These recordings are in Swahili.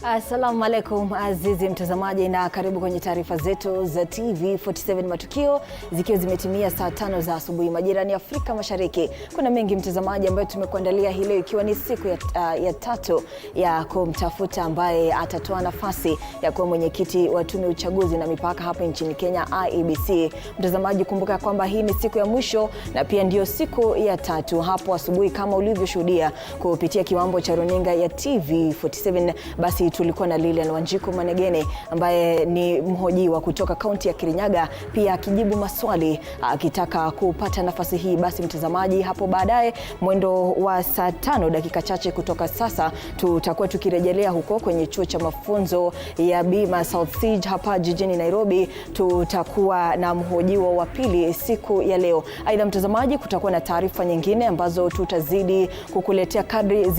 Assalamu alaikum azizi mtazamaji, na karibu kwenye taarifa zetu za TV47 Matukio, zikiwa zimetimia saa 5 za asubuhi majirani Afrika Mashariki. Kuna mengi mtazamaji ambayo tumekuandalia hii leo, ikiwa ni siku ya tatu ya kumtafuta ambaye atatoa nafasi ya kuwa mwenyekiti wa tume uchaguzi na mipaka hapa nchini Kenya, IEBC. Mtazamaji, kumbuka kwamba hii ni siku ya mwisho na pia ndio siku ya tatu. Hapo asubuhi kama ulivyoshuhudia kupitia kiwambo cha runinga ya TV47, basi tulikuwa na Lilian Wanjiku Manegene ambaye ni mhojiwa kutoka kaunti ya Kirinyaga, pia akijibu maswali akitaka kupata nafasi hii. Basi mtazamaji, hapo baadaye mwendo wa saa 5 dakika chache kutoka sasa tutakuwa tukirejelea huko kwenye chuo cha mafunzo ya BAMBA South Sea hapa jijini Nairobi. Tutakuwa na mhojiwa wa pili siku ya leo. Aidha mtazamaji, kutakuwa na taarifa nyingine ambazo tutazidi kukuletea kadri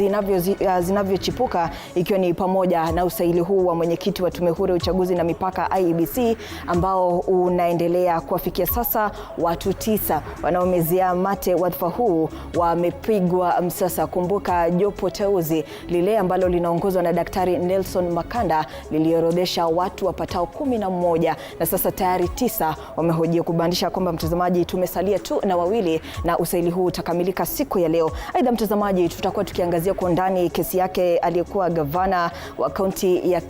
zinavyochipuka, ikiwa ni pamoja na usaili huu wa mwenyekiti wa tume huru ya uchaguzi na mipaka IEBC ambao unaendelea. Kufikia sasa watu 9 wanaomezea mate wadhifa huu wamepigwa msasa. Kumbuka jopo teuzi lile ambalo linaongozwa na Daktari Nelson Makanda liliorodhesha watu wapatao 11 na sasa tayari 9 wamehojiwa, kubandisha kwamba mtazamaji, tumesalia tu na wawili na usaili huu utakamilika siku ya leo. Aidha mtazamaji, tutakuwa tukiangazia kwa undani kesi yake aliyekuwa gavana wa kaunti ya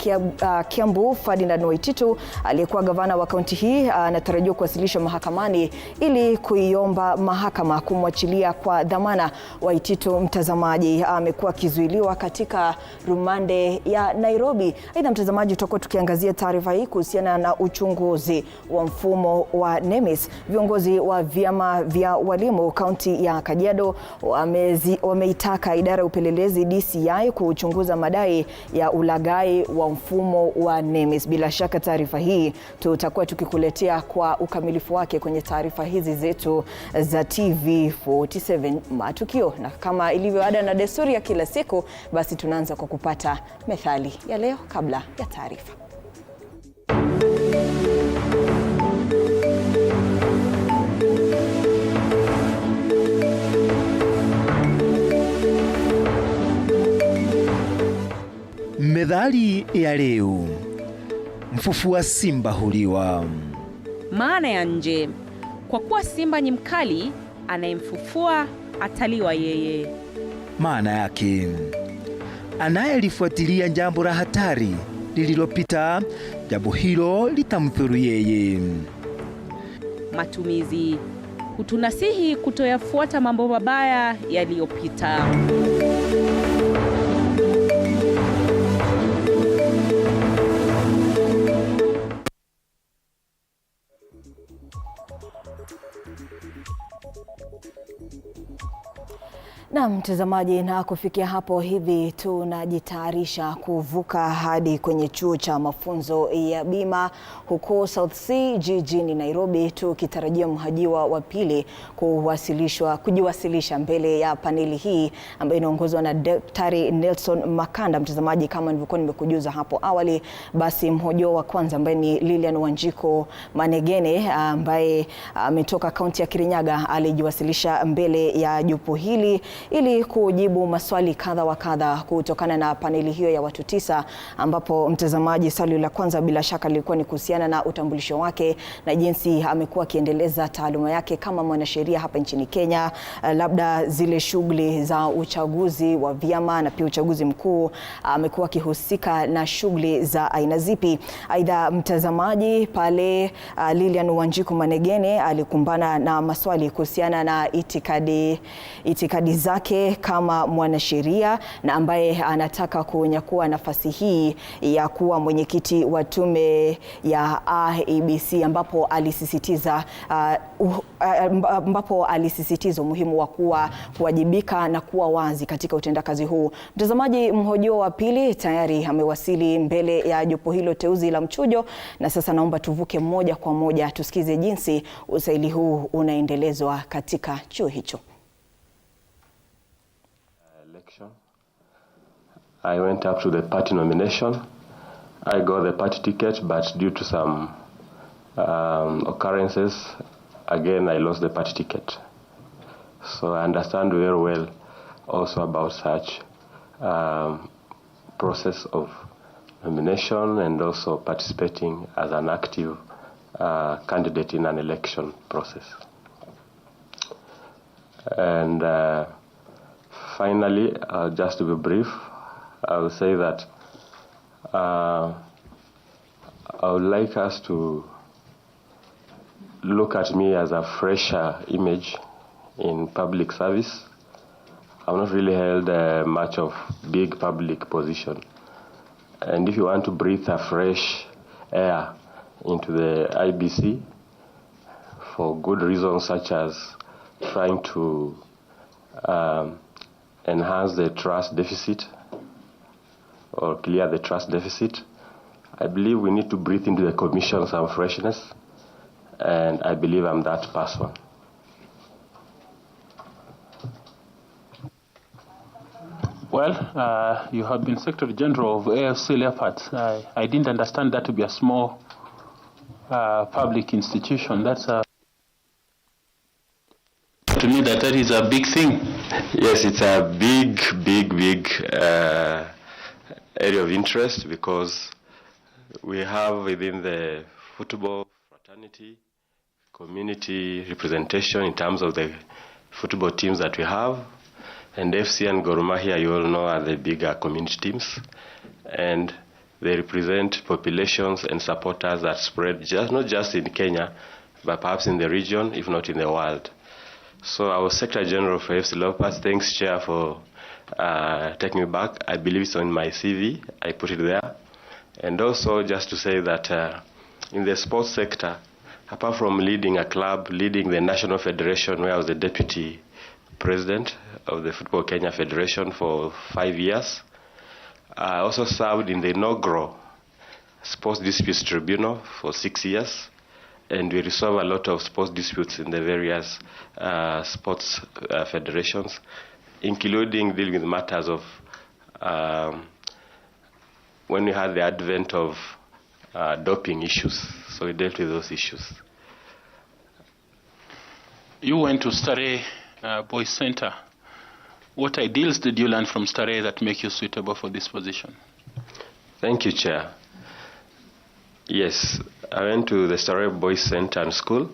Kiambu Ferdinand Waititu. Aliyekuwa gavana wa kaunti hii anatarajiwa kuwasilishwa mahakamani ili kuiomba mahakama kumwachilia kwa dhamana Waititu. Mtazamaji, amekuwa kizuiliwa katika rumande ya Nairobi. Aidha mtazamaji, tutakuwa tukiangazia taarifa hii kuhusiana na uchunguzi wa mfumo wa NEMIS. Viongozi wa vyama vya walimu kaunti ya Kajiado wameitaka idara ya upelelezi DCI kuchunguza madai ya ulaghai wa mfumo wa NEMIS. Bila shaka taarifa hii tutakuwa tukikuletea kwa ukamilifu wake kwenye taarifa hizi zetu za TV47 Matukio, na kama ilivyo ada na desturi ya kila siku, basi tunaanza kwa kupata methali ya leo kabla ya taarifa. Methali ya leo: mfufua simba huliwa. Maana ya nje: kwa kuwa simba ni mkali, anayemfufua ataliwa yeye. Maana yake: anayelifuatilia jambo la hatari lililopita, jambo hilo litamdhuru yeye. Matumizi: hutunasihi kutoyafuata mambo mabaya yaliyopita. Na mtazamaji, na kufikia hapo hivi tunajitayarisha kuvuka hadi kwenye chuo cha mafunzo ya BAMBA huko South Sea jijini Nairobi, tukitarajia mhojiwa wa pili kujiwasilisha mbele ya paneli hii ambayo inaongozwa na Daktari Nelson Makanda. Mtazamaji, kama nilivyokuwa nimekujuza hapo awali, basi mhojiwa wa kwanza ambaye ni Lilian Wanjiku Manegene ambaye ametoka kaunti ya Kirinyaga alijiwasilisha mbele ya jopo hili ili kujibu maswali kadha wa kadha kutokana na paneli hiyo ya watu 9, ambapo mtazamaji, swali la kwanza bila shaka lilikuwa ni kuhusiana na utambulisho wake na jinsi amekuwa akiendeleza taaluma yake kama mwanasheria hapa nchini Kenya, labda zile shughuli za uchaguzi wa vyama na pia uchaguzi mkuu, amekuwa akihusika na shughuli za aina zipi. Aidha mtazamaji, pale Lilian Wanjiku Manegene alikumbana na maswali kuhusiana na itikadi zake kama mwanasheria na ambaye anataka kunyakua nafasi hii ya kuwa mwenyekiti wa tume ya IEBC, ambapo alisisitiza umuhimu wa kuwajibika na kuwa wazi katika utendakazi huu. Mtazamaji, mhojiwa wa pili tayari amewasili mbele ya jopo hilo teuzi la mchujo, na sasa naomba tuvuke moja kwa moja tusikize jinsi usaili huu unaendelezwa katika chuo hicho. I went up to the party nomination. I got the party ticket, but due to some occurrences, again I lost the party ticket. So I understand very well also about such process of nomination and also participating as an active candidate in an election process. And finally, just to be brief, I will say that I would like us to look at me as a fresher image in public service. I've not really held much of big public position. And if you want to breathe a fresh air into the IEBC for good reasons such as trying to enhance the trust deficit or clear the trust deficit, I believe we need to breathe into the commission some freshness, and I believe I'm that person. Well, you have been Secretary General of AFC Leopards. I didn't understand that to be a small public institution. That's to me that is a big thing. Yes, it's a big area of interest because we have within the football fraternity community representation in terms of the football teams that we have. And FC and Gor Mahia, you all know, are the bigger community teams. And they represent populations and supporters that spread not just in Kenya, but perhaps in the region, if not in the world. So our Secretary General for AFC Leopards, thanks, Chair, for taking me back. I believe it's on my CV. I put it there. And also just to say that in the sports sector, apart from leading a club, leading the National Federation, where I was the Deputy President of the Football Kenya Federation for 5 years, I also served in the inaugural Sports Disputes Tribunal for 6 years, and we resolve a lot of sports disputes in the various sports federations, including dealing with matters of when we had the advent of doping issues. So we dealt with those issues. You went to Starehe Boys Center. What ideals did you learn from Starehe that make you suitable for this position? Thank you, Chair. Yes, I went to the Starehe Boys Center and School.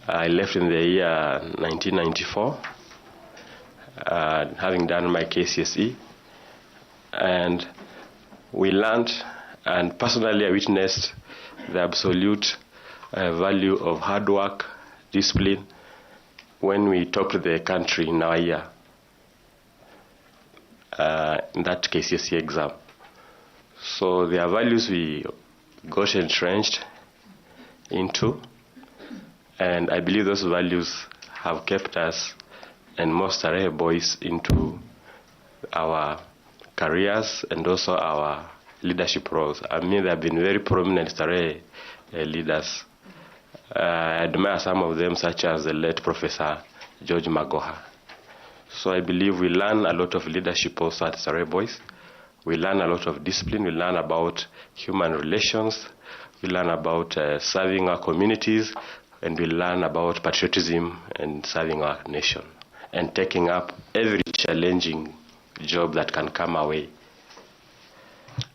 I left in the year 1994, having done my KCSE. And we learned, and personally I witnessed, the absolute value of hard work, discipline, when we topped the country in our year, in that KCSE exam. So there are values we got entrenched into, and I believe those values have kept us and most Starehe boys into our careers and also our leadership roles. I mean, they have been very prominent Starehe leaders. I admire some of them, such as the late Professor George Magoha. So I believe we learn a lot of leadership also at Starehe Boys. We learn a lot of discipline. We learn about human relations. We learn about serving our communities. And we learn about patriotism and serving our nation. And taking up every challenging job that can come our way.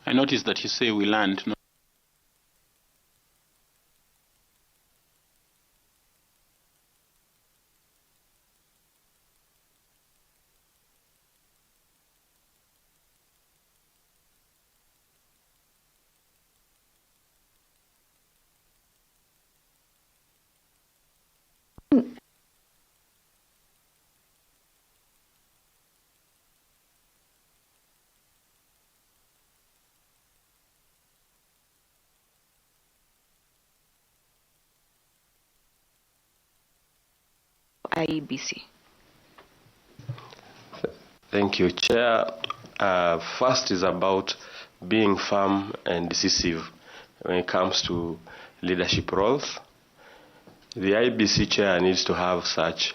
I noticed that you say we learned. IEBC. Thank you, Chair. First is about being firm and decisive when it comes to leadership roles. The IEBC Chair needs to have such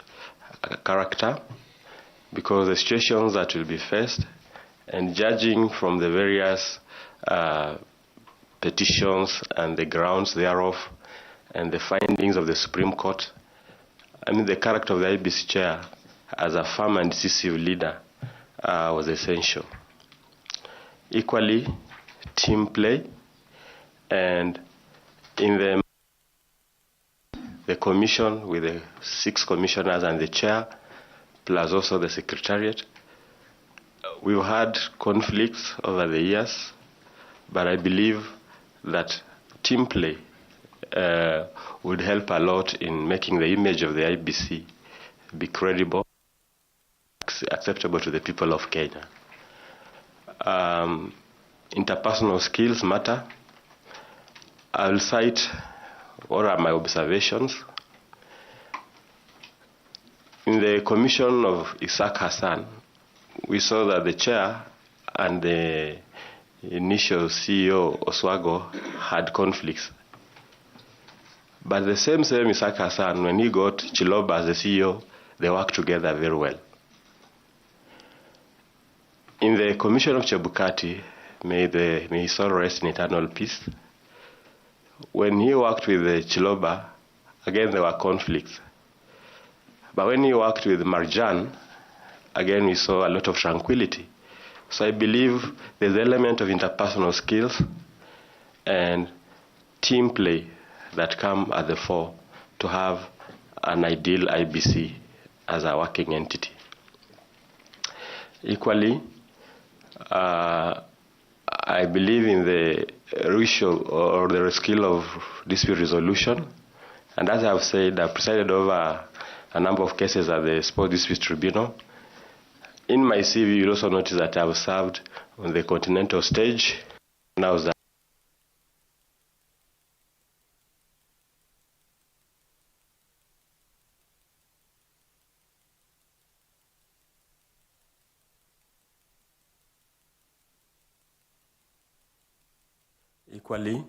a character because the situations that will be faced, and judging from the various petitions and the grounds thereof and the findings of the Supreme Court, I mean, the character of the IEBC Chair as a firm and decisive leader was essential. Equally, team play, and in the commission with the 6 commissioners and the chair, plus also the secretariat. We've had conflicts over the years, but I believe that team play would help a lot in making the image of the IEBC be credible, acceptable to the people of Kenya. Interpersonal skills matter. I'll cite what are my observations. In the commission of Isaac Hassan, we saw that the chair and the initial CEO, Oswago, had conflicts. But the same Isaac Hassan, when he got Chiloba as the CEO, they worked together very well. In the commission of Chebukati, may his soul rest in eternal peace, when he worked with Chiloba, again there were conflicts. But when he worked with Marjan, again we saw a lot of tranquility. So I believe there's an element of interpersonal skills and team play that come at the fore to have an ideal IEBC as a working entity. Equally, I believe in the ratio or the skill of dispute resolution. And as I've said, I've presided over a number of cases at the Sport Dispute Tribunal. In my CV, you'll also notice that I've served on the continental stage. Now that equally,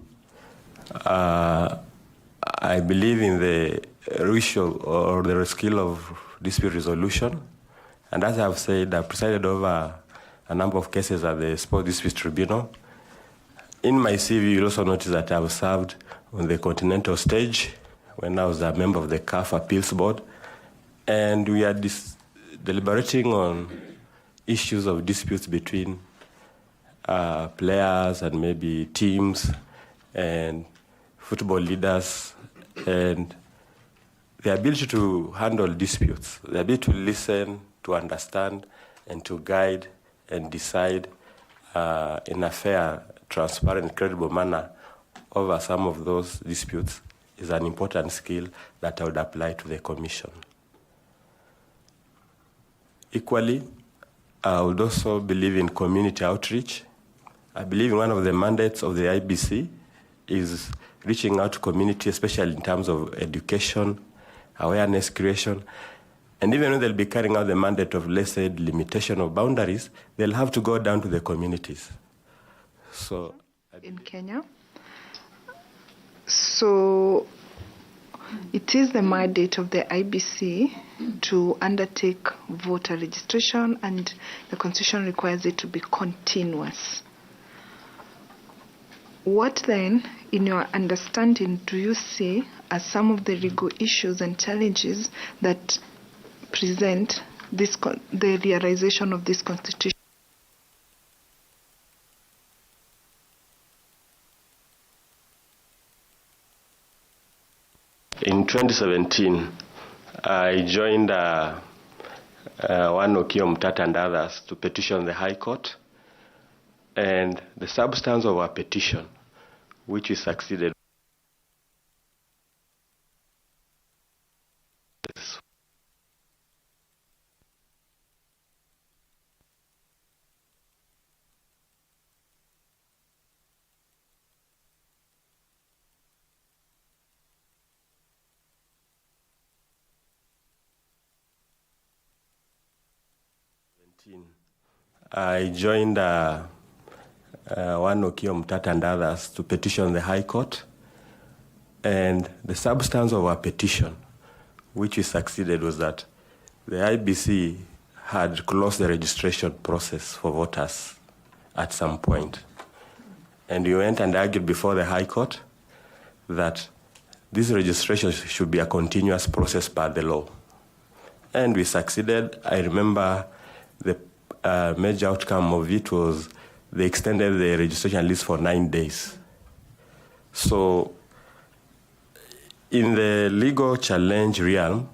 I believe in the ratio or the skill of dispute resolution. And as I've said, I've presided over a number of cases at the Sport Dispute Tribunal. In my CV, you'll also notice that I've served on the continental stage when I was a member of the CAF Appeals Board. And we are deliberating on issues of disputes between players and maybe teams and football leaders, and the ability to handle disputes, the ability to listen, to understand, and to guide and decide in a fair, transparent, credible manner over some of those disputes is an important skill that I would apply to the Commission. Equally, I would also believe in community outreach. I believe one of the mandates of the IEBC is reaching out to community, especially in terms of education, awareness creation. And even when they'll be carrying out the mandate of, let's say, limitation of boundaries, they'll have to go down to the communities. So, in Kenya. So it is the mandate of the IEBC to undertake voter registration, and the Constitution requires it to be continuous. What then, in your understanding, do you see as some of the legal issues and challenges that present the realization of this Constitution? In 2017, I joined one Okio Mtata and others to petition the High Court. And the substance of our petition, which we succeeded, I joined one Okio Mtata and others to petition the High Court. And the substance of our petition, which we succeeded, was that the IEBC had closed the registration process for voters at some point. And we went and argued before the High Court that this registration should be a continuous process by the law. And we succeeded. I remember the major outcome of it was they extended the registration list for 9 days. So in the legal challenge realm,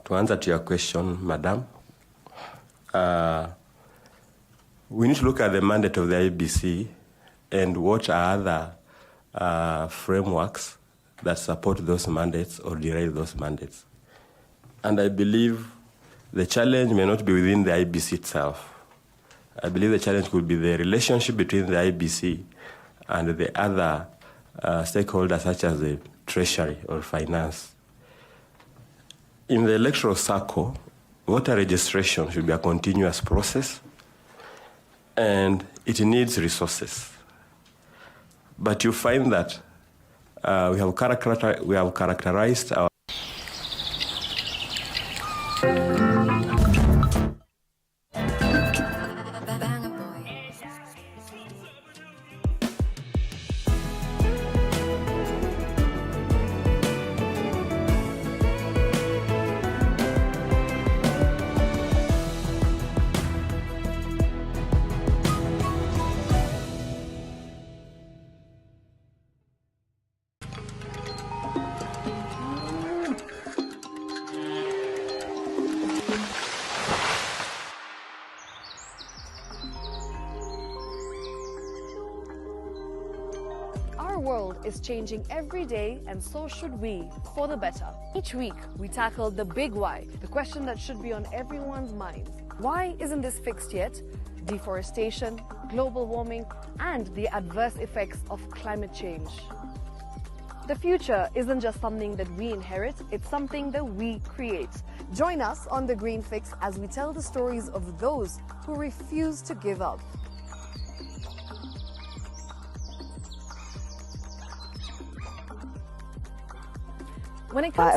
to answer to your question, Madam, we need to look at the mandate of the IEBC and what are other frameworks that support those mandates or derive those mandates. And I believe the challenge may not be within the IEBC itself. I believe the challenge could be the relationship between the IEBC and the other stakeholders such as the Treasury or Finance. In the electoral circle, voter registration should be a continuous process and it needs resources. But you find that we have characterized our Our world is changing every day, and so should we, for the better. Each week, we tackle the big why, the question that should be on everyone's mind. Why isn't this fixed yet? Deforestation, global warming, and the adverse effects of climate change. The future isn't just something that we inherit, it's something that we create. Join us on The Green Fix as we tell the stories of those who refuse to give up.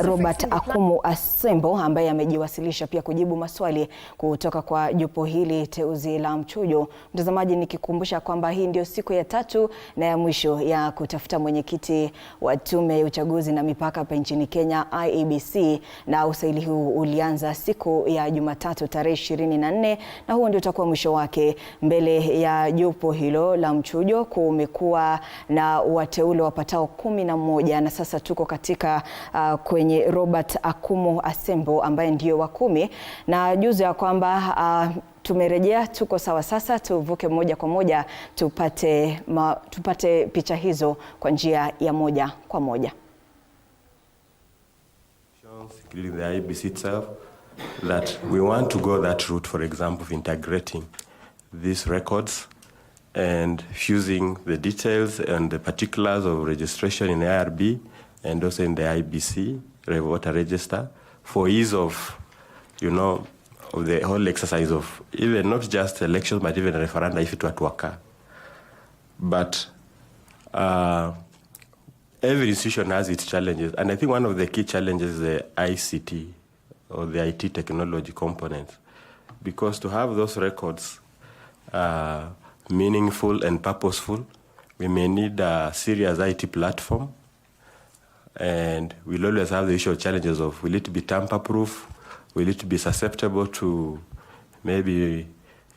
Robert Akumu Asembo ambaye amejiwasilisha pia kujibu maswali kutoka kwa jopo hili teuzi la mchujo. Mtazamaji, nikikumbusha kwamba hii ndio siku ya 3 na ya mwisho ya kutafuta mwenyekiti wa tume ya uchaguzi na mipaka hapa nchini Kenya IEBC, na usaili huu ulianza siku ya Jumatatu tarehe 24 na huo ndio utakuwa mwisho wake. Mbele ya jopo hilo la mchujo kumekuwa na wateule wapatao 11 na sasa tuko katika kwenye Robert Akumu Asembo ambaye ndio wa 10, na juzi ya kwamba tumerejea, tuko sawa. Sasa tuvuke moja kwa moja tupate picha hizo kwa njia ya moja kwa moja. Including the IEBC itself, that we want to go that route, for example, of integrating these records and fusing the details and the particulars of registration in IRB and also in the IEBC voter register for ease of, of the whole exercise of even not just elections but even a referenda if it were to occur. But every institution has its challenges, and I think one of the key challenges is the ICT or the IT technology component, because to have those records meaningful and purposeful, we may need a serious IT platform. And we'll always have the issue of challenges of, will it be tamper-proof? Will it be susceptible to maybe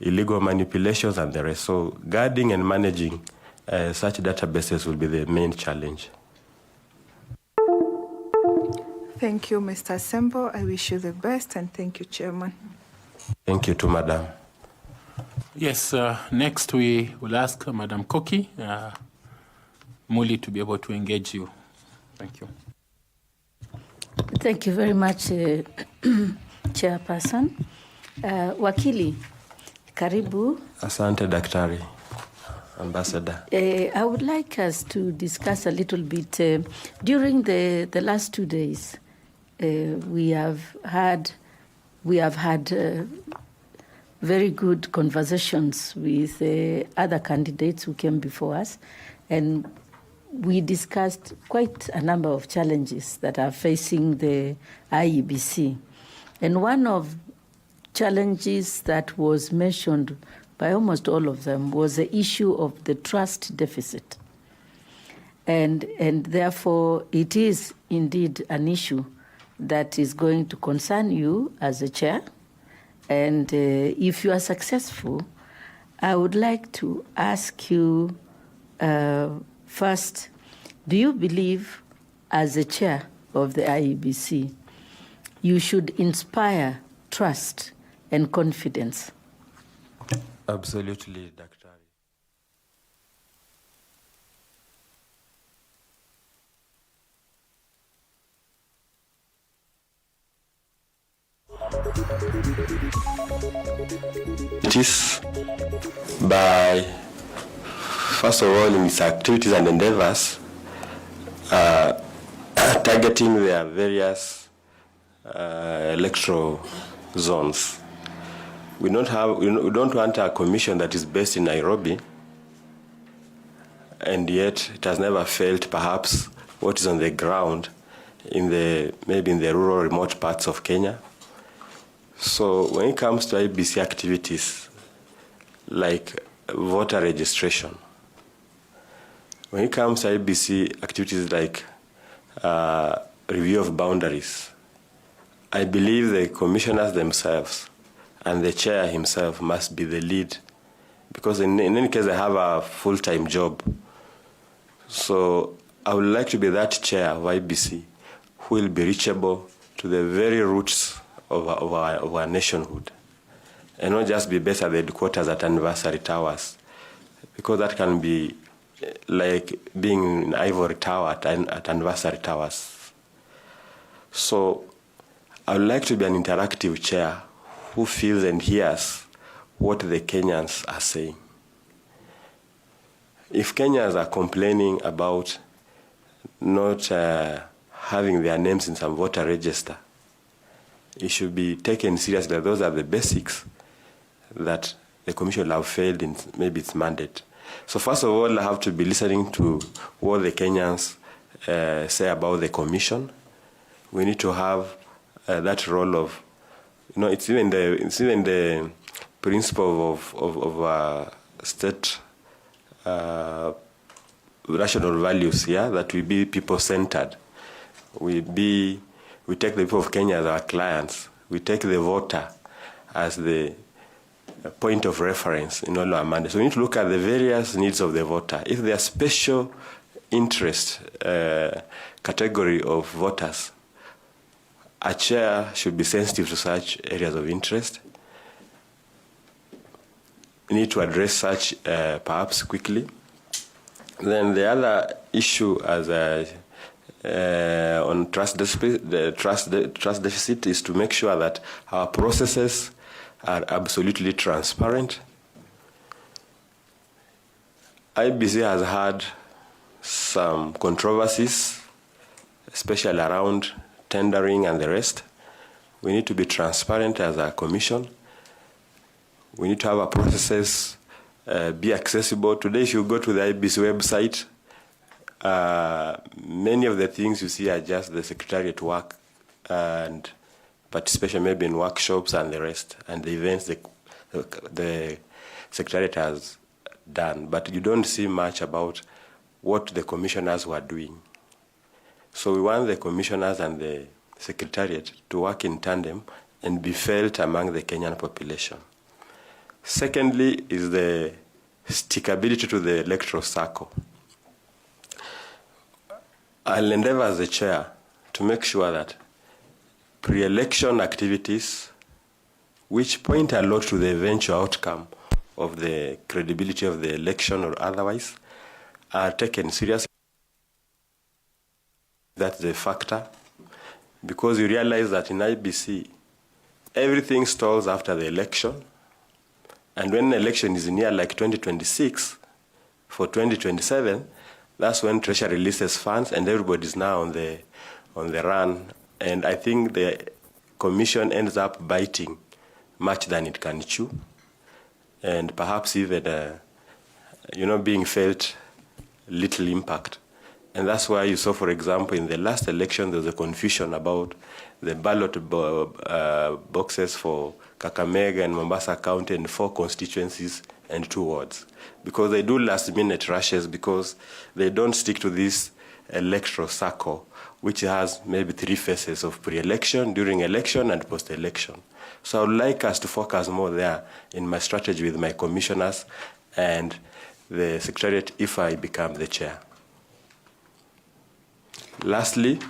illegal manipulations and the rest? So guarding and managing such databases will be the main challenge. Thank you, Mr. Sembo. I wish you the best, and thank you, Chairman. Thank you too, Madam. Yes, next we will ask Madam Koki Muli to be able to engage you. Thank you. Thank you very much, Chairperson. Wakili, karibu. Asante, Daktari. Ambassador. I would like us to discuss a little bit. During the last 2 days, we have had very good conversations with other candidates who came before us, and we discussed quite a number of challenges that are facing the IEBC. And one of challenges that was mentioned by almost all of them was the issue of the trust deficit. And therefore, it is indeed an issue that is going to concern you as a chair. And if you are successful, I would like to ask you first, do you believe, as the chair of the IEBC, you should inspire trust and confidence? Absolutely, Dr. It is by, first of all, in its activities and endeavors, targeting their various electoral zones. We don't want a commission that is based in Nairobi, and yet it has never felt perhaps what is on the ground maybe in the rural, remote parts of Kenya. So when it comes to IEBC activities like voter registration, when it comes to IEBC activities like review of boundaries, I believe the commissioners themselves and the chair himself must be the lead, because in any case they have a full-time job. So I would like to be that chair of IEBC who will be reachable to the very roots of our nationhood, and not just be based at the headquarters at anniversary towers, because that can be like being in ivory tower at anniversary towers. So I would like to be an interactive chair who feels and hears what the Kenyans are saying. If Kenyans are complaining about not having their names in some voter register, it should be taken seriously. Those are the basics that the Commission will have failed in maybe its mandate. So first of all, I have to be listening to what the Kenyans say about the Commission. We need to have that role of, it's even the principle of state rational values, that we be people-centered. We take the people of Kenya as our clients. We take the voter as the point of reference in all our mandates. So we need to look at the various needs of the voter. If there are special interest category of voters, a chair should be sensitive to such areas of interest. We need to address such perhaps quickly. Then the other issue on trust deficit is to make sure that our processes are absolutely transparent. IEBC has had some controversies, especially around tendering and the rest. We need to be transparent as a commission. We need to have our processes be accessible. Today, if you go to the IEBC website, many of the things you see are just the secretariat work and participation maybe in workshops and the rest, and the events the secretariat has done. But you don't see much about what the commissioners were doing. So we want the commissioners and the secretariat to work in tandem and be felt among the Kenyan population. Secondly is the stickability to the electoral circle. I'll endeavor as the chair to make sure that pre-election activities, which point a lot to the eventual outcome of the credibility of the election or otherwise, are taken seriously. That's the factor, because you realize that in IEBC, everything stalls after the election, and when the election is near, like 2026, for 2027, that's when Treasury releases funds and everybody's now on the run. And I think the Commission ends up biting much than it can chew, and perhaps even, being felt little impact. And that's why you saw, for example, in the last election, there was a confusion about the ballot boxes for Kakamega and Mombasa County and 4 constituencies and 2 wards. Because they do last-minute rushes, because they don't stick to this electoral circle which has maybe 3 phases of pre-election, during election, and post-election. So I would like us to focus more there in my strategy with my commissioners and the Secretariat if I become the chair. Lastly,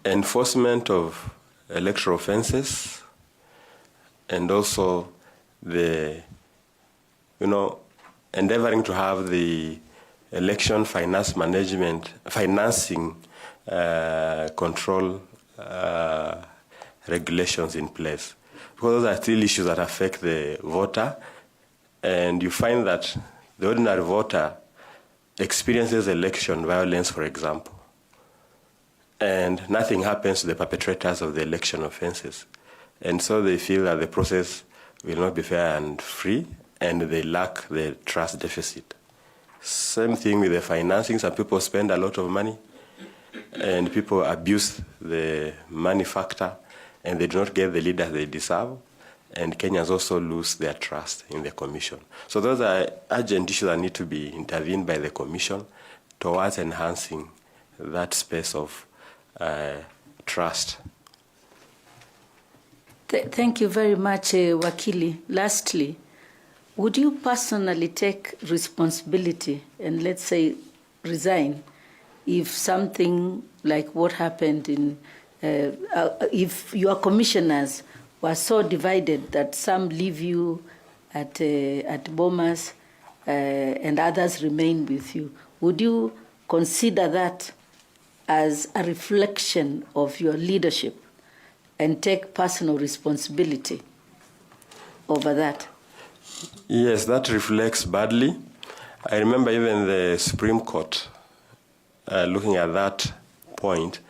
enforcement of electoral offenses, and also the, endeavoring to have the election finance management, financing control regulations in place. Because those are still issues that affect the voter, and you find that the ordinary voter experiences election violence, for example, and nothing happens to the perpetrators of the election offenses. And so they feel that the process will not be fair and free, and they lack the trust deficit. Same thing with the financing. Some people spend a lot of money, and people abuse the money factor, and they do not get the leaders they deserve, and Kenyans also lose their trust in the Commission. So those are urgent issues that need to be intervened by the Commission towards enhancing that space of trust. Thank you very much, Wakili. Lastly, would you personally take responsibility and, let's say, resign if something like what happened in, if your commissioners were so divided that some leave you at Bomas and others remain with you? Would you consider that as a reflection of your leadership and take personal responsibility over that? Yes, that reflects badly. I remember even the Supreme Court looking at that point,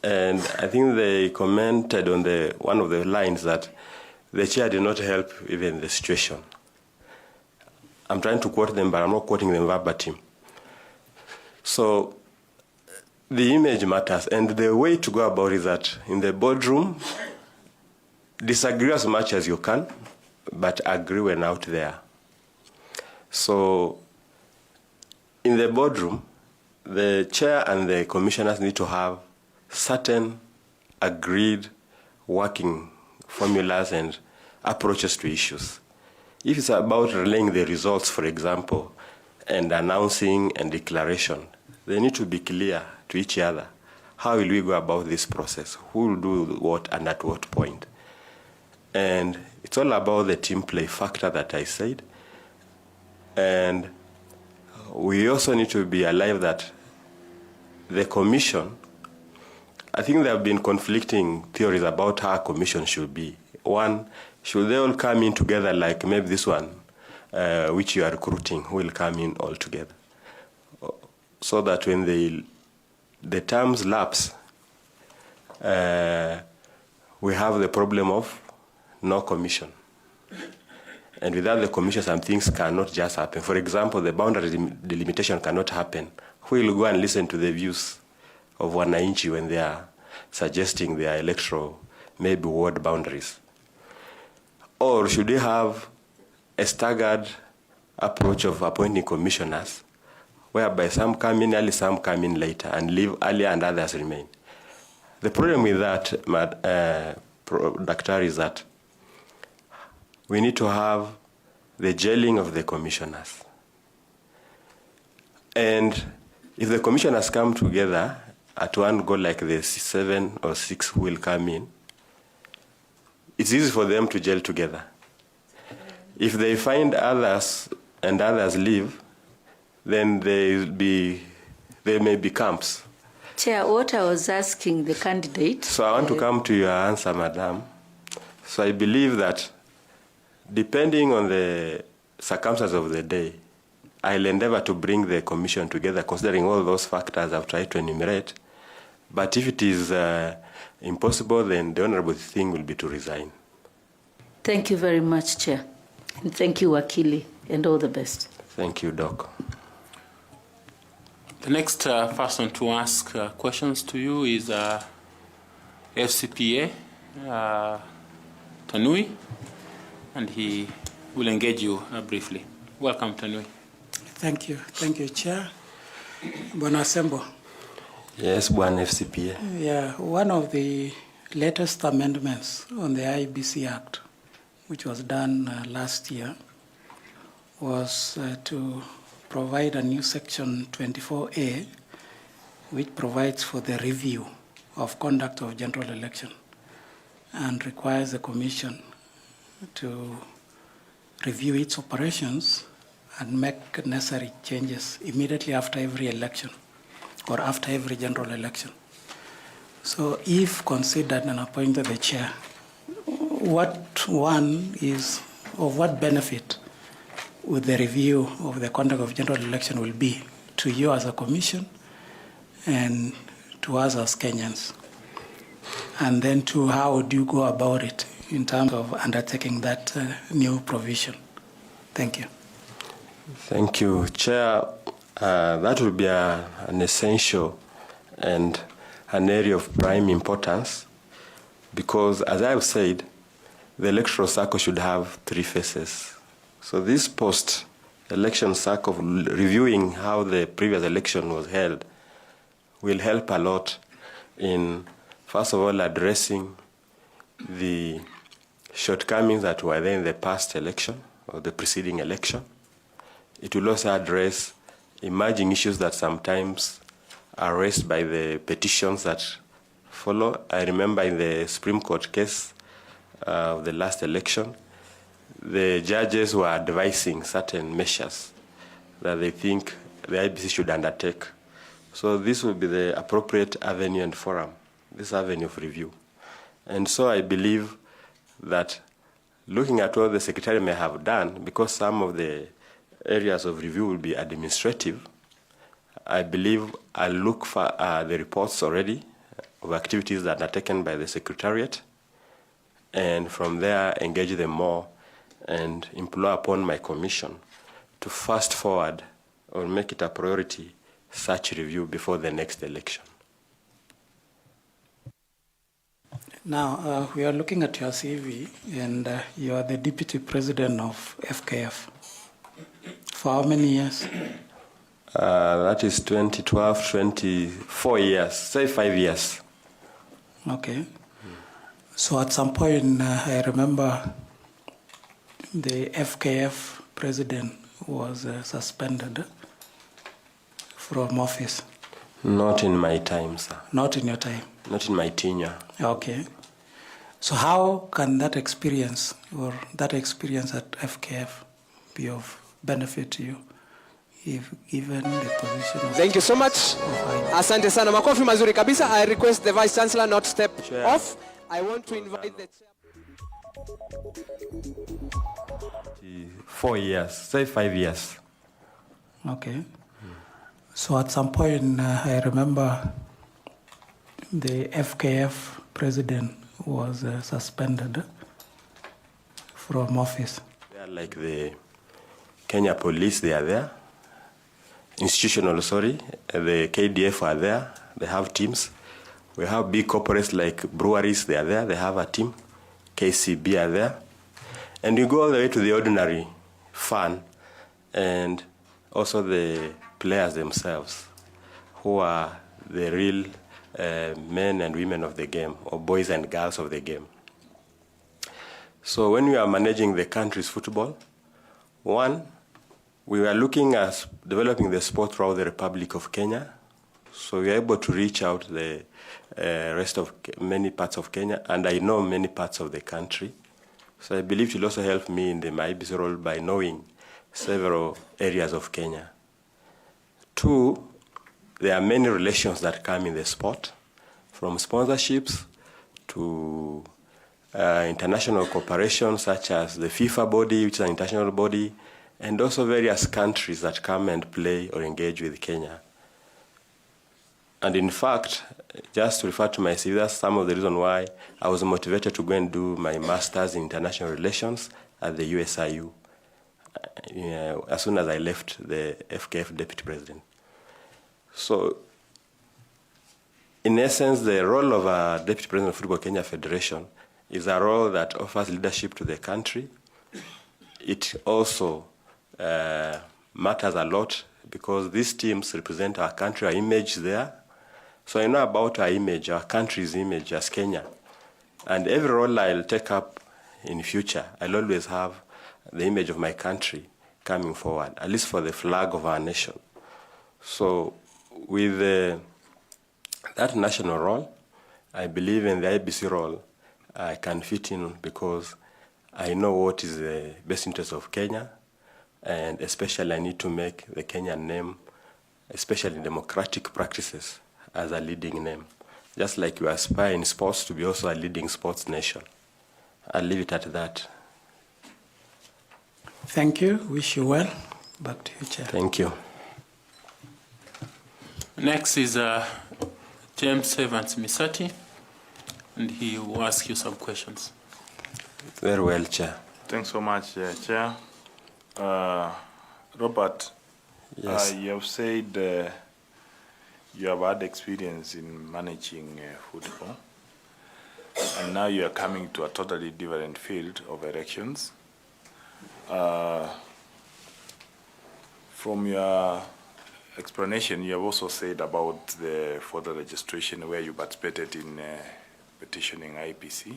and I think they commented on one of the lines that the chair did not help even the situation. I'm trying to quote them, but I'm not quoting them verbatim. So the image matters, and the way to go about it is that in the boardroom, disagree as much as you can, but agree when out there. So in the boardroom, the chair and the commissioners need to have certain agreed working formulas and approaches to issues. If it's about relaying the results, for example, and announcing and declaration, they need to be clear to each other. How will we go about this process? Who will do what and at what point? And it's all about the team play factor that I said. And we also need to be alive that the commission, I think there have been conflicting theories about how a commission should be. One, should they all come in together like maybe this one, which you are recruiting, who will come in all together? So that when the terms lapse, we have the problem of no commission. And without the commission, some things cannot just happen. For example, the boundary delimitation cannot happen. Who will go and listen to the views of wananchi when they are suggesting their electoral, maybe ward boundaries? Or should we have a staggered approach of appointing commissioners, whereby some come in early, some come in later, and leave earlier and others remain? The problem with that, Dr. is that we need to have the gelling of the commissioners. And if the commissioners come together at one go, like the 7 or 6 who will come in, it's easy for them to gel together. If they find others and others leave, then there may be camps. Chair, what I was asking the candidate... So I want to come to your answer, Madam. So I believe that depending on the circumstances of the day, I'll endeavor to bring the commission together, considering all those factors I've tried to enumerate. But if it is impossible, then the honorable thing will be to resign. Thank you very much, Chair. And thank you, Wakili, and all the best. Thank you, Doc. The next person to ask questions to you is FCPA, Tanui, and he will engage you briefly. Welcome, Tanui. Thank you, Chair. Bwana Sembo. Yes, Bwana FCPA. Yeah, one of the latest amendments on the IEBC Act, which was done last year, was to provide a new section 24A, which provides for the review of conduct of general election and requires the Commission to review its operations and make necessary changes immediately after every election or after every general election. So if considered and appointed the chair, what one is, or what benefit would the review of the conduct of general election will be to you as a commission and to us as Kenyans? And then to how would you go about it in terms of undertaking that new provision? Thank you. Thank you, Chair. That will be an essential and an area of prime importance because, as I have said, the electoral cycle should have 3 phases. So this post-election cycle of reviewing how the previous election was held will help a lot in, first of all, addressing the shortcomings that were there in the past election or the preceding election. It will also address emerging issues that sometimes are raised by the petitions that follow. I remember in the Supreme Court case of the last election, the judges were advising certain measures that they think the IEBC should undertake. So this will be the appropriate avenue and forum, this avenue of review. And so I believe that looking at what the Secretary may have done, because some of the areas of review will be administrative, I believe I'll look for the reports already of activities that are taken by the Secretariat, and from there engage them more and implore upon my commission to fast forward or make it a priority such review before the next election. Now, we are looking at your CV, and you are the Deputy President of FKF. For how many years? That is 2012, 24 years, say 5 years. Okay. So at some point, I remember the FKF president was suspended from office. Not in my time, sir. Not in your time? Not in my tenure. Okay. So how can that experience or that experience at FKF be of benefit to you if given the position of... Thank you so much. Asante sana. Makofi mazuri kabisa. I request the Vice Chancellor not step off. I want to invite the chair. 4 years, say 5 years. Okay. So at some point, I remember the FKF president was suspended from office. They are like the Kenya Police, they are there. Institutional, sorry, the KDF are there. They have teams. We have big corporates like breweries, they are there. They have a team. KCB are there. And you go all the way to the ordinary fan and also the players themselves, who are the real men and women of the game, or boys and girls of the game. So when we are managing the country's football, one, we were looking at developing the sport throughout the Republic of Kenya. So we are able to reach out the rest of many parts of Kenya, and I know many parts of the country. So I believe it will also help me in my IEBC role by knowing several areas of Kenya. Two, there are many relations that come in the sport, from sponsorships to international cooperation, such as the FIFA body, which is an international body, and also various countries that come and play or engage with Kenya. And in fact, just to refer to my CV, that's some of the reason why I was motivated to go and do my master's in international relations at the USIU as soon as I left the FKF deputy president. So, in essence, the role of a deputy president of Football Kenya Federation is a role that offers leadership to the country. It also matters a lot because these teams represent our country, our image there. So I know about our image, our country's image as Kenya. And every role I'll take up in future, I'll always have the image of my country coming forward, at least for the flag of our nation. So with that national role, I believe in the IEBC role, I can fit in because I know what is the best interest of Kenya, and especially I need to make the Kenyan name, especially in democratic practices, as a leading name. Just like you aspire in sports to be also a leading sports nation. I'll leave it at that. Thank you. Wish you well. Back to you, Chair. Thank you. Next is James Evans Misati, and he will ask you some questions. Very well, Chair. Thanks so much, Chair. Robert, yes. You have said you have had experience in managing football, and now you are coming to a totally different field of elections. From your explanation, you have also said about the further registration where you participated in petitioning IEBC.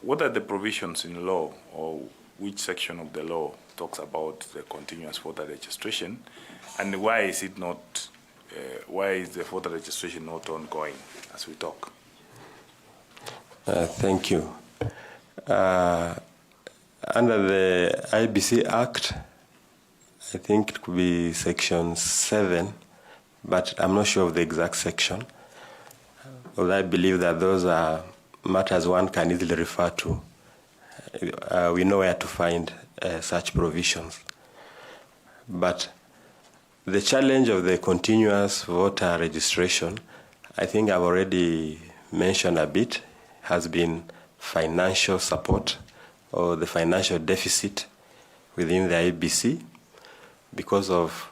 What are the provisions in law, or which section of the law talks about the continuous voter registration, and why is it not? Why is the voter registration not ongoing as we talk? Thank you. Under the IEBC Act, I think it could be Section 7, but I'm not sure of the exact section. Although I believe that those are matters one can easily refer to. We know where to find such provisions. But the challenge of the continuous voter registration, I think I've already mentioned a bit, has been financial support or the financial deficit within the IEBC because of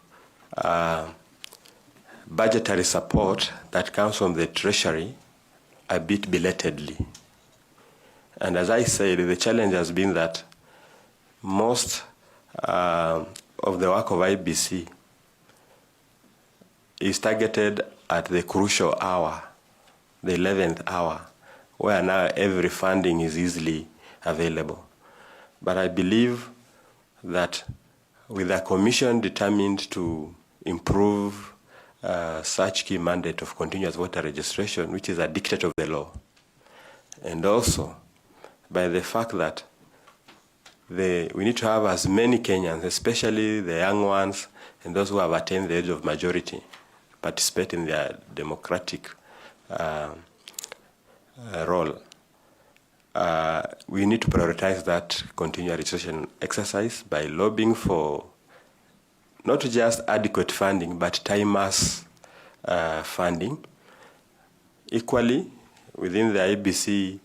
budgetary support that comes from the Treasury a bit belatedly. And as I said, the challenge has been that most of the work of IEBC is targeted at the crucial hour, the 11th hour, where now every funding is easily available. But I believe that with a commission determined to improve such key mandate of continuous voter registration, which is a dictate of the law, and also by the fact that we need to have as many Kenyans, especially the young ones and those who have attained the age of majority, participate in their democratic role. We need to prioritize that continuous registration exercise by lobbying for not just adequate funding, but timers funding. Equally, within the IEBC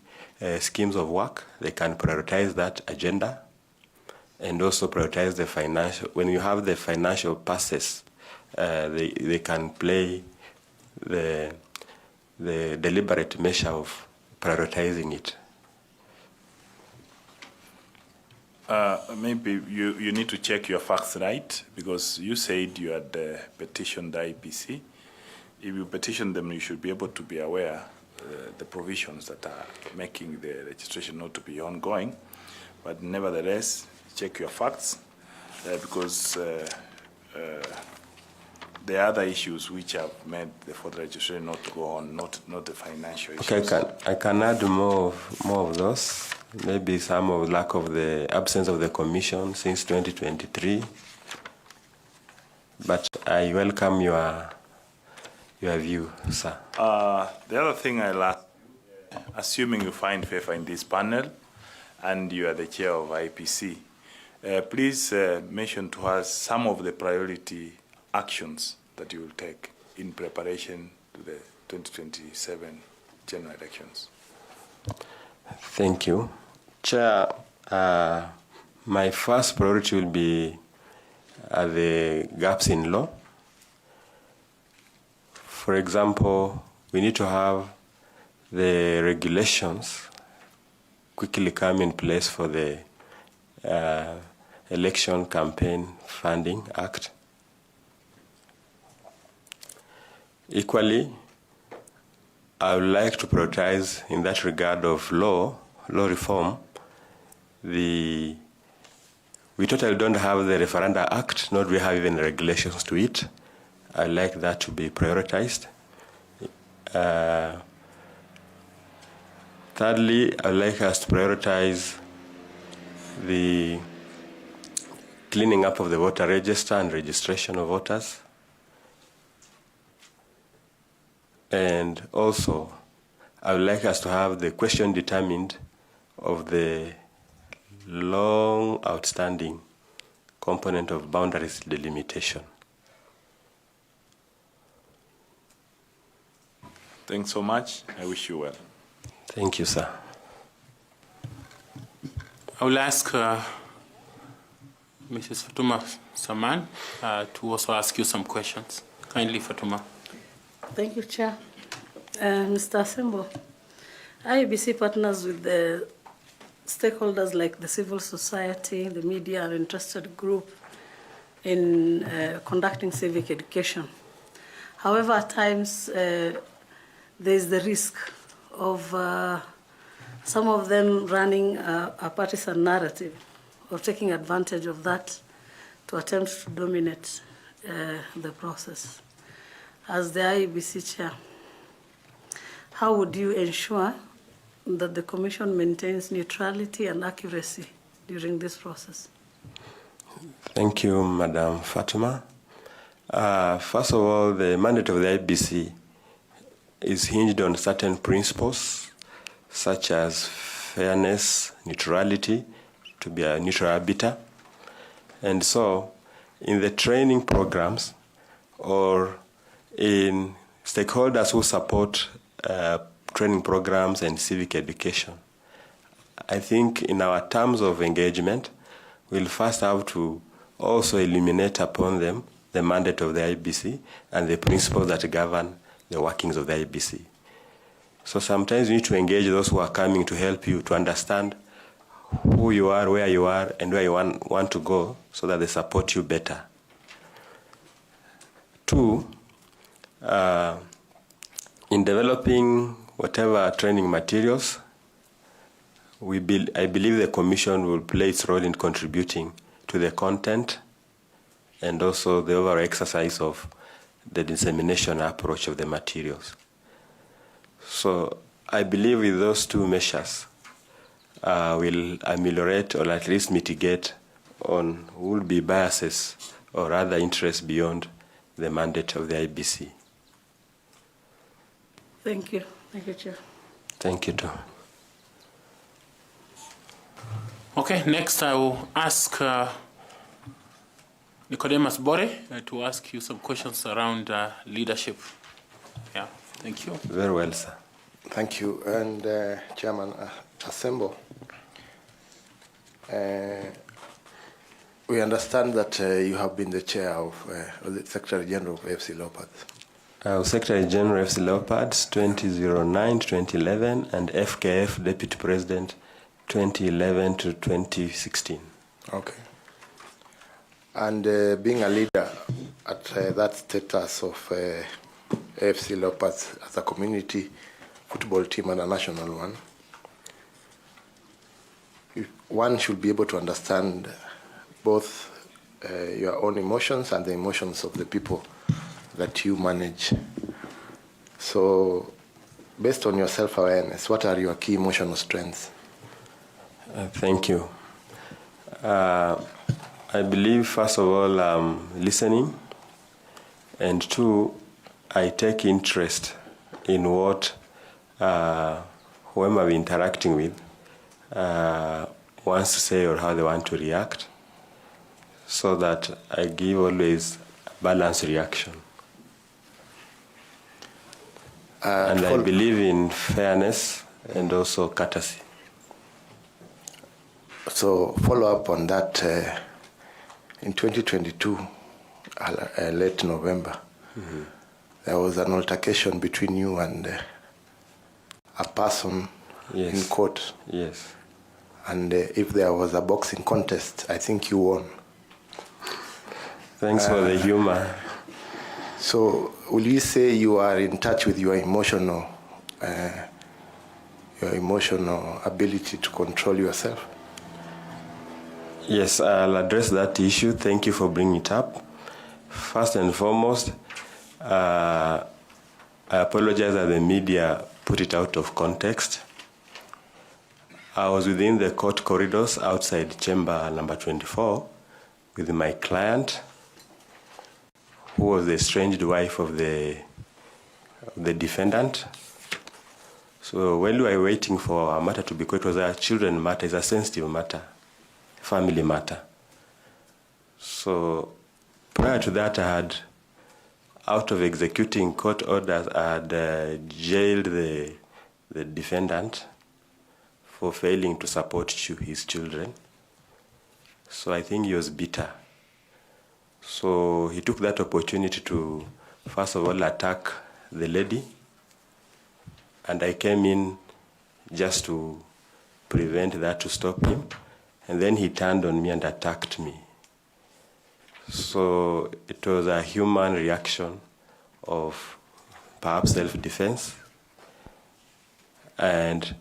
schemes of work, they can prioritize that agenda and also prioritize the financial. When you have the financial passes, they can play the deliberate measure of prioritizing it. Maybe you need to check your facts right, because you said you had petitioned the IEBC. If you petition them, you should be able to be aware the provisions that are making the registration not to be ongoing. But nevertheless, check your facts, because there are other issues which have made the further registration not to go on, not the financial issues. Okay, I can add more of those. Maybe some of lack of the absence of the commission since 2023. But I welcome your view, sir. The other thing I'll ask, assuming you find favor in this panel and you are the chair of IEBC, please mention to us some of the priority actions that you will take in preparation to the 2027 general elections. Thank you. Chair, my first priority will be the gaps in law. For example, we need to have the regulations quickly come in place for the Election Campaign Funding Act. Equally, I would like to prioritize in that regard of law reform. We totally don't have the Referenda Act, nor do we have even regulations to it. I'd like that to be prioritized. Thirdly, I'd like us to prioritize the cleaning up of the voter register and registration of voters. And also, I would like us to have the question determined of the long outstanding component of boundaries delimitation. Thanks so much. I wish you well. Thank you, sir. I will ask Mrs. Fatuma Saman to also ask you some questions. Kindly, Fatuma. Thank you, Chair. Mr. Asembo, IEBC partners with the stakeholders like the civil society, the media, and interested group in conducting civic education. However, at times there is the risk of some of them running a partisan narrative or taking advantage of that to attempt to dominate the process. As the IEBC chair, how would you ensure that the Commission maintains neutrality and accuracy during this process? Thank you, Madam Fatima. First of all, the mandate of the IEBC is hinged on certain principles, such as fairness, neutrality, to be a neutral arbiter. And so, in the training programs or in stakeholders who support training programs and civic education, I think in our terms of engagement, we'll first have to also illuminate upon them the mandate of the IEBC and the principles that govern the workings of the IEBC. So sometimes you need to engage those who are coming to help you to understand who you are, where you are, and where you want to go so that they support you better. Two, in developing whatever training materials, I believe the Commission will play its role in contributing to the content and also the overall exercise of the dissemination approach of the materials. So I believe with those two measures, will ameliorate or at least mitigate on will be biases or other interests beyond the mandate of the IEBC. Thank you. Thank you, Chair. Thank you, too. Okay, next I will ask Nicodemus Bore to ask you some questions around leadership. Yeah, thank you. Very well, sir. Thank you. And Chairman Asembo, we understand that you have been the chair of the Secretary General of FC Leopards. Secretary General of FC Leopards 2009 to 2011 and FKF Deputy President 2011 to 2016. Okay. And being a leader at that status of AFC Leopards as a community football team and a national one should be able to understand both your own emotions and the emotions of the people that you manage. So, based on your self-awareness, what are your key emotional strengths? Thank you. I believe, first of all, listening, and two, I take interest in what whoever I'm interacting with wants to say or how they want to react, so that I give always a balanced reaction. And I believe in fairness and also courtesy. So, follow up on that. In 2022, late November, there was an altercation between you and a person in court. Yes. And if there was a boxing contest, I think you won. Thanks for the humor. So will you say you are in touch with your emotional ability to control yourself? Yes, I'll address that issue. Thank you for bringing it up. First and foremost, I apologize that the media put it out of context. I was within the court corridors outside chamber number 24 with my client, who was the estranged wife of the defendant. So while we were waiting for our matter to be quoted, it was a children matter, it's a sensitive matter, family matter. So prior to that, I had, out of executing court orders, I had jailed the defendant for failing to support his children. So I think he was bitter. So he took that opportunity to, first of all, attack the lady. And I came in just to prevent that, to stop him. And then he turned on me and attacked me. So it was a human reaction of perhaps self-defense. And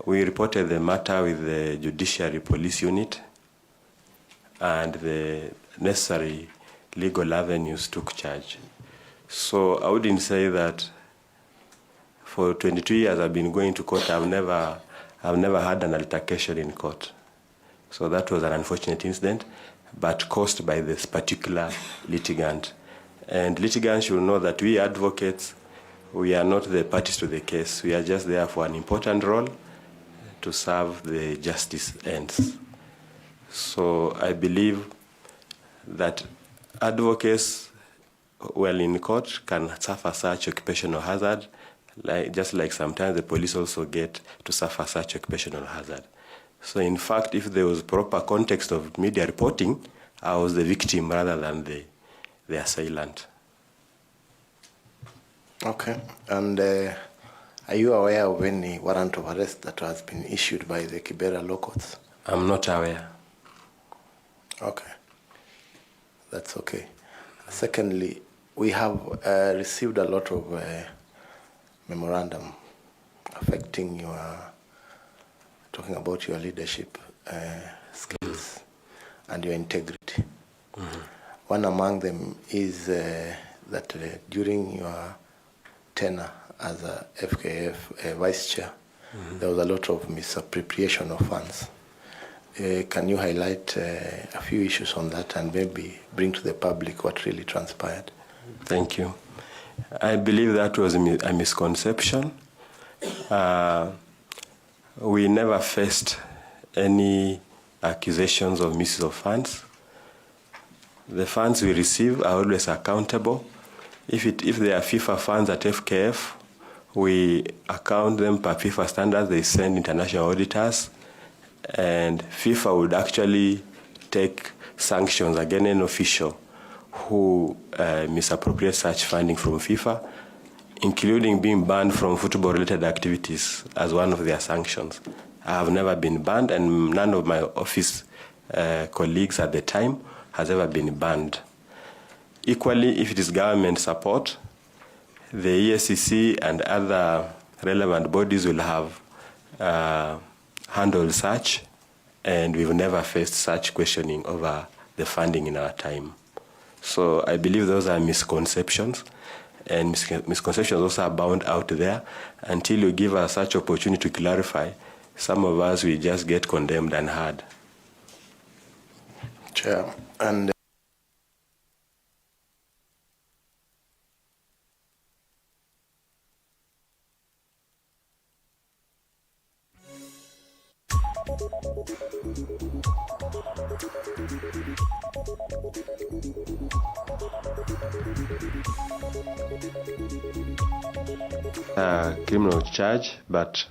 we reported the matter with the Judiciary Police Unit, and the necessary legal avenues took charge. So I wouldn't say that for 22 years I've been going to court, I've never had an altercation in court. So that was an unfortunate incident, but caused by this particular litigant. And litigants should know that we advocates, we are not the parties to the case. We are just there for an important role to serve the justice ends. So I believe that advocates, while in court, can suffer such occupational hazard, just like sometimes the police also get to suffer such occupational hazard. So in fact, if there was proper context of media reporting, I was the victim rather than the assailant. Okay. And are you aware of any warrant of arrest that has been issued by the Kibera law courts? I'm not aware. Okay. That's okay. Secondly, we have received a lot of memorandum affecting talking about your leadership skills and your integrity. One among them is that during your tenure as a FKF vice chair, there was a lot of misappropriation of funds. Can you highlight a few issues on that and maybe bring to the public what really transpired? Thank you. I believe that was a misconception. We never faced any accusations of misuse of funds. The funds we receive are always accountable. If there are FIFA funds at FKF, we account them per FIFA standards. They send international auditors, and FIFA would actually take sanctions against an official who misappropriates such funding from FIFA, including being banned from football-related activities as one of their sanctions. I have never been banned, and none of my office colleagues at the time has ever been banned. Equally, if it is government support, the ESCC and other relevant bodies will have handled such, and we've never faced such questioning over the funding in our time. So I believe those are misconceptions, and misconceptions also abound out there. Until you give us such opportunity to clarify, some of us will just get condemned and heard. Chair, and criminal charge, but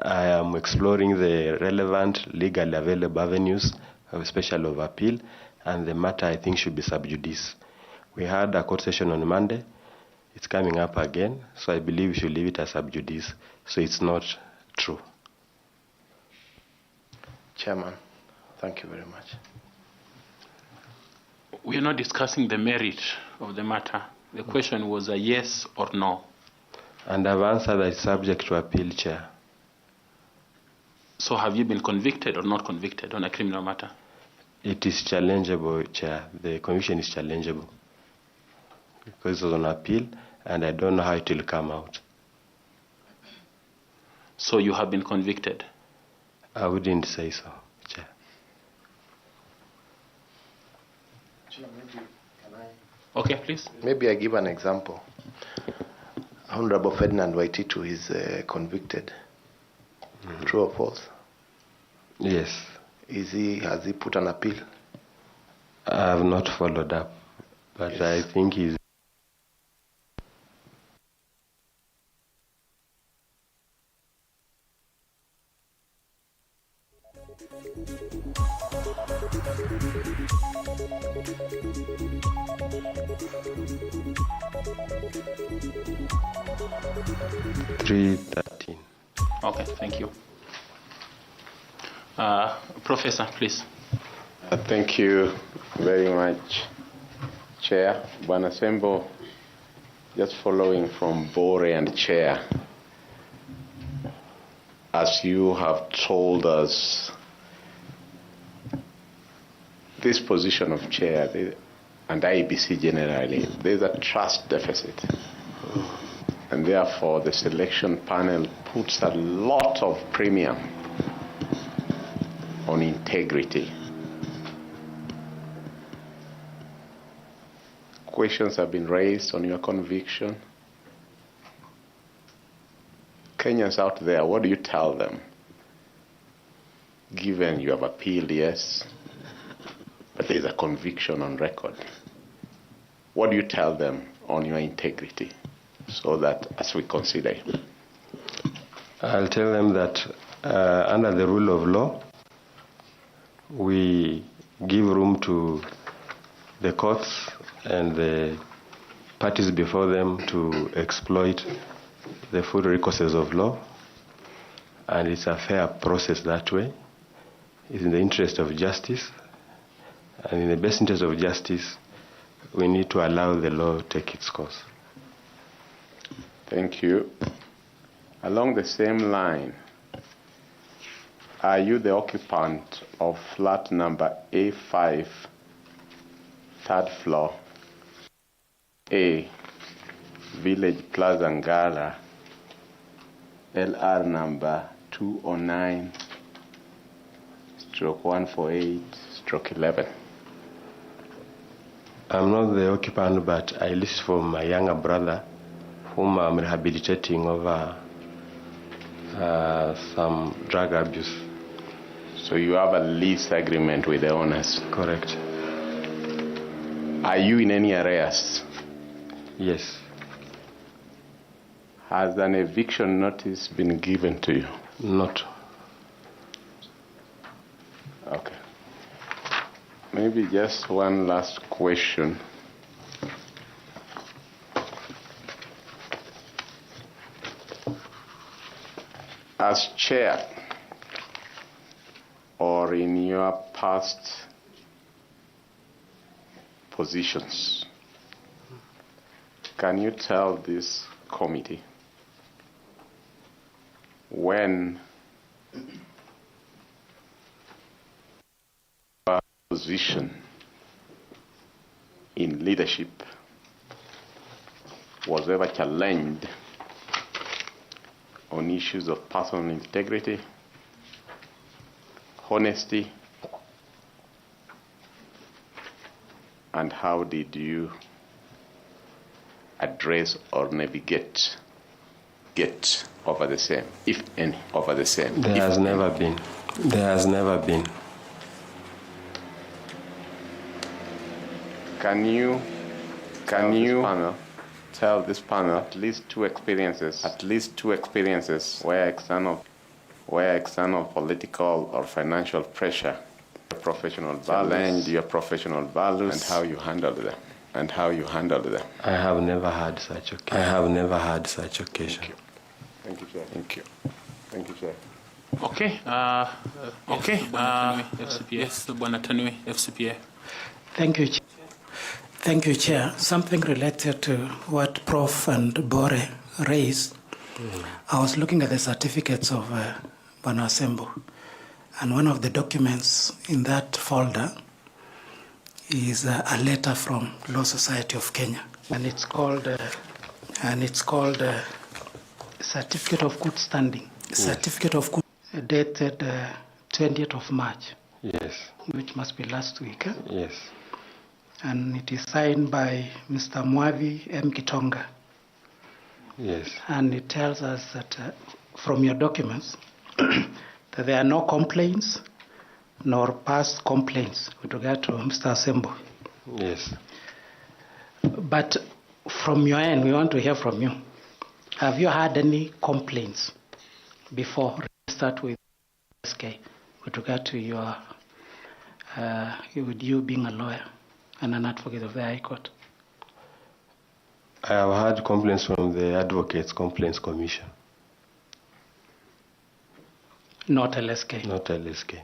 I am exploring the relevant legally available avenues, especially of appeal, and the matter I think should be sub judice. We had a court session on Monday. It's coming up again, so I believe we should leave it as sub judice, so it's not true. Chairman, thank you very much. We are not discussing the merit of the matter. The question was a yes or no. And I've answered that it's subject to appeal, Chair. So have you been convicted or not convicted on a criminal matter? It is challengeable, Chair. The conviction is challengeable because it was on appeal, and I don't know how it will come out. So you have been convicted? I wouldn't say so, Chair. Okay, please. Maybe I give an example. Honorable Ferdinand Waititu is convicted. True or false? Yes. Has he put an appeal? I have not followed up, but yes. I think he's... Okay, thank you. Professor, please. Thank you very much, Chair. Bwana Sembo, just following from Bore and Chair, as you have told us, this position of Chair and IEBC generally, there's a trust deficit. And therefore, the selection panel puts a lot of premium on integrity. Questions have been raised on your conviction. Kenyans out there, what do you tell them? Given you have appealed, yes, but there's a conviction on record. What do you tell them on your integrity? So that as we consider, I'll tell them that under the rule of law, we give room to the courts and the parties before them to exploit the full recourses of law, and it's a fair process that way. It's in the interest of justice, and in the best interest of justice, we need to allow the law to take its course. Thank you. Along the same line, are you the occupant of flat number A5, third floor, A, Village Plaza Ngara, LR number 209/148/11? I'm not the occupant, but I lease for my younger brother, whom I'm rehabilitating over some drug abuse. So you have a lease agreement with the owners? Correct. Are you in any arrears? Yes. Has an eviction notice been given to you? Not. Okay. Maybe just one last question. As chair, or in your past positions, can you tell this committee when your position in leadership was ever challenged on issues of personal integrity, honesty, and how did you address or navigate, get over the same, if any, over the same? There has never been. There has never been. Can you tell this panel at least two experiences where external political or financial pressure, challenged your professional values, and how you handled them? I have never had such occasion. Thank you, Chair. Thank you, Chair. Okay. Yes, Bwana Tanui, FCPA. Thank you, Thank you, Chair. Something related to what Prof. and Bore raised. I was looking at the certificates of Banasembo, and one of the documents in that folder is a letter from Law Society of Kenya, and it's called Certificate of Good Standing. Yes. Certificate of Good, dated 20th of March. Yes. Which must be last week. Yes. And it is signed by Mr. Mwavi M. Kitonga. Yes. And it tells us that from your documents that there are no complaints nor past complaints with regard to Mr. Asembo. Yes. But from your end, we want to hear from you. Have you had any complaints before we start with SK with regard to your, with you being a lawyer and an advocate of the High Court? I have had complaints from the Advocates Complaints Commission. Not LSK? Not LSK.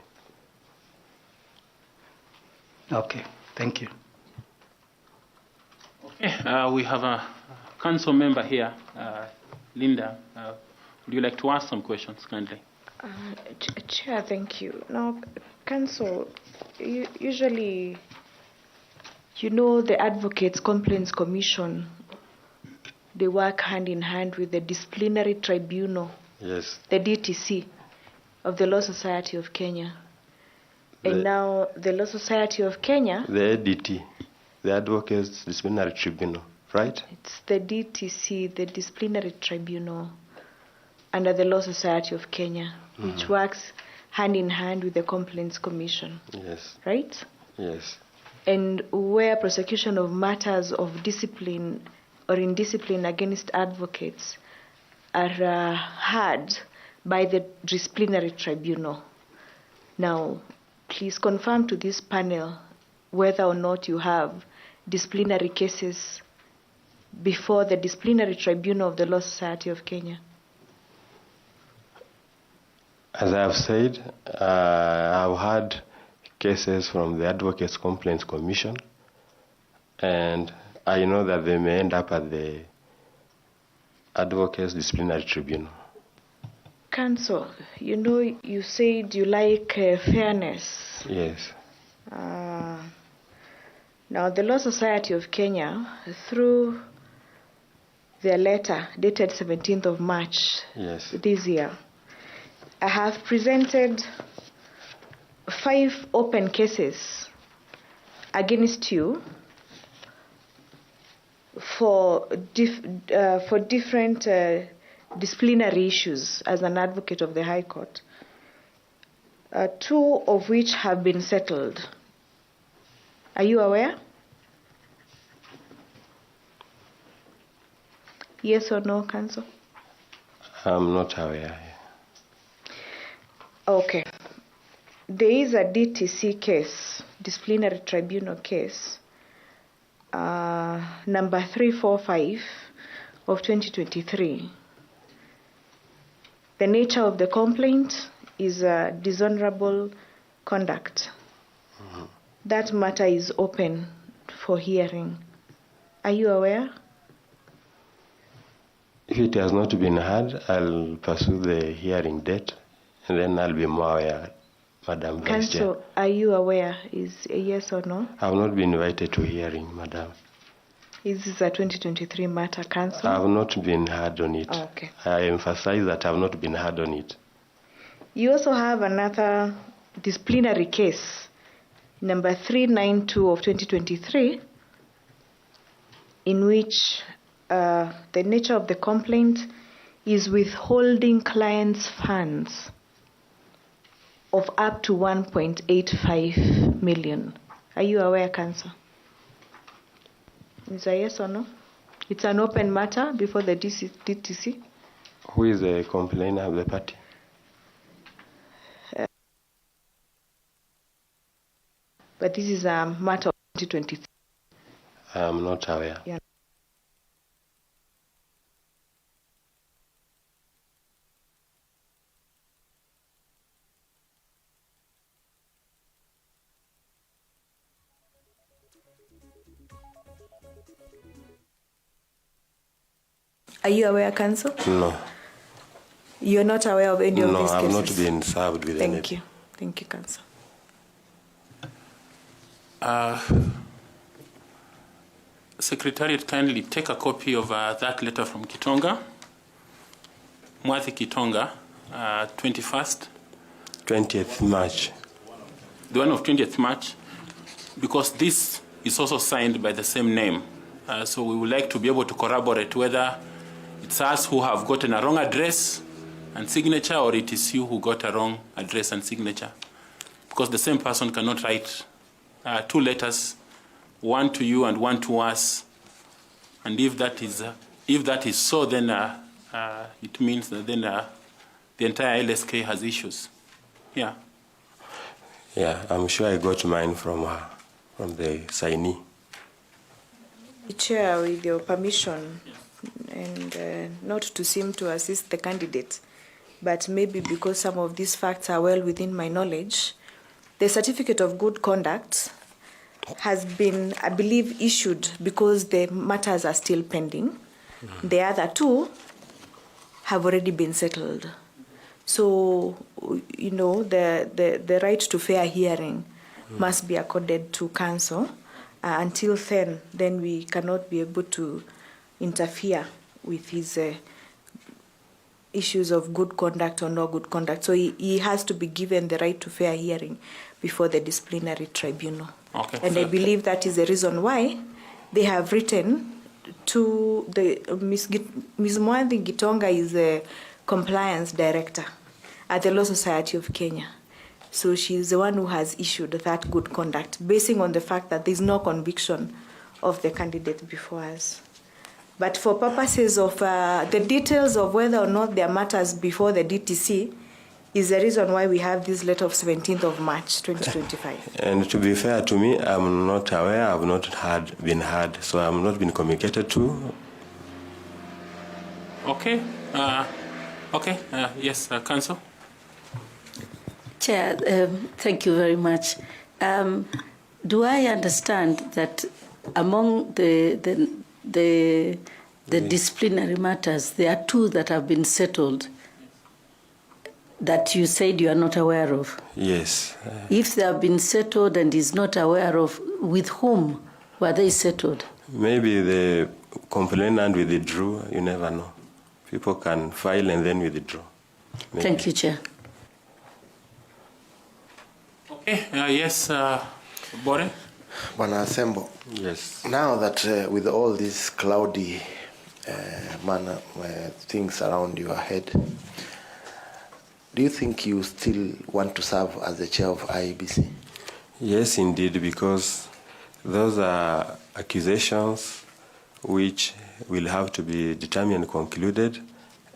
Okay, thank you. Okay, we have a council member here, Linda. Would you like to ask some questions, kindly? Chair, thank you. Now, council, usually, you know, the Advocates Complaints Commission, they work hand in hand with the Disciplinary Tribunal, yes, the DTC of the Law Society of Kenya. And now the Law Society of Kenya, the ADT, the Advocates Disciplinary Tribunal, right? It's the DTC, the Disciplinary Tribunal, under the Law Society of Kenya, which works hand in hand with the Complaints Commission. Yes. Right? Yes. And where prosecution of matters of discipline or indiscipline against advocates are heard by the Disciplinary Tribunal. Now, please confirm to this panel whether or not you have disciplinary cases before the Disciplinary Tribunal of the Law Society of Kenya. As I have said, I've had cases from the Advocates Complaints Commission, and I know that they may end up at the Advocates Disciplinary Tribunal. Counsel, you know, you said you like fairness. Yes. Now, the Law Society of Kenya, through their letter dated 17th of March this year, I have presented 5 open cases against you for different disciplinary issues as an advocate of the High Court, 2 of which have been settled. Are you aware? Yes or no, Counsel? I'm not aware. Okay. There is a DTC case, Disciplinary Tribunal case, number 345 of 2023. The nature of the complaint is dishonorable conduct. That matter is open for hearing. Are you aware? If it has not been heard, I'll pursue the hearing date, and then I'll be more aware, Madam Vice Chair. Counsel, are you aware? Is a yes or no? I have not been invited to hearing, Madam. Is this a 2023 matter, Counsel? I have not been heard on it. Oh, okay. I emphasize that I have not been heard on it. You also have another disciplinary case, number 392 of 2023, in which the nature of the complaint is withholding clients' funds of up to 1.85 million. Are you aware, Counsel? Is a yes or no? It's an open matter before the DTC. Who is the complainer of the party? But this is a matter of 2023. I am not aware. Yeah. Are you aware, Counsel? No. You're not aware of any of these cases? No, I've not been served with any. Thank you. Thank you, Counsel. Secretariat, kindly take a copy of that letter from Kitonga. Mwathi Kitonga, 20th March. The one of 20th March, because this is also signed by the same name. So we would like to be able to corroborate whether it's us who have gotten a wrong address and signature, or it is you who got a wrong address and signature. Because the same person cannot write 2 letters, one to you and one to us. And if that is so, then it means that then the entire LSK has issues. Yeah. Yeah, I'm sure I got mine from the signee. Chair, with your permission, and not to seem to assist the candidate, but maybe because some of these facts are well within my knowledge, the certificate of good conduct has been, I believe, issued because the matters are still pending. The other 2 have already been settled. So, you know, the right to fair hearing must be accorded to counsel. Until then we cannot be able to interfere with his issues of good conduct or no good conduct. So he has to be given the right to fair hearing before the disciplinary tribunal. Okay. And I believe that is the reason why they have written to the Ms. Mwathi Gitonga is a compliance director at the Law Society of Kenya. So she's the one who has issued that good conduct, basing on the fact that there's no conviction of the candidate before us. But for purposes of the details of whether or not there are matters before the DTC is the reason why we have this letter of 17th of March, 2025. And to be fair to me, I'm not aware, I've not been heard, so I've not been communicated to. Okay. Yes, Counsel. Chair, thank you very much. Do I understand that among the disciplinary matters, there are 2 that have been settled that you said you are not aware of? Yes. If they have been settled and is not aware of, with whom were they settled? Maybe the complainant withdrew, you never know. People can file and then withdraw. Maybe. Thank you, Chair. Okay, yes, Bore? Bwana Asembo. Yes. Now that with all these cloudy things around your head, do you think you still want to serve as the chair of IEBC? Yes, indeed, because those are accusations which will have to be determined and concluded,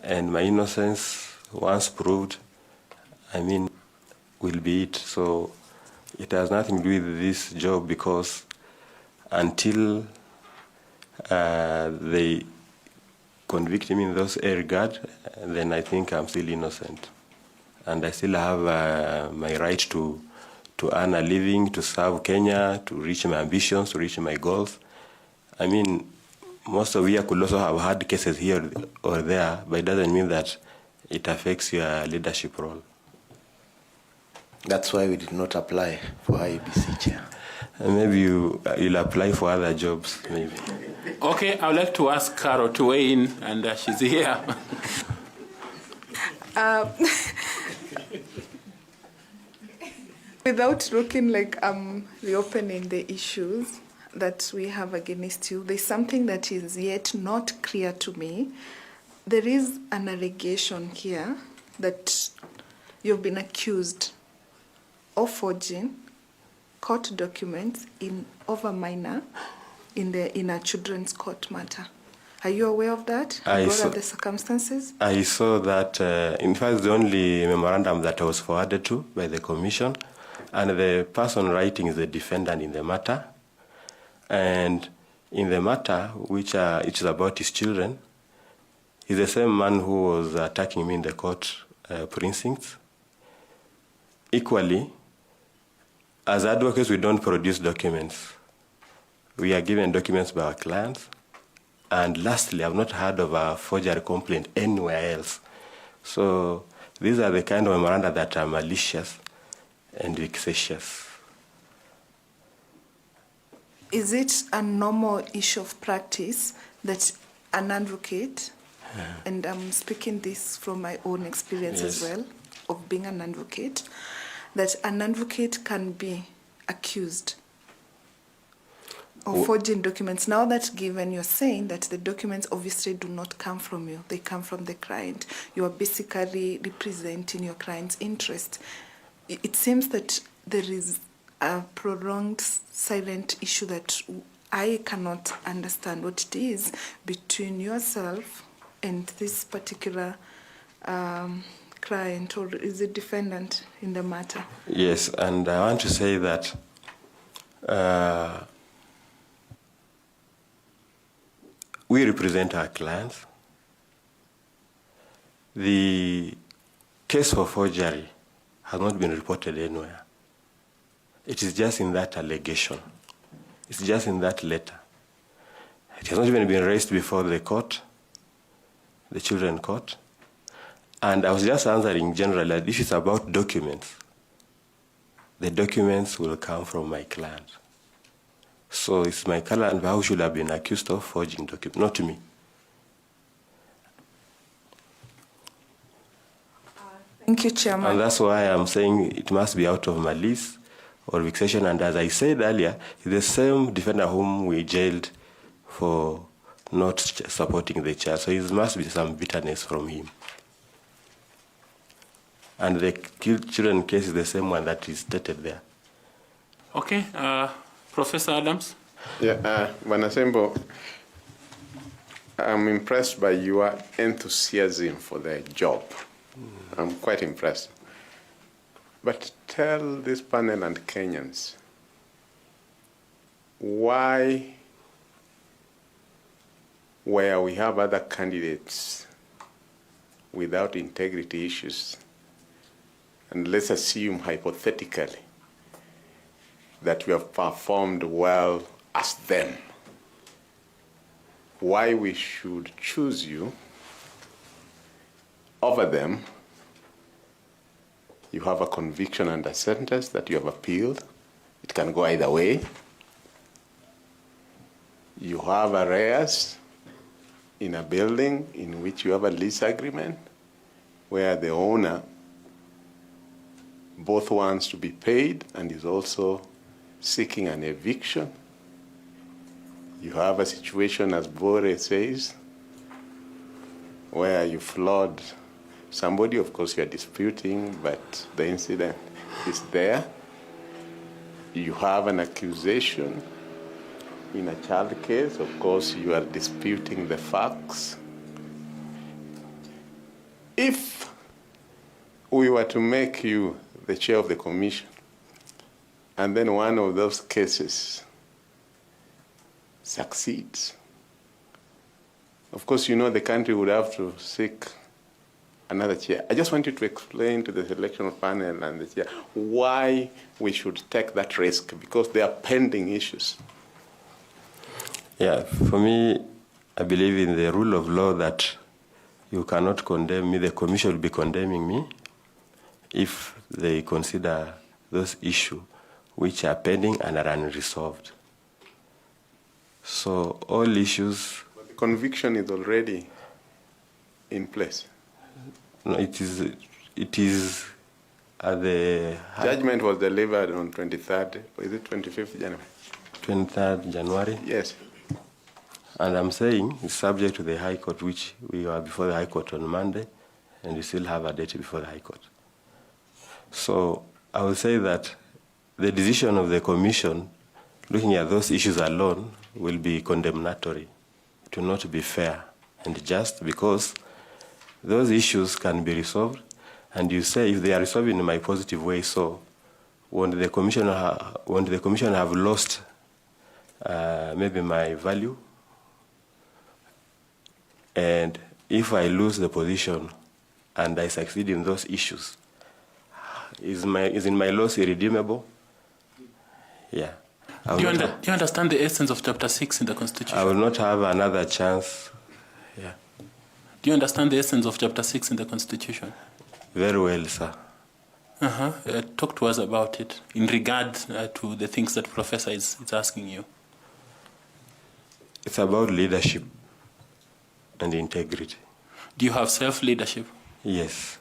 and my innocence, once proved, will be it. So it has nothing to do with this job, because until they convict me in those regard, then I think I'm still innocent. And I still have my right to earn a living, to serve Kenya, to reach my ambitions, to reach my goals. Most of you could also have had cases here or there, but it doesn't mean that it affects your leadership role. That's why we did not apply for IEBC chair. Maybe you'll apply for other jobs, maybe. Okay, I would like to ask Carol to weigh in, and she's here. Without looking like I'm reopening the issues that we have against you, there's something that is yet not clear to me. There is an allegation here that you've been accused of forging court documents over minor in a children's court matter. Are you aware of that? What are the circumstances? I saw that, in fact, the only memorandum that I was forwarded to by the commission, and the person writing is the defendant in the matter. And in the matter, which is about his children, he's the same man who was attacking me in the court precincts. Equally, as advocates, we don't produce documents. We are given documents by our clients, And lastly, I've not heard of a forgery complaint anywhere else. So these are the kind of memoranda that are malicious and vexatious. Is it a normal issue of practice that an advocate, and I'm speaking this from my own experience as well, of being an advocate, that an advocate can be accused of forging documents? Now that given you're saying that the documents obviously do not come from you, they come from the client. You are basically representing your client's interest. It seems that there is a prolonged silent issue that I cannot understand what it is between yourself and this particular client, or is it defendant in the matter? Yes, and I want to say that we represent our clients. The case for forgery has not been reported anywhere. It is just in that allegation. It's just in that letter. It has not even been raised before the court, the children court. And I was just answering generally that if it's about documents, the documents will come from my client. So it's my client who should have been accused of forging documents, not me. Thank you, Chairman. And that's why I'm saying it must be out of malice or vexation. And as I said earlier, it's the same defender whom we jailed for not supporting the child. So there must be some bitterness from him. And the children case is the same one that is stated there. Okay, Professor Adams? Yeah, Vanasembo, I'm impressed by your enthusiasm for the job. I'm quite impressed. But tell this panel and Kenyans, why, where we have other candidates without integrity issues, and let's assume hypothetically that we have performed well as them, why we should choose you over them? You have a conviction and a sentence that you have appealed. It can go either way. You have arrears in a building in which you have a lease agreement where the owner both wants to be paid and is also seeking an eviction. You have a situation, as Bore says, where you flawed somebody. Of course, you are disputing, but the incident is there. You have an accusation in a child case. Of course, you are disputing the facts. If we were to make you the chair of the commission, and then one of those cases succeeds, of course, you know the country would have to seek another chair. I just want you to explain to the selection panel and the chair why we should take that risk, because they are pending issues. Yeah, for me, I believe in the rule of law that you cannot condemn me. The commission will be condemning me if they consider those issues which are pending and are unresolved. So all issues... But the conviction is already in place. No, it is at the... Judgment was delivered on 23rd, is it 25th January? 23rd January? Yes. And I'm saying it's subject to the High Court, which we are before the High Court on Monday, and we still have a date before the High Court. So I will say that the decision of the Commission, looking at those issues alone, will be condemnatory. It will not be fair and just, because those issues can be resolved. And you say if they are resolved in my positive way, so won't the Commission have lost maybe my value? And if I lose the position and I succeed in those issues, is in my loss irredeemable? Yeah. Do you understand the essence of Chapter 6 in the Constitution? I will not have another chance. Yeah. Do you understand the essence of Chapter 6 in the Constitution? Very well, sir. Talk to us about it in regard to the things that Professor is asking you. It's about leadership and integrity. Do you have self-leadership? Yes.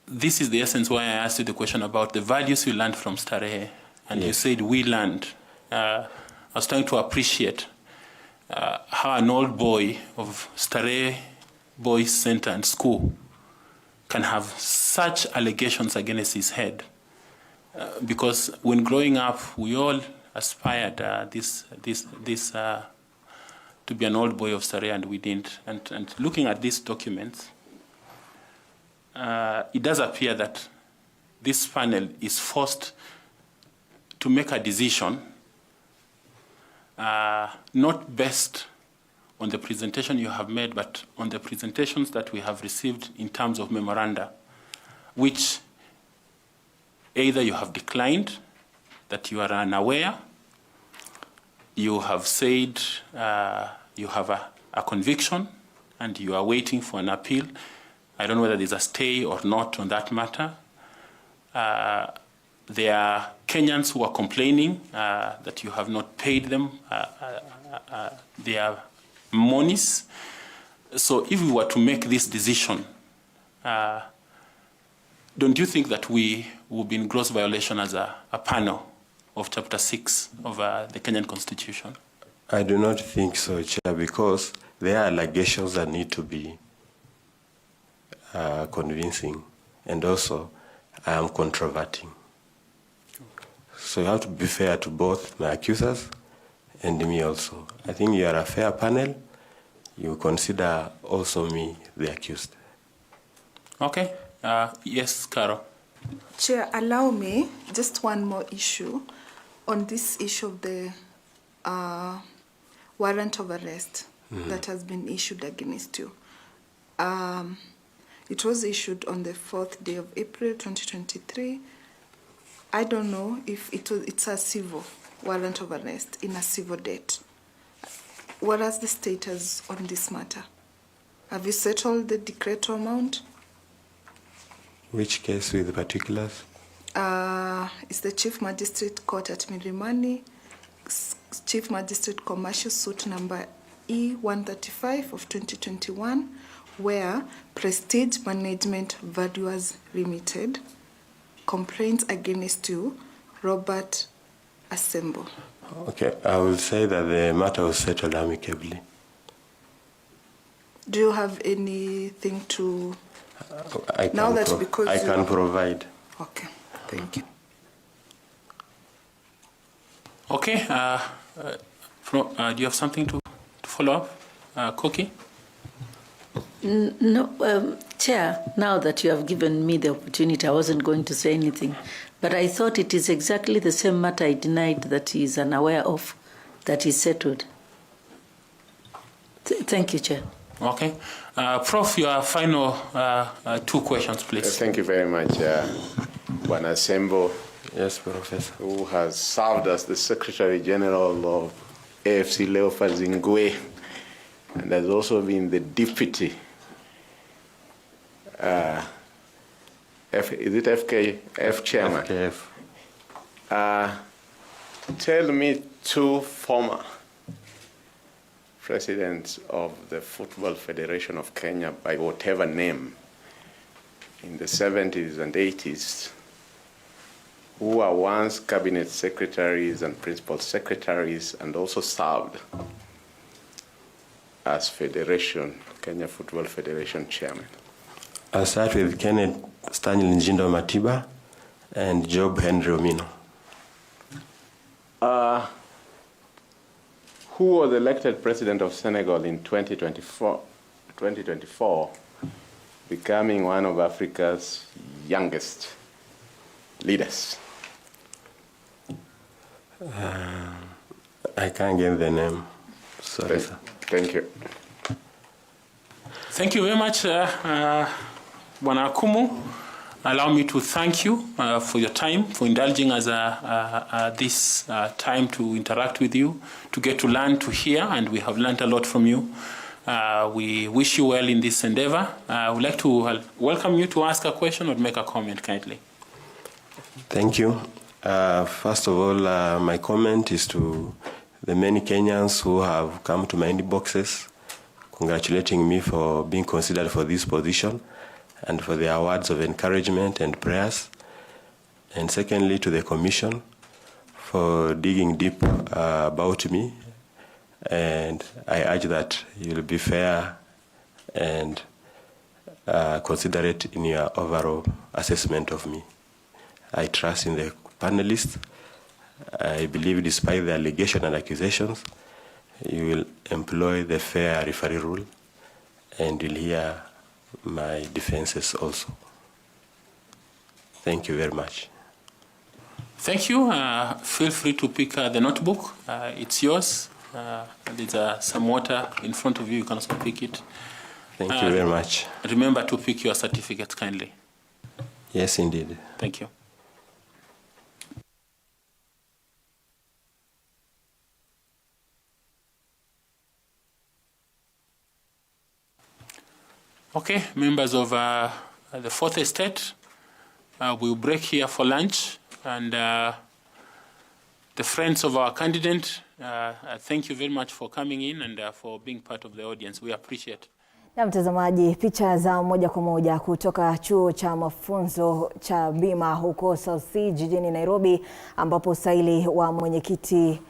This is the essence why I asked you the question about the values you learned from Starehe. And yes. You said we learned. I was trying to appreciate how an old boy of Starehe Boys Center and School can have such allegations against his head. Because when growing up, we all aspired to be an old boy of Starehe, and we didn't. And looking at these documents, it does appear that this panel is forced to make a decision not based on the presentation you have made, but on the presentations that we have received in terms of memoranda, which either you have declined, that you are unaware, you have said you have a conviction, and you are waiting for an appeal. I don't know whether there's a stay or not on that matter. There are Kenyans who are complaining that you have not paid them their monies. So if we were to make this decision, don't you think that we would be in gross violation as a panel of Chapter 6 of the Kenyan Constitution? I do not think so, Chair, because there are allegations that need to be convincing, and also I am controverting. So you have to be fair to both my accusers and me also. I think you are a fair panel. You consider also me the accused. Okay. Yes, Carol. Chair, allow me just one more issue on this issue of the warrant of arrest that has been issued against you. It was issued on the 4th day of April 2023. I don't know if it's a civil warrant of arrest in a civil date. What is the status on this matter? Have you settled the decreto amount? Which case with the particulars? It's the Chief Magistrate Court at Milimani, Chief Magistrate Commercial Suit number E135 of 2021, where Prestige Management Valuers Limited complaints against you, Robert Assemble. Okay, I will say that the matter was settled amicably. Do you have anything to... I can provide. Okay, thank you. Okay, do you have something to follow up, Koki? No, Chair, now that you have given me the opportunity, I wasn't going to say anything, but I thought it is exactly the same matter I denied that he is unaware of, that is settled. Thank you, Chair. Okay. Prof, your final 2 questions, please. Thank you very much, Juan Assemble. Yes, Professor. Who has served as the Secretary General of AFC Leopards in Gwe, and has also been the Deputy is it FKF Chairman? FKF. Tell me 2 former presidents of the Football Federation of Kenya, by whatever name, in the 70s and 80s, who were once cabinet secretaries and principal secretaries and also served as Kenya Football Federation Chairman. I'll start with Kenneth Stanley Njindo Matiba and Job Henry Omino. Who was elected president of Senegal in 2024, becoming one of Africa's youngest leaders? I can't get the name. Sorry, sir. Thank you. Thank you very much, Bwana Akumu. allow me to thank you for your time, for indulging us this time to interact with you, to get to learn, to hear, and we have learned a lot from you. We wish you well in this endeavor. I would like to welcome you to ask a question or make a comment kindly. Thank you. First of all, my comment is to the many Kenyans who have come to my inboxes congratulating me for being considered for this position and for the awards of encouragement and prayers. And secondly, to the Commission for digging deep about me. And I urge that you will be fair and considerate in your overall assessment of me. I trust in the panelists. I believe despite the allegation and accusations, you will employ the fair referee rule and you'll hear my defenses also. Thank you very much. Thank you. Feel free to pick the notebook. It's yours. There's some water in front of you. You can also pick it. Thank you very much. Remember to pick your certificate kindly. Yes, indeed. Thank you. Okay, members of the Fourth Estate, we'll break here for lunch, and the friends of our candidate, thank you very much for coming in and for being part of the audience. We appreciate. Na mtazamaji, picha za moja kwa moja kutoka chuo cha mafunzo cha bima huko South Sea jijini Nairobi, ambapo usaili wa mwenyekiti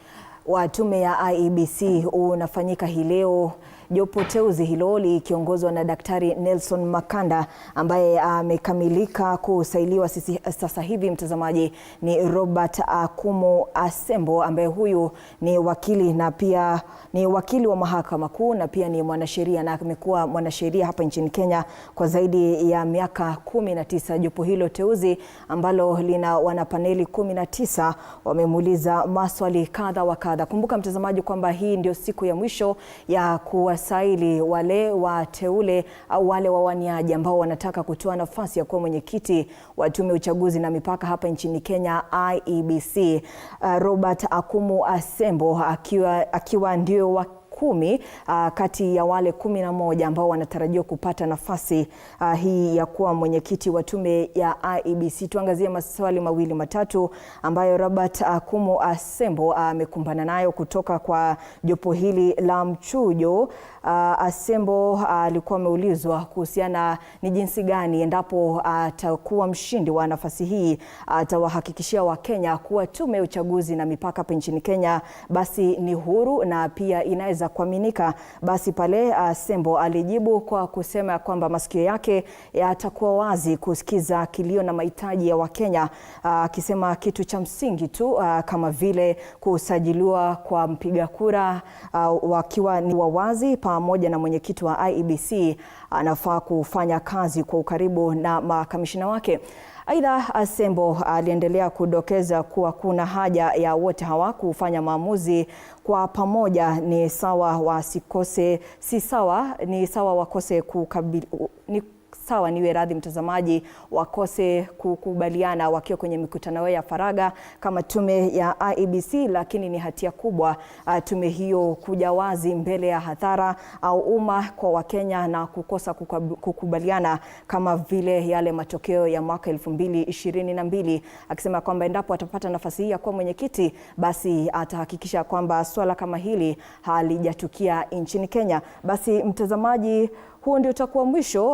wa tume ya IEBC unafanyika hii leo. Jopo teuzi hilo likiongozwa na Daktari Nelson Makanda ambaye amekamilika kusailiwa sasa hivi. Mtazamaji, ni Robert Akumu Asembo ambaye huyu ni wakili na pia ni wakili wa mahakama kuu na pia ni mwanasheria, na amekuwa mwanasheria hapa nchini Kenya kwa zaidi ya miaka 19. Jopo hilo teuzi ambalo lina wanapaneli 19 wamemuuliza maswali kadha wa kadha. Kumbuka mtazamaji kwamba hii ndio siku ya mwisho ya kuwasaili wale wateule au wale wawaniaji ambao wanataka kutoa nafasi ya kuwa mwenyekiti wa tume ya uchaguzi na mipaka hapa nchini Kenya IEBC. Robert Akumu Asembo akiwa ndio wa 10 kati ya wale 11 ambao wanatarajiwa kupata nafasi hii ya kuwa mwenyekiti wa tume ya IEBC. Tuangazie maswali mawili matatu ambayo Robert Akumu Asembo amekumbana nayo kutoka kwa jopo hili la mchujo. Asembo alikuwa ameulizwa kuhusiana ni jinsi gani endapo atakuwa mshindi wa nafasi hii atawahakikishia Wakenya kuwa tume ya uchaguzi na mipaka hapa nchini Kenya basi ni huru na pia inaweza kuaminika. Basi pale Asembo alijibu kwa kusema kwamba masikio yake yatakuwa wazi kusikiza kilio na mahitaji ya Wakenya, akisema kitu cha msingi tu kama vile kusajiliwa kwa mpiga kura wakiwa ni wawazi, pamoja na mwenyekiti wa IEBC anafaa kufanya kazi kwa ukaribu na makamishina wake. Aidha, Asembo aliendelea kudokeza kuwa kuna haja ya wote hawa kufanya maamuzi kwa pamoja. Ni sawa wasikose, si sawa, ni sawa wakose sawa niwe radhi mtazamaji, wakose kukubaliana wakiwa kwenye mikutano ya faraga kama tume ya IEBC, lakini ni hatia kubwa tume hiyo kuja wazi mbele ya hadhara au umma kwa Wakenya na kukosa kukubaliana kama vile yale matokeo ya mwaka 2022, akisema kwamba endapo atapata nafasi hii ya kuwa mwenyekiti basi atahakikisha kwamba swala kama hili halijatukia nchini Kenya. Basi mtazamaji, huo ndio utakuwa mwisho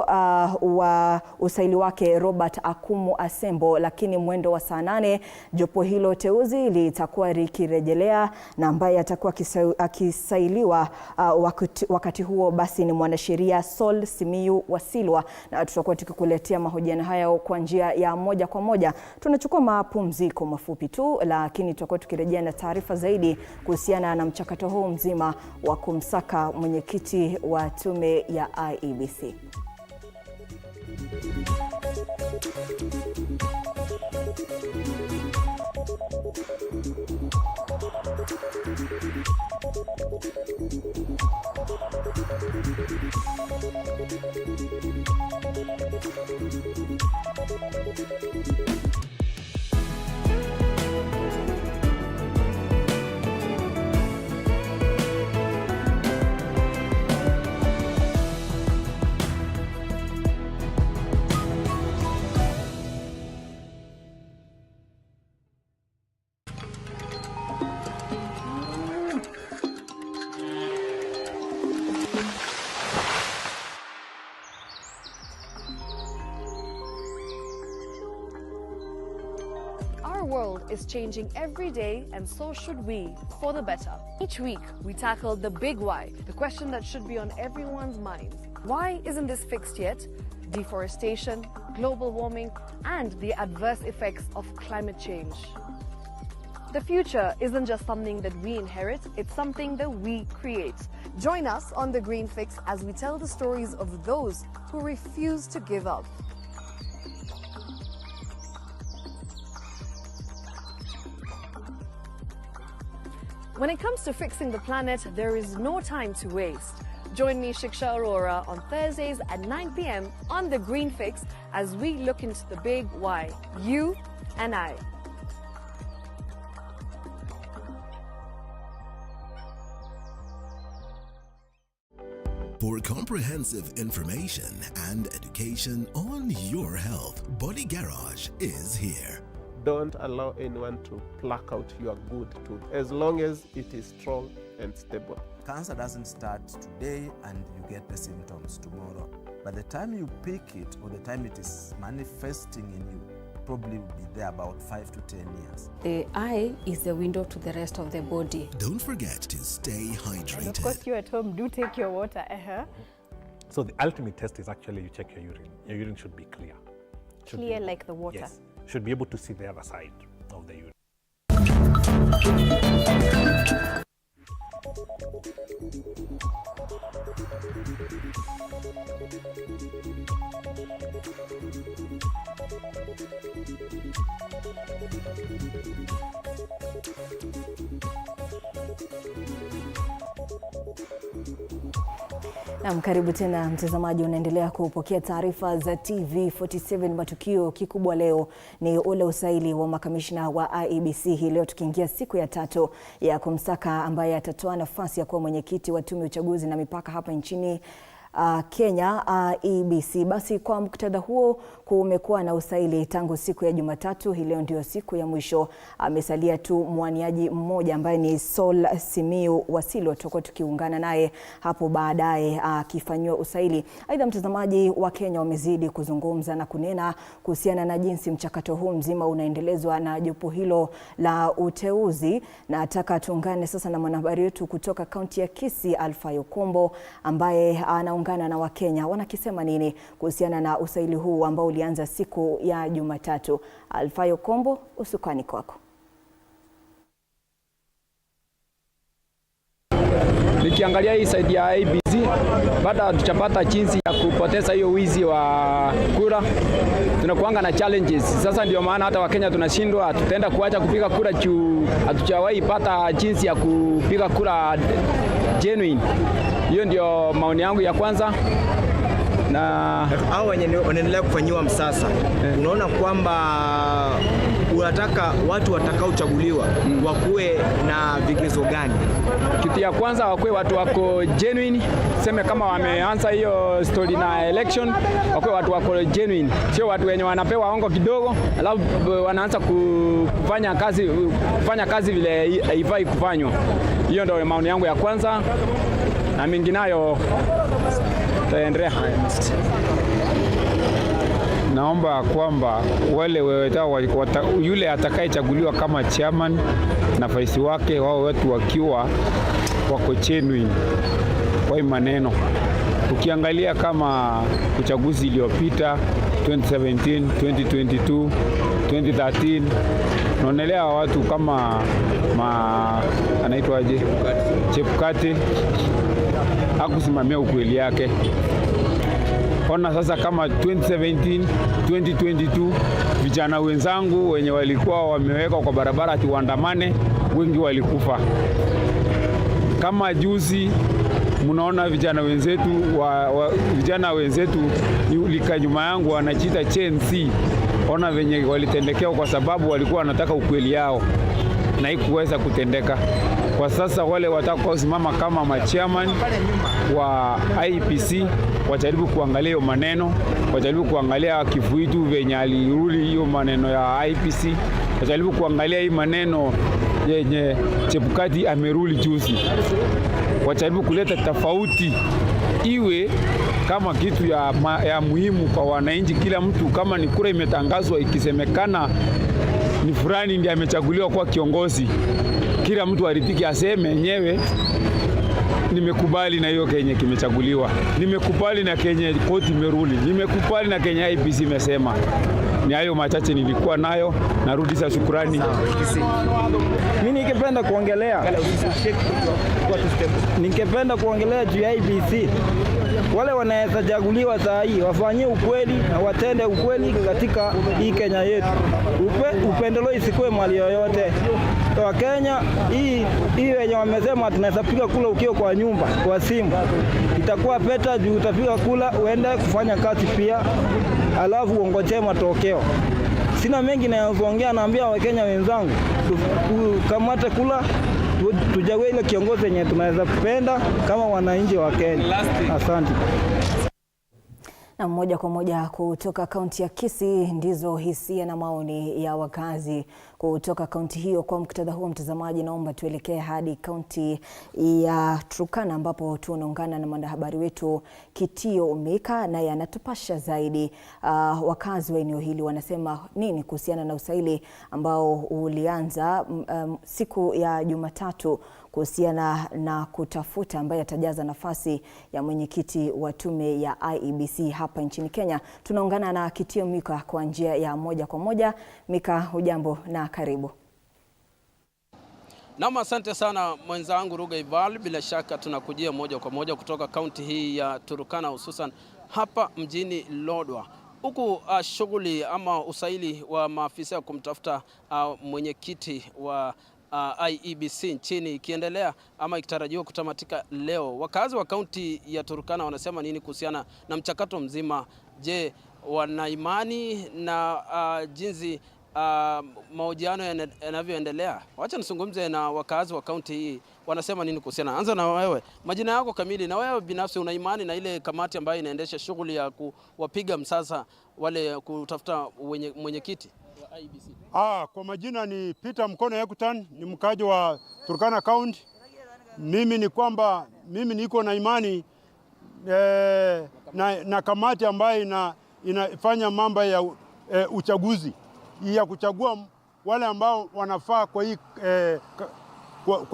wa usaili wake Robert Akumu Asembo, lakini mwendo wa saa 8 jopo hilo teuzi litakuwa likirejelea, na ambaye atakuwa akisailiwa wakati huo basi ni mwanasheria Sol Simiyu Wasilwa, na tutakuwa tukikuletea mahojiano haya kwa njia ya moja kwa moja. Tunachukua mapumziko mafupi tu, lakini tutakuwa tukirejea na taarifa zaidi kuhusiana na mchakato huu mzima wa kumsaka mwenyekiti wa tume ya IEBC. Our world is changing every day, and so should we, for the better. Each week, we tackle the big why, the question that should be on everyone's minds. Why isn't this fixed yet? Deforestation, global warming, and the adverse effects of climate change. The future isn't just something that we inherit, it's something that we create. Join us on The Green Fix as we tell the stories of those who refuse to give up. When it comes to fixing the planet, there is no time to waste. Join me, Shiksha Arora, on Thursdays at 9 p.m. on The Green Fix as we look into the big why, you and I. For comprehensive information and education on your health, Body Garage is here. Don't allow anyone to pluck out your good tooth, as long as it is strong and stable. Cancer doesn't start today and you get the symptoms tomorrow. By the time you pick it or the time it is manifesting in you, probably will be there about 5 to 10 years. The eye is the window to the rest of the body. Don't forget to stay hydrated. And of course, you at home do take your water. So the ultimate test is actually you check your urine. Your urine should be clear. Clear like the water? Yes. Should be able to see the other side of the urine. Naam, karibu tena mtazamaji, unaendelea kupokea taarifa za TV47 Matukio. Kikubwa leo ni ule usaili wa makamishna wa IEBC hii leo, tukiingia siku ya 3 ya kumsaka ambaye atatoa nafasi ya kuwa mwenyekiti wa tume ya uchaguzi na mipaka hapa nchini Kenya, IEBC. Basi kwa muktadha huo kumekuwa na usaili tangu siku ya Jumatatu. Hii leo ndio siku ya mwisho. Amesalia tu mwaniaji mmoja ambaye ni Sol Simiu Wasilo, tutakuwa tukiungana naye hapo baadaye akifanywa usaili. Aidha, mtazamaji, wa Kenya wamezidi kuzungumza na kunena kuhusiana na jinsi mchakato huu mzima unaendelezwa na jopo hilo la uteuzi. Na nataka tuungane sasa na mwanahabari wetu kutoka kaunti ya Kisii, Alfayo Kombo, ambaye anaungana na Wakenya. Wanakisema nini kuhusiana na usaili huu ambao ulianza siku ya Jumatatu? Alfayo Kombo, usukani kwako. Nikiangalia hii side ya IEBC, baada hatujapata jinsi ya kupoteza hiyo wizi wa kura, tunakuanga na challenges. Sasa ndio maana hata Wakenya tunashindwa, tutaenda kuacha kupiga kura juu hatujawahi pata jinsi ya kupiga kura genuine. Hiyo ndio maoni yangu ya kwanza. Na hao wenye wanaendelea kufanyiwa msasa, unaona kwamba unataka watu watakaochaguliwa wakuwe na vigezo gani? Kitu ya kwanza wakuwe watu wako genuine, sema kama wameanza hiyo story na election, wakuwe watu wako genuine, sio watu wenye wanapewa hongo kidogo alafu wanaanza kufanya kazi vile haifai kufanywa. Hiyo ndio maoni yangu ya kwanza, na minginayo taendelea. Naomba kwamba wale yule atakayechaguliwa kama chairman na vice wake, wao wetu wakiwa wako genuine kwa hii maneno. Ukiangalia kama uchaguzi iliyopita 2017, 2022, 2013, naonelea watu kama anaitwaje, Chepukati hakusimamia ukweli yake. Ona sasa kama 2017, 2022, vijana wenzangu wenye walikuwa wamewekwa kwa barabara ati waandamane, wengi walikufa. Kama juzi mnaona vijana wenzetu lika nyuma yangu wanajiita Gen Z. Ona venye walitendekea kwa sababu walikuwa wanataka ukweli yao na haikuweza kutendeka. Kwa sasa wale watakaosimama kama machairman wa IEBC wajaribu kuangalia hiyo maneno, wajaribu kuangalia Kifuitu venye alirudi hiyo maneno ya IEBC, wajaribu kuangalia hii maneno yenye Chebukati amerudi juzi, wajaribu kuleta tofauti iwe kama kitu ya muhimu kwa wananchi. Kila mtu, kama ni kura imetangazwa ikisemekana ni fulani ndiye amechaguliwa kuwa kiongozi, kila mtu aridhike, aseme yenyewe nimekubali na hiyo Kenya kimechaguliwa, nimekubali na Kenya koti imerudi, nimekubali na Kenya IEBC imesema. Ni hayo machache nilikuwa nayo, narudisha shukrani. Mimi ningependa kuongelea juu ya IEBC. Wale wanaweza chaguliwa saa hii wafanyie ukweli na watende ukweli katika hii Kenya yetu. Upendeleo isikuwe mali yoyote. Kwa Kenya hii wenye wamesema tunaweza piga kula ukiwa kwa nyumba, kwa simu. Itakuwa peta juu utapiga kula uende kufanya kazi pia, alafu uongoje matokeo. Sina mengi na kuongea, naambia Wakenya wenzangu tukamate kula tujawe ile kiongozi yenye tunaweza kupenda kama wananchi wa Kenya. Asante. Na moja kwa moja kutoka kaunti ya Kisii ndizo hisia na maoni ya wakazi kutoka kaunti hiyo. Kwa muktadha huo, mtazamaji, naomba tuelekee hadi kaunti ya Turkana ambapo tunaungana na mwanahabari wetu Kitio Mika, naye anatupasha zaidi. Wakazi wa eneo hili wanasema nini kuhusiana na usaili ambao ulianza siku ya Jumatatu kuhusiana na kutafuta ambaye atajaza nafasi ya mwenyekiti wa tume ya IEBC hapa nchini Kenya. Tunaungana na Kitio Mika kwa njia ya moja kwa moja. Mika, hujambo na karibu. Naam, asante sana mwenzangu Ruga Eval. Bila shaka tunakujia moja kwa moja kutoka kaunti hii ya Turkana, hususan hapa mjini Lodwar. Huku shughuli ama usaili wa maafisa ya kumtafuta mwenyekiti wa IEBC nchini ikiendelea ama ikitarajiwa kutamatika leo. Wakazi wa kaunti ya Turkana wanasema nini kuhusiana na mchakato mzima? Je, wana imani na jinsi mahojiano yanavyoendelea? Wacha nisungumze na wakazi wa kaunti hii, wanasema nini kuhusiana. Anza na wewe, majina yako kamili, na wewe binafsi una imani na ile kamati ambayo inaendesha shughuli ya kuwapiga msasa wale kutafuta mwenyekiti wa IEBC? Kwa majina ni Peter Mkono Yakutan, ni mkaji wa Turkana County. Mimi niko na imani na kamati ambayo inafanya mambo ya uchaguzi ya kuchagua wale ambao wanafaa kwa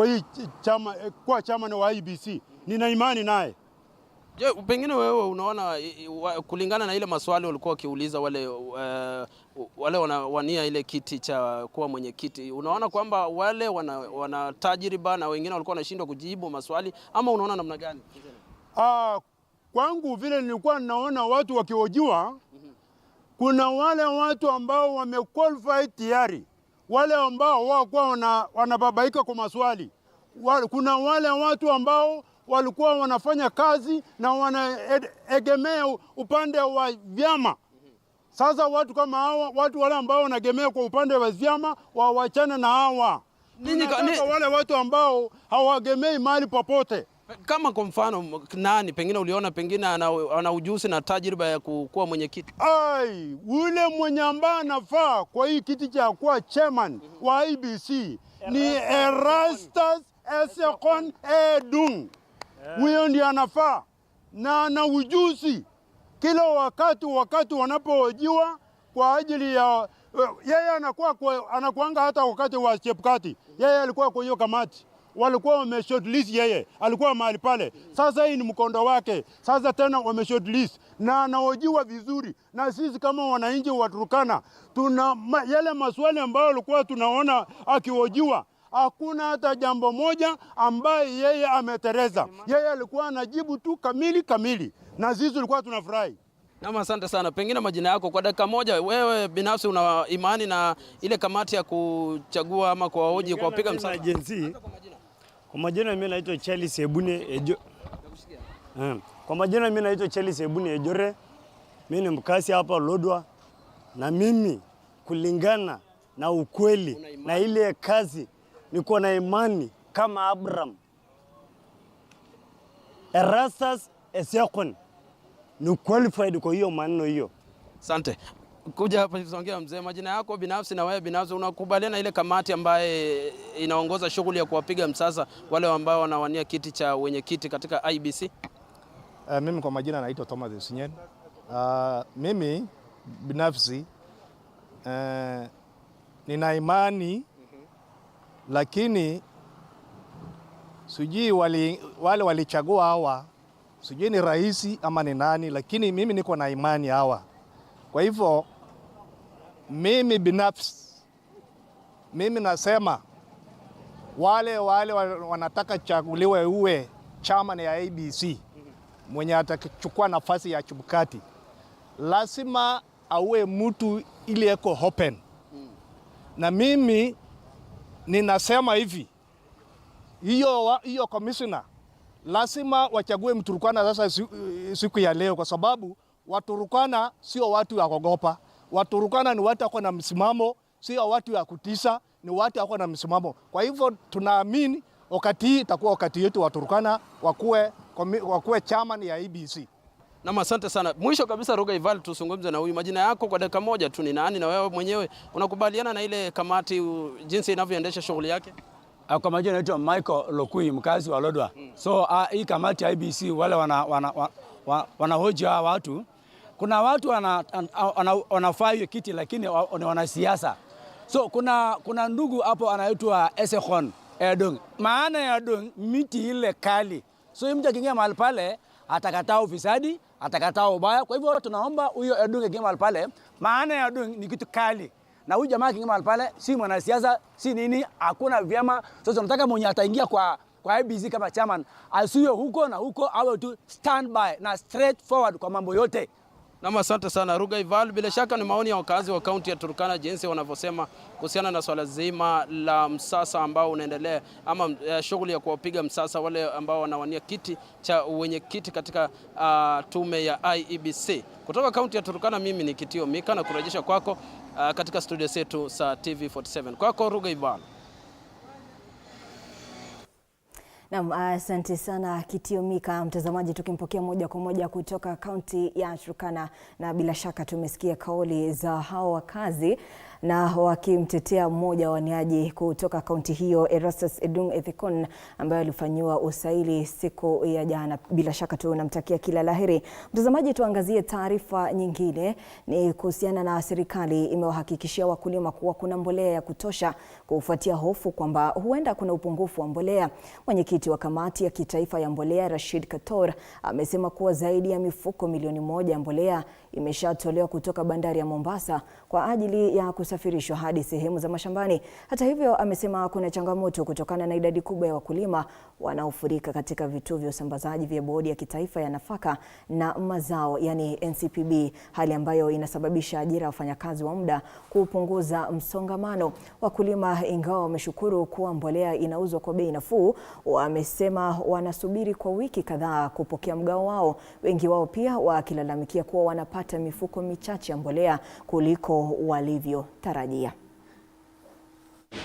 hii chama kwa chama wa IEBC. Nina imani naye. Je, pengine wewe unaona kulingana na ile maswali walikuwa wakiuliza wale wanawania ile kiti cha kuwa mwenyekiti, unaona kwamba wale wana tajriba na wengine walikuwa wanashindwa kujibu maswali, ama unaona namna gani? Kwangu vile nilikuwa naona watu wakihojiwa, kuna wale watu ambao wamequalify tayari, wale ambao walikuwa wanababaika kwa maswali. Kuna wale watu ambao walikuwa wanafanya kazi na wanaegemea upande wa vyama. Sasa watu kama hawa, watu wale ambao wanaegemea kwa upande wa vyama, wawachane na hawa. Wale watu ambao hawagemei mahali popote. Kama kwa mfano nani pengine uliona pengine ana ujuzi na tajriba ya kuwa mwenyekiti? Ule mwenye ambaye anafaa kwa hii kiti cha kuwa chairman wa IEBC ni Erastus Esekon Edung. Huyo ndiye anafaa na ana ujuzi. Kila wakati wanapohojiwa kwa ajili ya yeye anakuanga hata wakati wa Chepkati. Yeye alikuwa kwa hiyo kamati. Walikuwa wameshortlist yeye. Alikuwa mahali pale. Sasa hii ni mkondo wake. Sasa tena wameshortlist na anahojiwa vizuri. Na sisi kama wananchi wa Turkana tuna yale maswali ambayo walikuwa tunaona akihojiwa. Hakuna hata jambo moja ambaye yeye ametereza. Yeye alikuwa anajibu tu kamili. Na sisi tulikuwa tunafurahi. Naam, asante sana. Pengine majina yako kwa dakika moja, wewe binafsi una imani na ile kamati ya kuchagua ama kuwahoji kwa kupiga msasa? Kwa majina mimi naitwa Charles Ebune Ejo. Kwa majina mimi naitwa Charles Ebune Ejore. Mimi ni mkazi hapa Lodwar, na mimi kulingana na ukweli na ile kazi niko na imani kama Abraham Erastus Esekon ni qualified kwa hiyo maneno hiyo. Asante. Kuja hapa tusongea mzee, majina yako binafsi na wewe binafsi unakubaliana ile kamati ambaye inaongoza shughuli ya kuwapiga msasa wale ambao wanawania kiti cha mwenyekiti katika IEBC? Mimi kwa majina naitwa Thomas Signet. Mimi binafsi nina imani lakini sijui wale walichagua hawa, sijui ni rais ama ni nani, lakini mimi niko na imani hawa. Kwa hivyo mimi binafsi, mimi nasema wale wanataka chaguliwe uwe chairman ya IEBC, mwenye atachukua nafasi ya Chebukati, lazima awe mtu ili eko open. Na mimi ninasema hivi, hiyo commissioner lazima wachague Mturukana sasa siku ya leo, kwa sababu Waturukana sio watu wa kuogopa. Waturukana ni watu wako na msimamo, sio watu wa kutisa, ni watu wako na msimamo. Kwa hivyo tunaamini wakati hii itakuwa wakati yetu Waturukana wakuwe chairman ya IEBC. Na asante sana. Mwisho kabisa, Ruga Eval, tuzungumze na huyu. Majina yako kwa dakika moja tu ni nani, na wewe mwenyewe unakubaliana na ile kamati jinsi inavyoendesha shughuli yake? Kwa majina naitwa Michael Lokui, mkazi wa Lodwar. So hii kamati ya IEBC wale wanahoji hawa watu. Kuna watu wanafaa hiyo kiti lakini ni wanasiasa. So kuna ndugu hapo anaitwa Esekhon Edung. Maana ya Edung miti ile kali. So mtu akiingia mahali pale atakataa ufisadi, atakataa ubaya. Kwa hivyo tunaomba huyo Edung akiingia mahali pale, maana ya Edung ni kitu kali. Na huyu jamaa akiingia mahali pale si mwanasiasa, si nini, hakuna vyama. So tunataka mwenye ataingia kwa IEBC kama chairman asiwe huko na huko, awe tu standby na straight forward kwa mambo yote. Na asante sana Ruga Eval. Bila shaka ni maoni ya wakazi wa kaunti ya Turkana jinsi wanavyosema kuhusiana na swala zima la msasa ambao unaendelea, ama shughuli ya kuwapiga msasa wale ambao wanawania kiti cha wenyekiti katika tume ya IEBC. Kutoka kaunti ya Turkana, mimi ni Kitio Mika na kurejesha kwako katika studio zetu za TV47. Kwako Ruga Eval. Naam, asante sana Kitio Mika. Mtazamaji, tukimpokea moja kwa moja kutoka kaunti ya Turkana, na bila shaka tumesikia kauli za hao wakazi na wakimtetea mmoja wa waniaji kutoka kaunti hiyo, Erastus Edung Ethekon, ambaye alifanyiwa usaili siku ya jana. Bila shaka tunamtakia kila laheri. Mtazamaji, tuangazie taarifa nyingine, ni kuhusiana na serikali imewahakikishia wakulima kuwa kuna mbolea ya kutosha kufuatia hofu kwamba huenda kuna upungufu wa mbolea. Mwenyekiti wa kamati ya kitaifa ya mbolea Rashid Kator amesema kuwa zaidi ya mifuko milioni 1 ya mbolea imeshatolewa kutoka bandari ya Mombasa kwa ajili ya kusafirishwa hadi sehemu za mashambani. Hata hivyo, amesema kuna changamoto kutokana na idadi kubwa ya wakulima wanaofurika katika vituo vya usambazaji vya bodi ya kitaifa ya nafaka na mazao, yani NCPB, hali ambayo inasababisha ajira ya wafanyakazi wa muda, kupunguza msongamano. Wakulima, ingawa wameshukuru kuwa mbolea inauzwa kwa bei nafuu, wamesema wanasubiri kwa wiki kadhaa kupokea mgao wao. Wengi wao pia wakilalamikia kuwa wanapata mifuko michache ya mbolea kuliko walivyotarajia.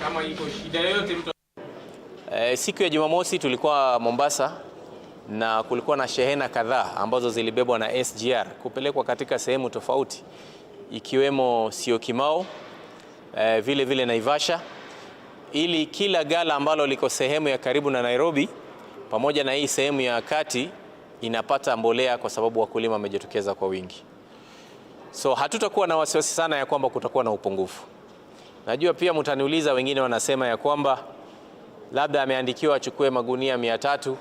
Kama iko shida yoyote mtu... Siku ya Jumamosi tulikuwa Mombasa na kulikuwa na shehena kadhaa ambazo zilibebwa na SGR kupelekwa katika sehemu tofauti, ikiwemo Syokimau, vile vile Naivasha, ili kila gala ambalo liko sehemu ya karibu na Nairobi pamoja na hii sehemu ya kati inapata mbolea, kwa sababu wakulima wamejitokeza kwa wingi. So hatutakuwa na wasiwasi sana ya kwamba kutakuwa na upungufu. Najua pia mtaniuliza, wengine wanasema ya kwamba labda ameandikiwa achukue magunia 300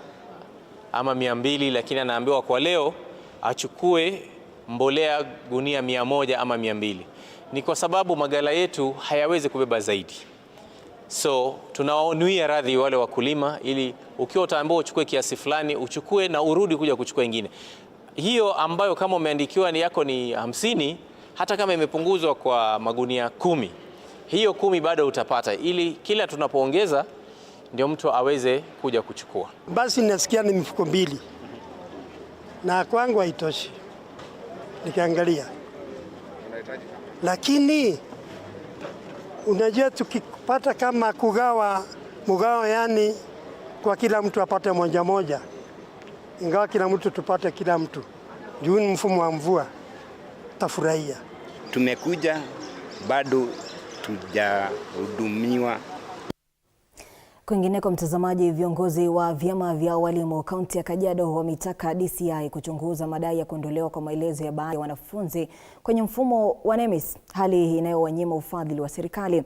ama 200, lakini anaambiwa kwa leo achukue mbolea gunia 100 ama 200. Ni kwa sababu magala yetu hayawezi kubeba zaidi. So tunawaonuia radhi wale wakulima, ili ukiwa utaambiwa uchukue kiasi fulani uchukue na urudi kuja kuchukua ingine. Hiyo ambayo kama umeandikiwa ni yako ni 50, hata kama imepunguzwa kwa magunia 10, hiyo 10 bado utapata, ili kila tunapoongeza ndio mtu aweze kuja kuchukua. Basi nasikia ni mifuko 2 na kwangu haitoshi nikiangalia, lakini unajua tukipata kama mgao, yani kwa kila mtu apate moja, ingawa kila mtu tupate kila mtu, juu ni mfumo wa mvua, tafurahia. Tumekuja bado tujahudumiwa. Kwingineko mtazamaji, viongozi wa vyama vya walimu kaunti ya Kajiado wametaka DCI kuchunguza madai ya kuondolewa kwa maelezo ya baadhi ya wanafunzi kwenye mfumo wa NEMIS, hali inayowanyima ufadhili wa serikali.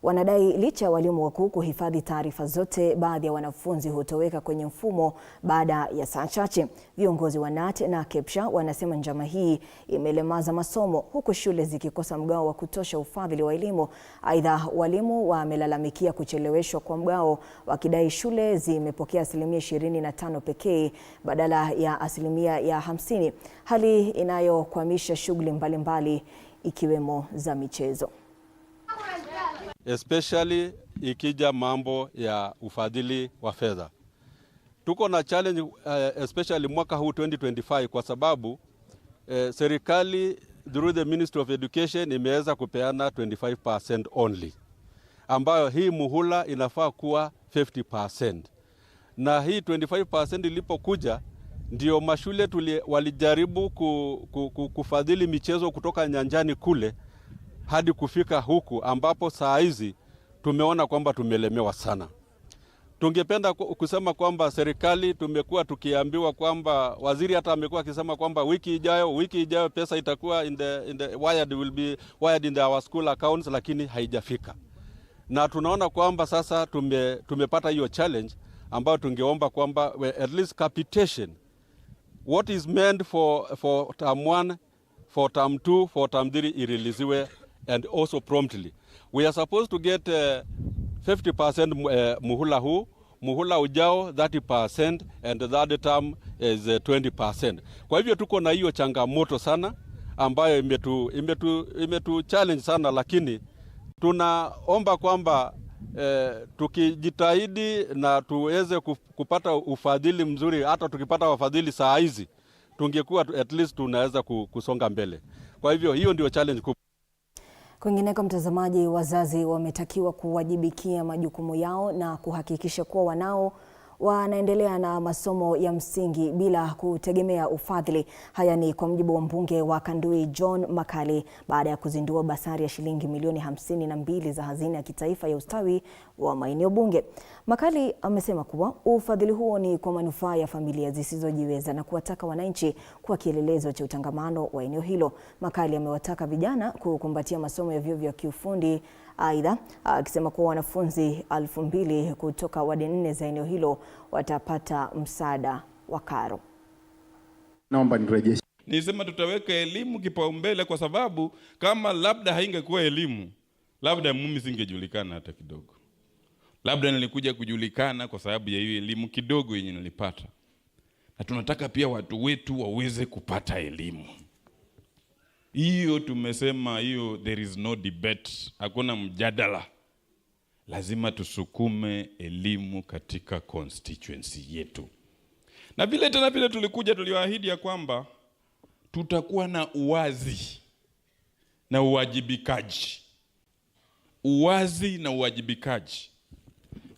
Wanadai licha ya walimu wakuu kuhifadhi taarifa zote, baadhi ya wanafunzi hutoweka kwenye mfumo baada ya saa chache. Viongozi wa NAT na KEPSHA wanasema njama hii imelemaza masomo, huku shule zikikosa mgao wa kutosha ufadhili wa elimu. Aidha, walimu wamelalamikia kucheleweshwa kwa mgao, wakidai shule zimepokea 25% pekee badala ya 50%, hali inayokwamisha shughuli mbalimbali ikiwemo za michezo. Especially ikija mambo ya ufadhili wa fedha. Tuko na challenge especially mwaka huu 2025 kwa sababu serikali through the Ministry of Education imeweza kupeana 25% only, ambayo hii muhula inafaa kuwa 50%. Na hii 25% ilipokuja ndio mashule walijaribu kufadhili michezo kutoka nyanjani kule hadi kufika huku ambapo saa hizi tumeona kwamba tumelemewa sana. Tungependa kusema kwamba serikali tumekuwa tukiambiwa kwamba waziri hata amekuwa akisema kwamba wiki ijayo pesa itakuwa in the will be wired in our school accounts, lakini haijafika. Na tunaona kwamba sasa tumepata hiyo challenge ambayo tungeomba kwamba at least capitation, what is meant for term 1, for term 2, for term 3 ireleasiwe and also promptly. We are supposed to get 50% muhula huu, muhula ujao 30%, and the third term is 20%. Kwa hivyo tuko na hiyo changamoto sana ambayo imetu challenge sana, lakini tunaomba kwamba tukijitahidi na tuweze kupata ufadhili mzuri, hata tukipata wafadhili saa hizi tungekuwa at least tunaweza kusonga mbele. Kwa hivyo hiyo ndio challenge kubwa. Kwingineko mtazamaji, wazazi wametakiwa kuwajibikia majukumu yao na kuhakikisha kuwa wanao wanaendelea na masomo ya msingi bila kutegemea ufadhili. Haya ni kwa mujibu wa mbunge wa Kandui John Makali baada ya kuzindua basari ya shilingi milioni 52 za hazina ya kitaifa ya ustawi wa maeneo bunge. Makali amesema kuwa ufadhili huo ni kwa manufaa ya familia zisizojiweza na kuwataka wananchi kuwa kielelezo cha utangamano wa eneo hilo. Makali amewataka vijana kukumbatia masomo ya vyuo vya kiufundi. Aidha, akisema kuwa wanafunzi 2000 kutoka wadi 4 za eneo hilo watapata msaada wa karo. Naomba nirejeshe. Nisema tutaweka elimu kipaumbele kwa sababu kama labda haingekuwa elimu, labda mimi singejulikana hata kidogo. Labda nilikuja kujulikana kwa sababu ya hiyo elimu kidogo yenye nilipata. Na tunataka pia watu wetu waweze kupata elimu. Hiyo tumesema hiyo there is no debate, hakuna mjadala. Lazima tusukume elimu katika constituency yetu. Na vile tena vile tulikuja tuliwaahidi ya kwamba tutakuwa na uwazi na uwajibikaji. Uwazi na uwajibikaji.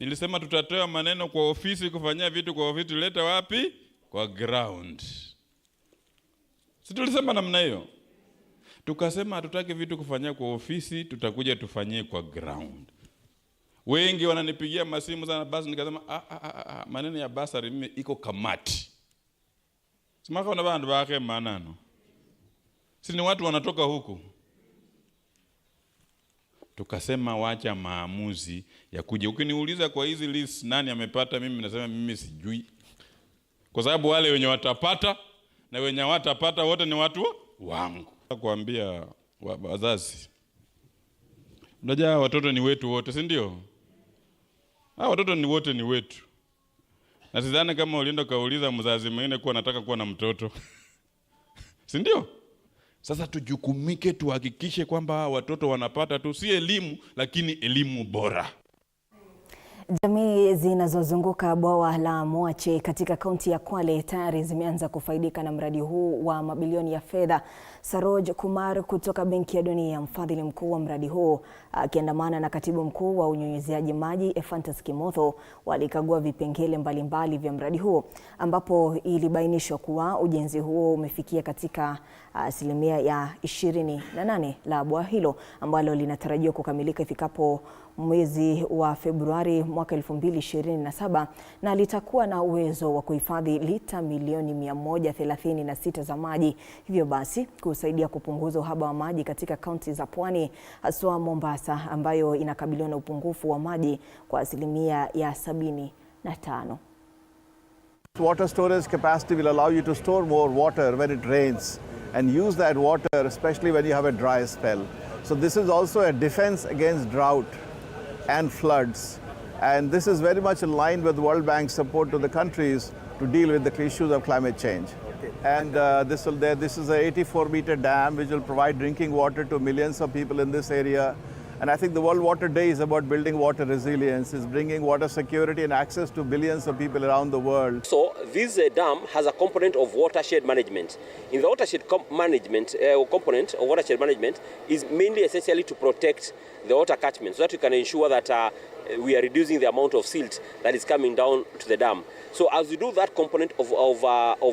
Nilisema tutatoa maneno kwa ofisi, kufanyia vitu kwa ofisi, tuleta wapi? Kwa ground. Si tulisema namna hiyo? Tukasema hatutaki vitu kufanyia kwa ofisi, tutakuja tufanyie kwa ground. Wengi wananipigia masimu sana basi, nikasema maneno ya basari mimi iko kamati. Simaka wana bandu bake manano. Si ni watu wanatoka huku. Tukasema wacha maamuzi ya kuja. Ukiniuliza kwa hizi list nani amepata, mimi nasema mimi sijui. Kwa sababu wale wenye watapata na wenye watapata wote ni watu wangu. Kuambia wazazi, unajua watoto ni wetu wote, si ndio? Watoto ni wote ni wetu. Na sidhani kama ulienda kauliza mzazi mwingine kuwa nataka kuwa na mtoto. Si ndio? Sasa tujukumike, tuhakikishe kwamba watoto wanapata tu si elimu lakini elimu bora. Jamii zinazozunguka bwawa la Mwache katika kaunti ya Kwale tayari zimeanza kufaidika na mradi huu wa mabilioni ya fedha. Saroj Kumar kutoka Benki ya Dunia, mfadhili mkuu wa mradi huo, akiandamana na katibu mkuu wa unyunyiziaji maji Ephantus Kimotho, walikagua vipengele mbalimbali vya mradi huo, ambapo ilibainishwa kuwa ujenzi huo umefikia katika asilimia ya 28 la bwawa hilo ambalo linatarajiwa kukamilika ifikapo mwezi wa Februari mwaka 2027 na litakuwa na uwezo wa kuhifadhi lita milioni 136 za maji, hivyo basi kusaidia kupunguza uhaba wa maji katika kaunti za Pwani, haswa Mombasa ambayo inakabiliwa na upungufu wa maji kwa asilimia ya 75. Water storage capacity will allow you to store more water when it rains and use that water especially when you have a dry spell. So this is also a defense against drought and floods, and this is very much in line with World Bank's support to the countries to deal with the issues of climate change. And this is a 84-meter dam which will provide drinking water to millions of people in this area. And I think the World Water Day is about building water resilience, is bringing water security and access to billions of people around the world. So this dam has a component of watershed management. In the watershed component of watershed management is mainly essentially to protect the water catchment so that we can ensure that we are reducing the amount of silt that is coming down to the dam. So as we do that component of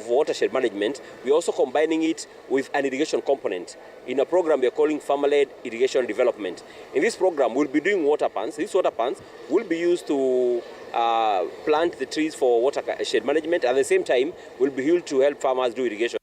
watershed management, we are also combining it with an irrigation component in a program we are calling farmer-led irrigation development. In this program, we'll be doing water pans. These water pans will be used to plant the trees for watershed management. At the same time, will be used to help farmers do irrigation.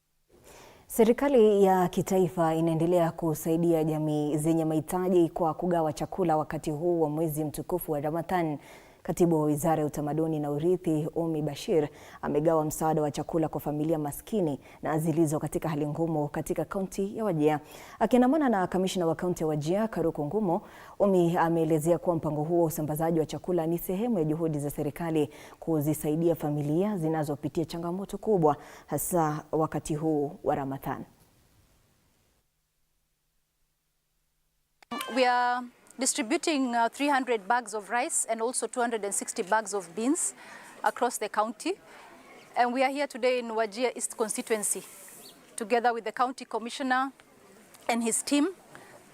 Serikali ya kitaifa inaendelea kusaidia jamii zenye mahitaji kwa kugawa chakula wakati huu wa mwezi mtukufu wa Ramadhan. Katibu wa Wizara ya Utamaduni na Urithi, Umi Bashir, amegawa msaada wa chakula kwa familia maskini na zilizo katika hali ngumu katika kaunti ya Wajir. Akiandamana na kamishna wa kaunti ya Wajir, Karuku Ngumo, Umi ameelezea kuwa mpango huo usambazaji wa chakula ni sehemu ya juhudi za serikali kuzisaidia familia zinazopitia changamoto kubwa hasa wakati huu wa Ramadhan. We are distributing 300 bags of rice and also 260 bags of beans across the county. And we are here today in Wajir East constituency, together with the county commissioner and his team,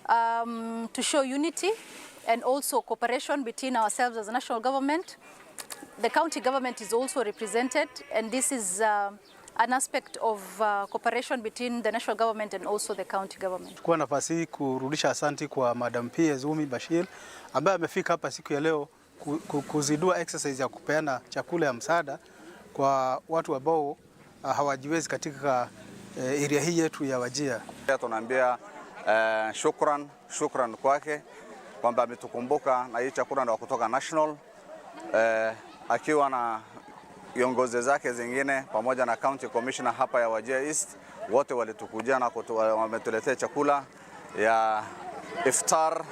to show unity and also cooperation between ourselves as a national government. The county government is also represented, and this is an aspect of cooperation between the national government and also the county government. Kwa nafasi hii kurudisha asanti kwa Madam PS Umi Bashir ambaye amefika hapa siku ya leo kuzidua exercise ya kupeana chakula ya msaada kwa watu ambao hawajiwezi katika area hii yetu ya Wajir. Tunaambia shukran kwake kwamba ametukumbuka na hii chakula ndio kutoka national, akiwa na viongozi zake zingine pamoja na county commissioner hapa ya Wajir East, wote walitukujia na wametuletea chakula ya iftar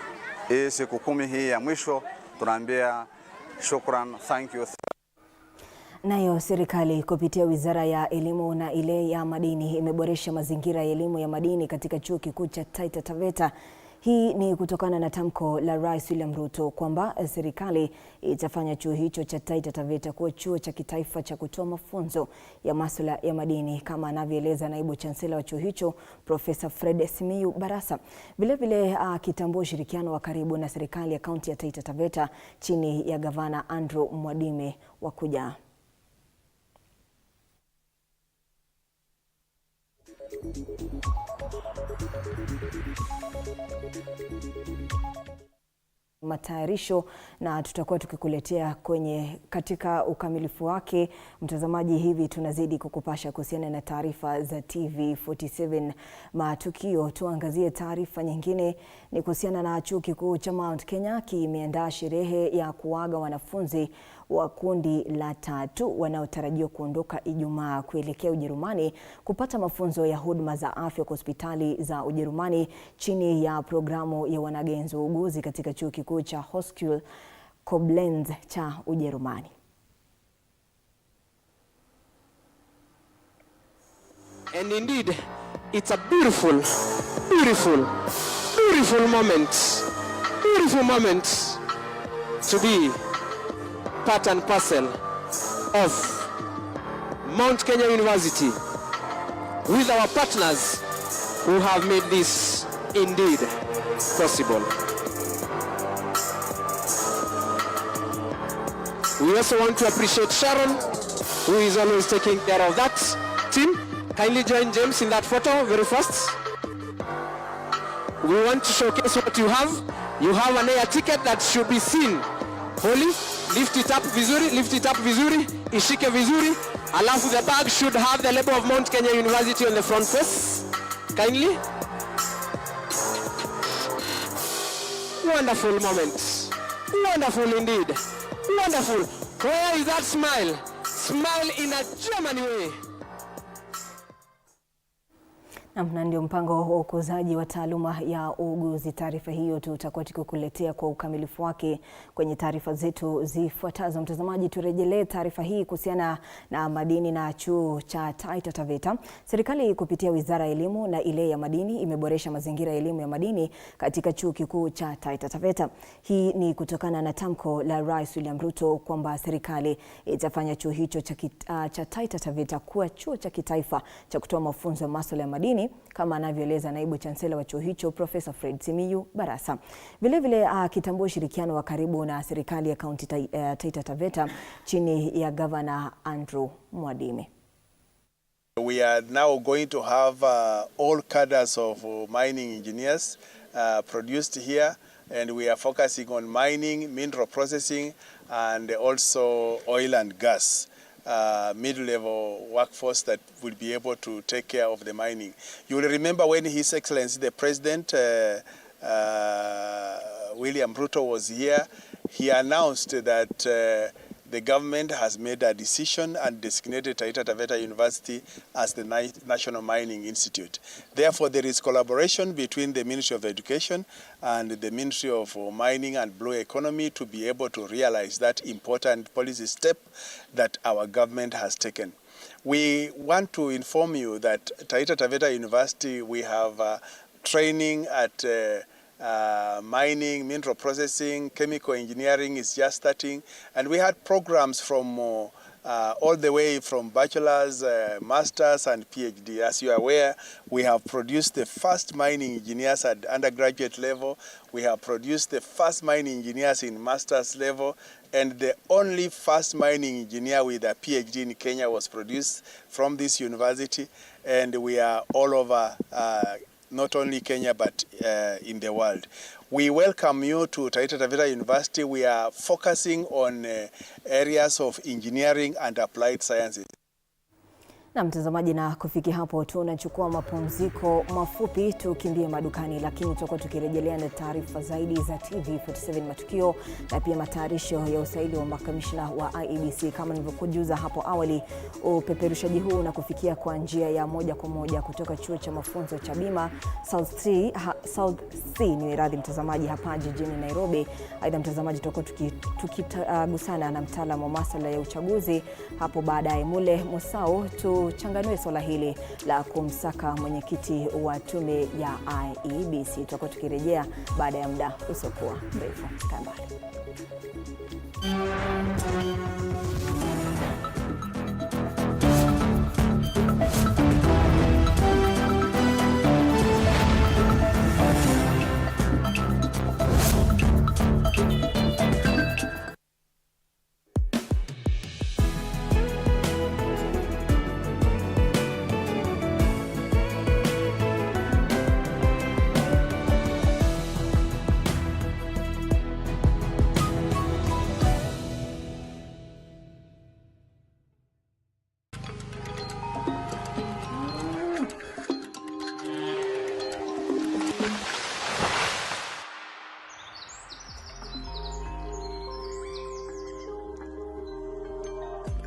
hii siku 10 hii ya mwisho. Tunaambia shukran, thank you. Nayo serikali kupitia Wizara ya Elimu na ile ya Madini imeboresha mazingira ya elimu ya madini katika Chuo Kikuu cha Taita Taveta. Hii ni kutokana na tamko la Rais William Ruto kwamba serikali itafanya chuo hicho cha Taita Taveta kuwa chuo cha kitaifa cha kutoa mafunzo ya masuala ya madini, kama anavyoeleza naibu chancellor wa chuo hicho Profesa Fred Simiyu Barasa. Vilevile akitambua ushirikiano wa karibu na serikali ya kaunti ya Taita Taveta chini ya Gavana Andrew Mwadime wa Kuja. Matayarisho na tutakuwa tukikuletea katika ukamilifu wake. Mtazamaji, hivi tunazidi kukupasha kuhusiana na taarifa za TV47 Matukio. Tuangazie taarifa nyingine, ni kuhusiana na Chuo Kikuu cha Mount Kenya kimeandaa sherehe ya kuaga wanafunzi wa kundi la 3 wanaotarajiwa kuondoka Ijumaa kuelekea Ujerumani kupata mafunzo ya huduma za afya kwa hospitali za Ujerumani chini ya programu ya wanagenzi wa uuguzi katika Chuo Kikuu cha Hochschule Koblenz cha Ujerumani. And indeed, it's a beautiful moment to be part and parcel of Mount Kenya University with our partners who have made this indeed possible. We also want to appreciate Sharon, who is always taking care of that team. Kindly join James in that photo very fast. We want to showcase what you have. You have an air ticket that should be seen. Holy, lift it up vizuri, ishike vizuri. Alafu the bag should have the label of Mount Kenya University on the front face. Kindly. Wonderful moment. Wonderful indeed. Wonderful. Where is that smile? Smile in a German way. Na ndio mpango wa ukuzaji wa taaluma ya uuguzi. Taarifa hiyo tutakuwa tukikuletea kwa ukamilifu wake kwenye taarifa zetu zifuatazo. Mtazamaji, turejelee taarifa hii kuhusiana na madini na chuo cha Taita Taveta. Serikali kupitia Wizara ya Elimu na ile ya Madini imeboresha mazingira ya elimu ya madini katika chuo kikuu cha Taita Taveta. Hii ni kutokana na tamko la Rais William Ruto kwamba serikali itafanya chuo hicho cha Taita Taveta kuwa chuo cha kitaifa cha kutoa mafunzo ya masuala ya madini, kama anavyoeleza naibu chancellor wa chuo hicho Professor Fred Simiyu Barasa. Vile vile akitambua ushirikiano wa karibu na serikali ya kaunti Taita Taveta chini ya Governor Andrew Mwadime. We are now going to have all cadres of mining engineers produced here, and we are focusing on mining, mineral processing, and also oil and gas. Mid-level workforce that will be able to take care of the mining. You will remember when His Excellency the President William Ruto was here, he announced that the government has made a decision and designated Taita Taveta University as the National Mining Institute. Therefore, there is collaboration between the Ministry of Education and the Ministry of Mining and Blue Economy to be able to realize that important policy step that our government has taken. We want to inform you that Taita Taveta University, we have training at mining, mineral processing, chemical engineering is just starting, and we had programs from all the way from bachelor's, master's and PhD. As you are aware, we have produced the first mining engineers at undergraduate level. We have produced the first mining engineers in master's level, and the only first mining engineer with a PhD in Kenya was produced from this university, and we are all over not only Kenya but in the world. We welcome you to Taita Taveta University. We are focusing on areas of engineering and applied sciences. Na mtazamaji, na kufikia hapo tunachukua mapumziko mafupi, tukimbie madukani, lakini tutakuwa tukirejelea na taarifa zaidi za TV47 Matukio na pia matayarisho ya usaili wa makamishna wa IEBC. Kama nilivyokujuza hapo awali, upeperushaji huu na kufikia kwa njia ya moja kwa moja kutoka chuo cha mafunzo cha BIMA South C ni radhi mtazamaji, hapa jijini Nairobi. Aidha mtazamaji, tutakuwa tukigusana na mtaalamu wa masuala ya uchaguzi hapo baadaye. Mule Musau changanue swala hili la kumsaka mwenyekiti wa tume ya IEBC. Tutakuwa tukirejea baada ya muda usiokuwa mrefu. Kaa mbali.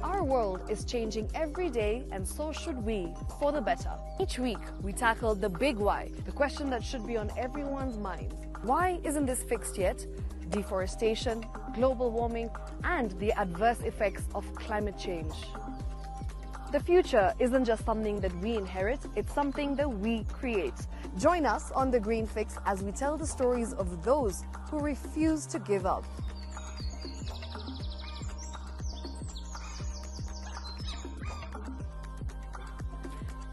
Our world is changing every day, and so should we, for the better. Each week, we tackle the big why, the question that should be on everyone's minds. Why isn't this fixed yet? Deforestation, global warming, and the adverse effects of climate change. The future isn't just something that we inherit, it's something that we create. Join us on The Green Fix as we tell the stories of those who refuse to give up.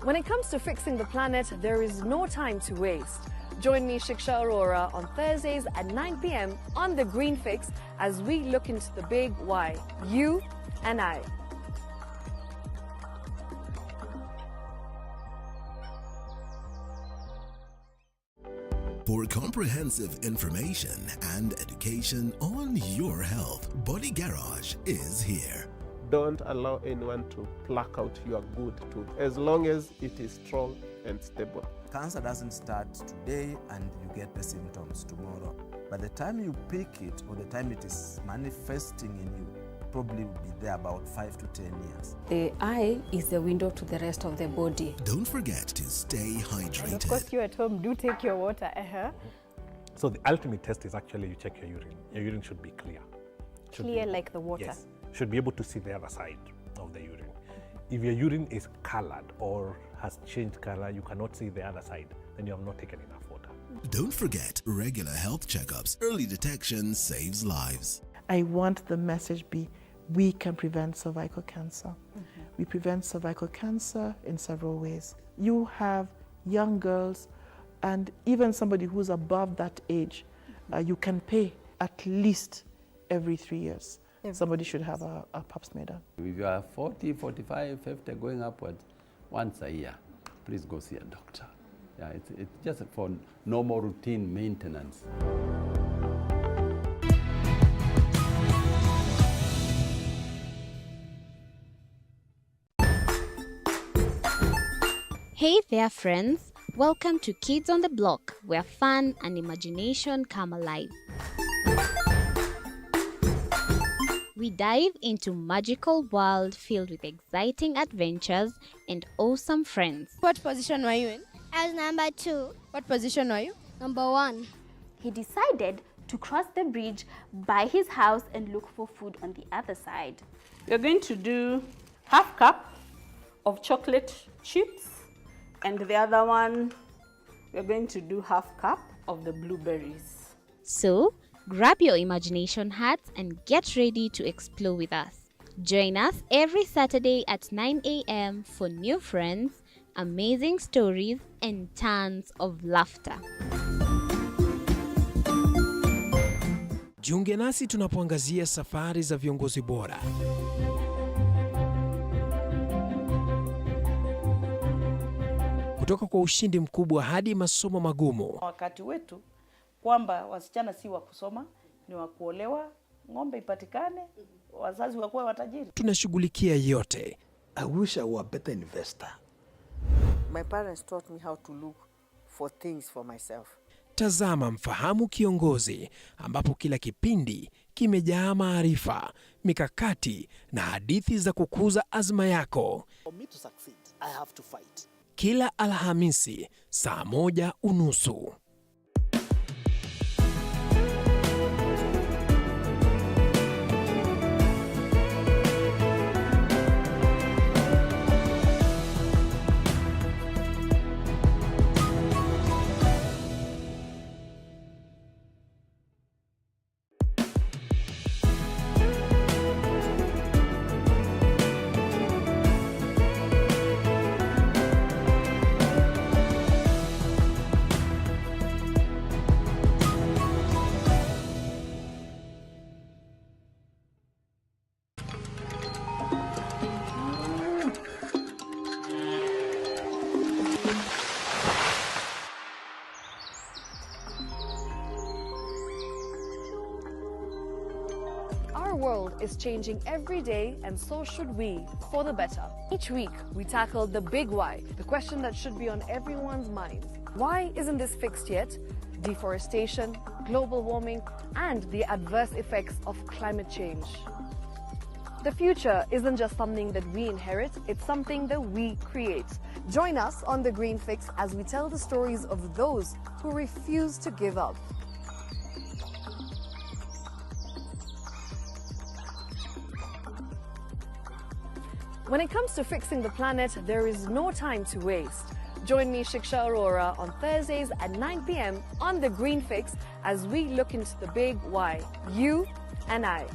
When it comes to fixing the planet, there is no time to waste. Join me, Shiksha Arora, on Thursdays at 9 p.m. on The Green Fix as we look into the big why, you and I. For comprehensive information and education on your health, Body Garage is here. Don't allow anyone to pluck out your good tooth, as long as it is strong and stable. Cancer doesn't start today and you get the symptoms tomorrow. By the time you pick it or the time it is manifesting in you, probably will be there about 5 to 10 years. The eye is the window to the rest of the body. Don't forget to stay hydrated. And of course, you at home do take your water. So the ultimate test is actually you check your urine. Your urine should be clear. Clear like the water? Yes. Should be able to see the other side of the urine. If your urine is colored or has changed color, you cannot see the other side, then you have not taken enough water. Don't forget regular health checkups. Early detection saves lives. I want the message be, we can prevent cervical cancer. We prevent cervical cancer in several ways. You have young girls and even somebody who's above that age, you can pay at least every 3 years. Somebody should have a pap smear done. If you are 40, 45, 50 going upwards, once a year, please go see a doctor. Yeah, it's just for normal routine maintenance. Hey there, friends. Welcome to Kids on the Block, where fun and imagination come alive. We dive into magical world filled with exciting adventures and awesome friends. What position were you in? I was number 2. What position were you? Number 1. He decided to cross the bridge by his house and look for food on the other side. We're going to do half cup of chocolate chips, and the other one, we're going to do half cup of the blueberries. So, grab your imagination hats and get ready to explore with us. Join us every Saturday at 9 a.m. for new friends, amazing stories, and tons of laughter. Jiunge nasi tunapoangazia safari za viongozi bora. Kutoka kwa ushindi mkubwa hadi masomo magumu. Wakati wetu kwamba wasichana si wa kusoma, ni wa kuolewa, ng'ombe ipatikane, wazazi wakuwe watajiri. Tunashughulikia yote. I wish I were a better investor. My parents taught me how to look for things for myself. Tazama Mfahamu Kiongozi, ambapo kila kipindi kimejaa maarifa, mikakati na hadithi za kukuza azma yako. For me to succeed, I have to fight. Kila Alhamisi saa 1:30. Our world is changing every day, and so should we, for the better. Each week, we tackle the big why, the question that should be on everyone's minds. Why isn't this fixed yet? Deforestation, global warming, and the adverse effects of climate change. The future isn't just something that we inherit, it's something that we create. Join us on The Green Fix as we tell the stories of those who refuse to give up. When it comes to fixing the planet, there is no time to waste. Join me, Shiksha Arora, on Thursdays at 9 p.m. on The Green Fix as we look into the big why, you and I.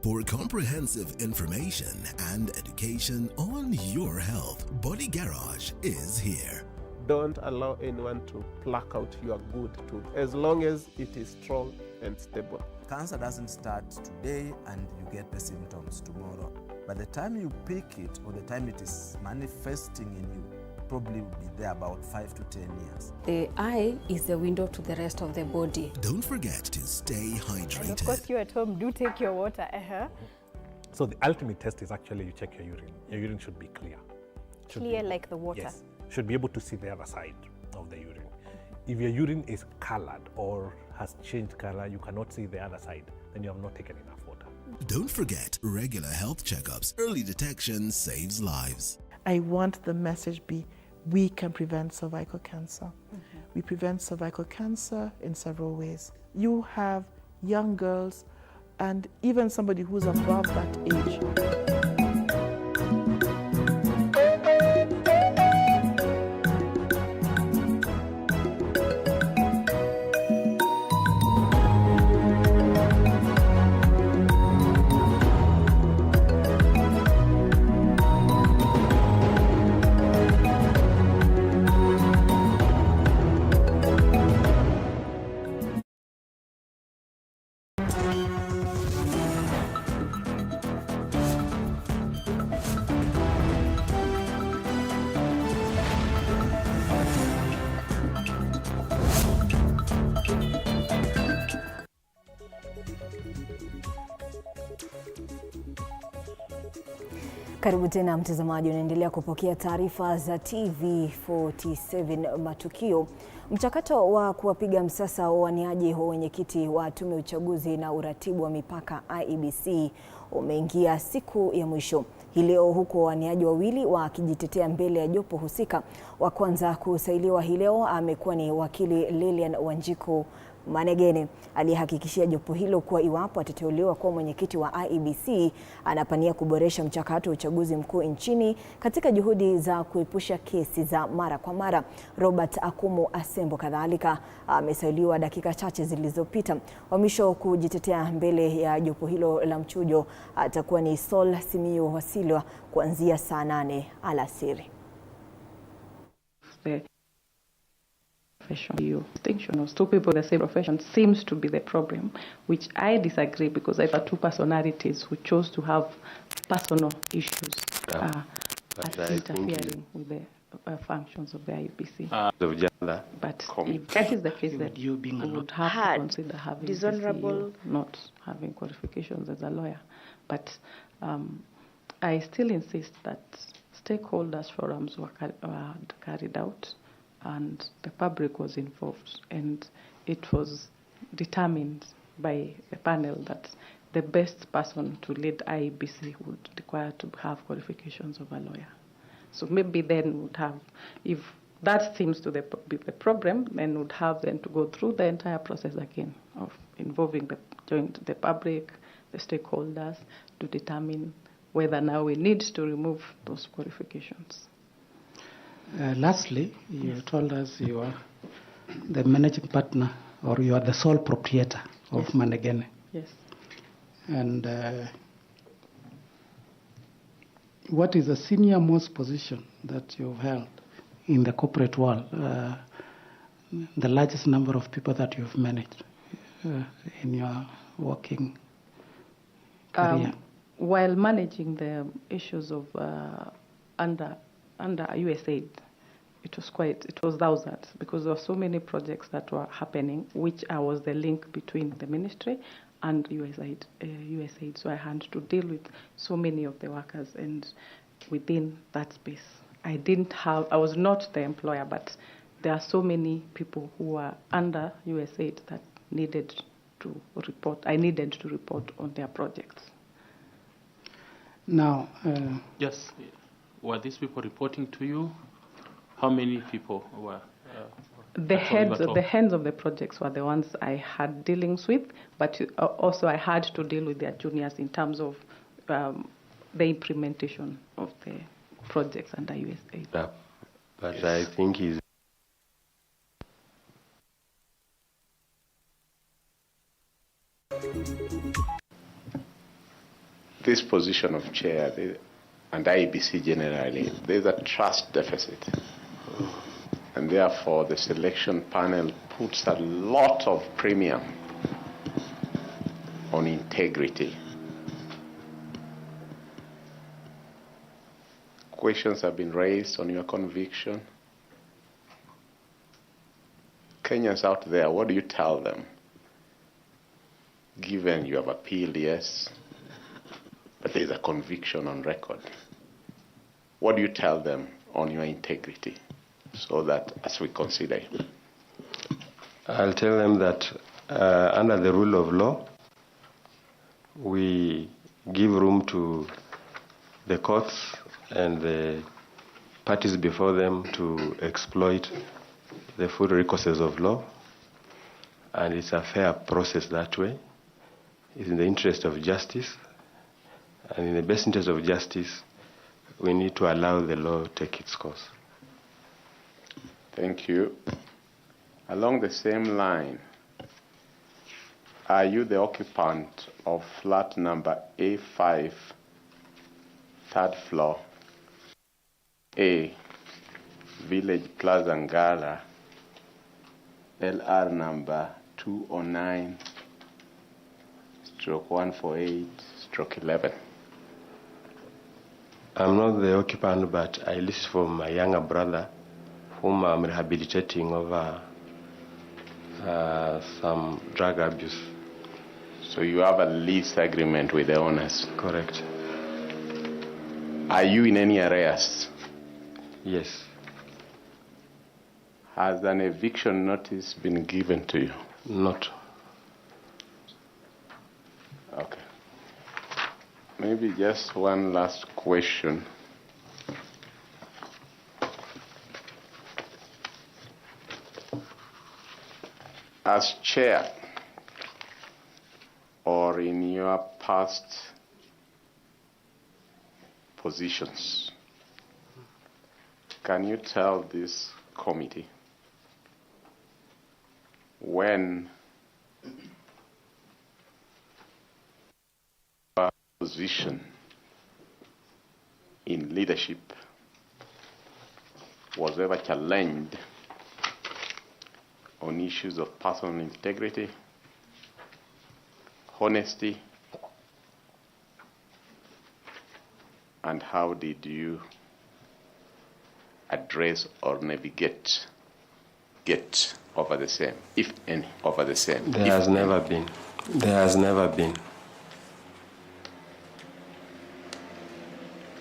For comprehensive information and education on your health, Body Garage is here. Don't allow anyone to pluck out your good tooth as long as it is strong and stable. Cancer doesn't start today and you get the symptoms tomorrow. By the time you pick it or the time it is manifesting in you, probably will be there about 5 to 10 years. The eye is the window to the rest of the body. Don't forget to stay hydrated. And of course, you at home, do take your water. So the ultimate test is actually you check your urine. Your urine should be clear. Clear like the water. Yes. Should be able to see the other side of the urine. If your urine is colored or has changed color, you cannot see the other side, then you have not taken enough water. Don't forget regular health checkups. Early detection saves lives. I want the message be, we can prevent cervical cancer. We prevent cervical cancer in several ways. You have young girls and even somebody who's above that age. Karibu tena mtazamaji, unaendelea kupokea taarifa za TV47 Matukio. Mchakato wa kuwapiga msasa wawaniaji wa wenyekiti wa tume ya uchaguzi na uratibu wa mipaka IEBC umeingia siku ya mwisho. Hii leo huko wawaniaji wawili wakijitetea mbele ya jopo husika. Wa kwanza kusailiwa hii leo amekuwa ni wakili Lilian Wanjiku Manegene, aliyehakikishia jopo hilo kuwa iwapo atateuliwa kuwa mwenyekiti wa IEBC anapania kuboresha mchakato wa uchaguzi mkuu nchini katika juhudi za kuepusha kesi za mara kwa mara. Robert Akumu Asembo kadhalika amesailiwa dakika chache zilizopita. Wa mwisho kujitetea mbele ya jopo hilo la mchujo atakuwa ni Sol Simiyu Wasilwa kuanzia saa 8 alasiri. Distinction of two people in the same profession seems to be the problem, which I disagree, because I have two personalities who chose to have personal issues interfering with the functions of the IEBC. But if that is the case, then you would have to consider having dishonorable, not having qualifications as a lawyer. But I still insist that stakeholders forums were carried out, and the public was involved, and it was determined by the panel that the best person to lead IEBC would require to have qualifications of a lawyer. So maybe then would have, if that seems to be the problem, then would have then to go through the entire process again of involving the public, the stakeholders, to determine whether now we need to remove those qualifications. Lastly, you told us you are the managing partner, or you are the sole proprietor of Manegene. Yes. And what is the senior most position that you've held in the corporate world? The largest number of people that you've managed in your working career? While managing the issues of under USAID, it was thousands, because there were so many projects that were happening, which I was the link between the ministry and USAID. So I had to deal with so many of the workers, and within that space, I was not the employer, but there are so many people who were under USAID that needed to report. I needed to report on their projects. Now, yes. Were these people reporting to you? How many people were? The heads of the projects were the ones I had dealings with, but also I had to deal with their juniors in terms of the implementation of the projects under USAID. But I think he's this position of chair and IEBC generally, there's a trust deficit. And therefore, the selection panel puts a lot of premium on integrity. Questions have been raised on your conviction. Kenyans out there, what do you tell them? Given you have appealed, yes, but there's a conviction on record. What do you tell them on your integrity so that as we consider it? I'll tell them that under the rule of law, we give room to the courts and the parties before them to exploit the full recourses of law, and it's a fair process that way. It's in the interest of justice, and in the best interest of justice, we need to allow the law to take its course. Thank you. Along the same line, are you the occupant of flat number A5, third floor, A, Village Plaza Ngala, LR number 209/148/11? I'm not the occupant, but I list for my younger brother, whom I'm rehabilitating over some drug abuse. So you have a lease agreement with the owners? Correct. Are you in any arrears? Yes. Has an eviction notice been given to you? Not. Okay. Maybe just one last question. As chair, or in your past positions, can you tell this committee when your position in leadership was ever challenged on issues of personal integrity, honesty, and how did you address or navigate, get over the same, if any, over the same? There has never been. There has never been.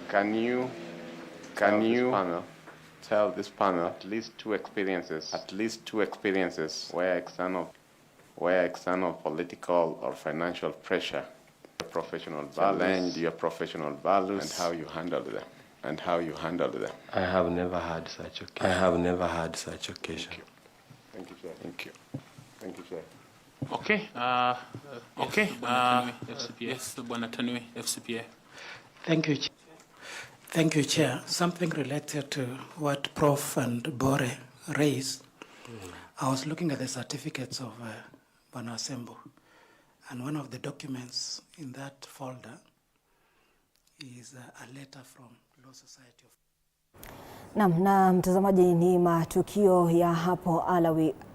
Can you tell this panel at least two experiences where external political or financial pressure, challenged your professional values, and how you handled them? I have never had such occasion. Thank you, Chair. Thank you, Chair. Okay. Yes, Bwana Tanui, FCPA. Thank you, Chair. Thank you, Chair. Something related to what Prof. and Bore raised. I was looking at the certificates of Bwana Asembo, and one of the documents in that folder is a letter from Law Society of... Na mtazamaji, ni matukio ya hapo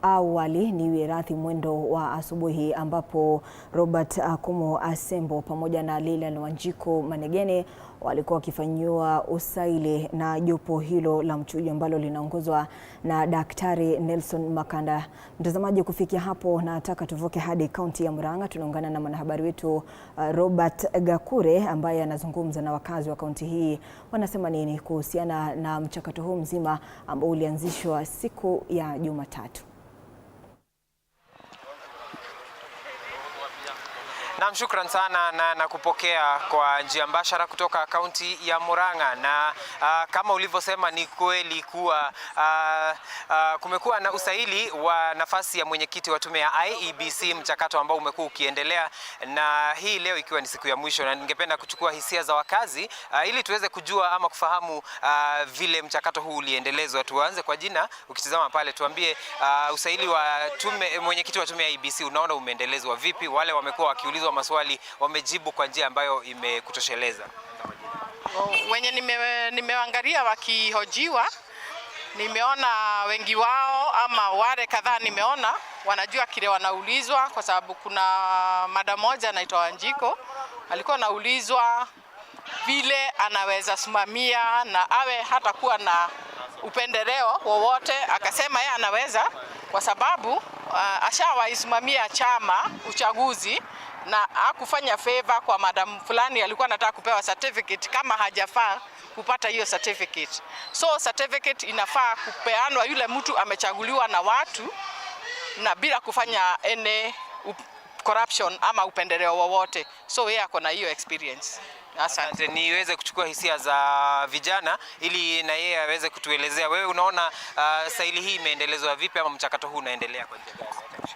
awali ni wirathi mwendo wa asubuhi ambapo Robert Akumu Asembo pamoja na Lilian Wanjiku Manegene walikuwa wakifanywa usaili na jopo hilo la mchujo ambalo linaongozwa na Daktari Nelson Makanda. Mtazamaji, kufikia hapo nataka tuvuke hadi kaunti ya Murang'a. Tunaungana na mwanahabari wetu Robert Gakure ambaye anazungumza na wakazi wa kaunti hii. Wanasema nini kuhusiana na mchakato huu mzima ambao ulianzishwa siku ya Jumatatu? Naam, shukran sana na kupokea kwa njia mbashara kutoka kaunti ya Murang'a. Na kama ulivyosema, ni kweli kuwa kumekuwa na usaili wa nafasi ya mwenyekiti wa tume ya IEBC, mchakato ambao umekuwa ukiendelea, na hii leo ikiwa ni siku ya mwisho, na ningependa kuchukua hisia za wakazi ili tuweze kujua ama kufahamu vile mchakato huu uliendelezwa. Tuanze kwa jina, ukitazama pale tuambie usaili wa tume, mwenyekiti wa tume ya IEBC unaona umeendelezwa vipi? Wale wamekuwa wakiulizwa walipoulizwa maswali wamejibu kwa njia ambayo imekutosheleza? Wenye nimeangalia wakihojiwa, nimeona wengi wao ama wale kadhaa nimeona wanajua kile wanaulizwa, kwa sababu kuna mada moja anaitwa Wanjiko alikuwa anaulizwa vile anaweza simamia na awe hata kuwa na upendeleo wowote, akasema yeye anaweza kwa sababu ashawaisimamia chama uchaguzi na hakufanya favor kwa madam fulani alikuwa anataka kupewa certificate kama hajafaa kupata hiyo certificate. So certificate inafaa kupeanwa yule mtu amechaguliwa na watu na bila kufanya any corruption ama upendeleo wowote. So yeye ako na hiyo experience. Asante. Niweze kuchukua hisia za vijana ili na yeye aweze kutuelezea. Wewe unaona saili hii imeendelezwa vipi ama mchakato huu unaendelea kwa njia gani?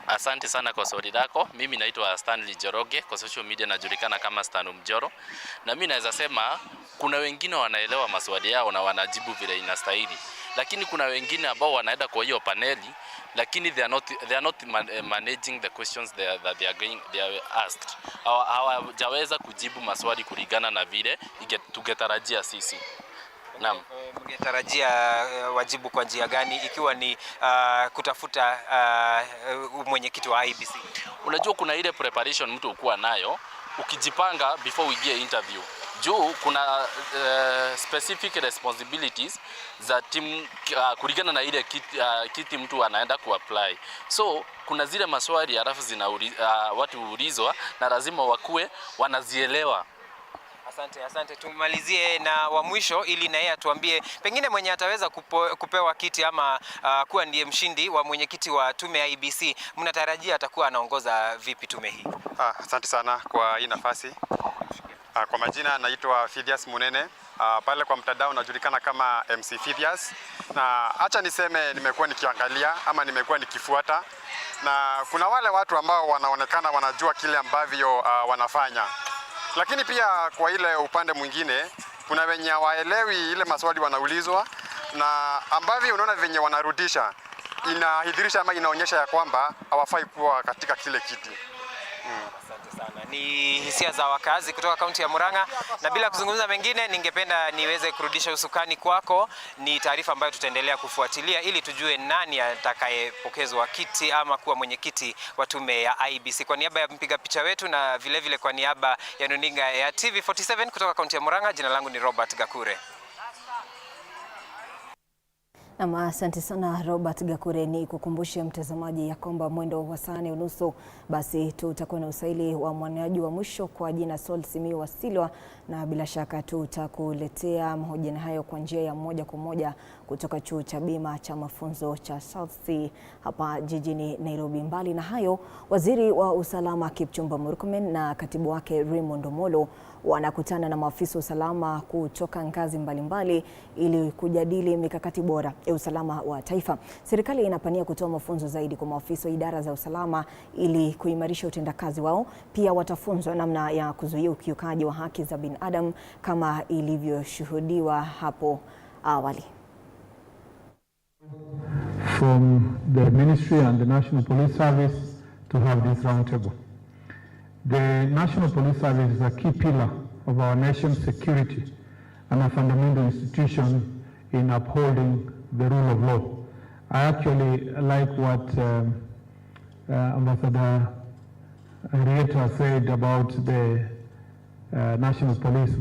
Asante sana kwa swali lako. Mimi naitwa Stanley Joroge, kwa social media najulikana kama Stanu Mjoro. Na mimi naweza sema kuna wengine wanaelewa maswali yao na wanajibu vile inastahili. Lakini kuna wengine ambao wanaenda kwa hiyo paneli lakini they are not managing the questions that they are asked. Hawajaweza kujibu maswali kulingana na vile tungetarajia sisi. Naam. Mngetarajia wajibu kwa njia gani ikiwa ni kutafuta mwenyekiti wa IEBC? Unajua kuna ile preparation mtu ukuwa nayo ukijipanga before uingie interview. Juu kuna specific responsibilities za timu kulingana na ile kiti mtu anaenda kuapply. So kuna zile maswali alafu watu huulizwa na lazima wakue wanazielewa. Asante. Tumalizie na wa mwisho ili na yeye atuambie pengine mwenye ataweza kupewa kiti ama kuwa ndiye mshindi wa mwenyekiti wa tume ya IEBC, mnatarajia atakuwa anaongoza vipi tume hii? Asante sana kwa hii nafasi. Kwa majina naitwa Fidias Munene. Pale kwa mtandao najulikana kama MC Fidias. Na acha niseme nimekuwa nikiangalia ama nimekuwa nikifuata, na kuna wale watu ambao wanaonekana wanajua kile ambavyo wanafanya. Lakini pia kwa ile upande mwingine kuna wenye hawaelewi ile maswali wanaulizwa, na ambavyo unaona venye wanarudisha inahidhirisha ama inaonyesha ya kwamba hawafai kuwa katika kile kiti. Asante sana. Ni hisia za wakazi kutoka kaunti ya Murang'a, na bila kuzungumza mengine ningependa niweze kurudisha usukani kwako. Ni taarifa ambayo tutaendelea kufuatilia ili tujue nani atakayepokezwa kiti ama kuwa mwenyekiti wa tume ya IEBC. Kwa niaba ya mpiga picha wetu na vile kwa niaba ya runinga ya TV47 kutoka kaunti ya Murang'a, jina langu ni Robert Gakure. Asante sana Robert Gakure. Ni kukumbushe mtazamaji ya kwamba mwendo wa saa 4:30 basi tutakuwa na usaili wa mwaniaji wa mwisho kwa jina Sol Simiyu Wasilwa, na bila shaka tutakuletea mahojiano hayo kwa njia ya moja kwa moja kutoka chuo cha bima cha mafunzo cha South Sea hapa jijini Nairobi. Mbali na hayo, waziri wa usalama Kipchumba Murkomen na katibu wake Raymond Omolo wanakutana na maafisa usalama kutoka ngazi mbalimbali ili kujadili mikakati bora ya usalama wa taifa. Serikali inapania kutoa mafunzo zaidi kwa maafisa wa idara za usalama ili kuimarisha utendakazi wao. Pia watafunzwa namna ya kuzuia ukiukaji wa haki za binadamu kama ilivyoshuhudiwa hapo awali. From the ministry and the National Police Service to have this roundtable. The National Police Service is a key pillar of our nation's security and a fundamental institution in upholding the rule of law. I actually like what Ambassador Henrietta said about the National Police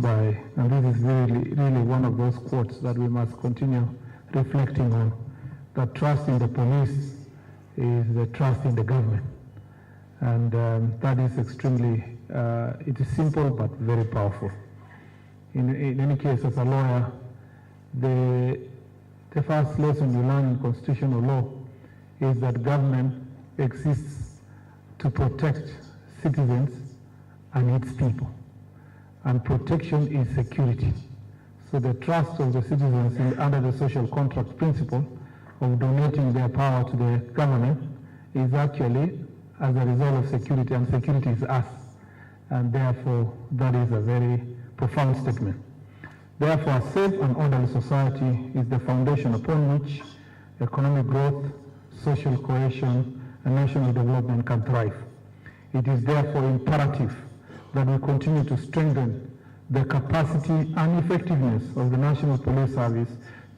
and this is really one of those quotes that we must continue reflecting on. That trust in the police is the trust in the government. And that is extremely, it is simple but very powerful. In any case, as a lawyer, the first lesson you learn in constitutional law is that government exists to protect citizens and its people. And protection is security. So the trust of the citizens under the social contract principle of donating their power to the government is actually as a result of security, and security is us. And therefore, that is a very profound statement. Therefore, a safe and orderly society is the foundation upon which economic growth, social cohesion, and national development can thrive. It is therefore imperative that we continue to strengthen the capacity and effectiveness of the National Police Service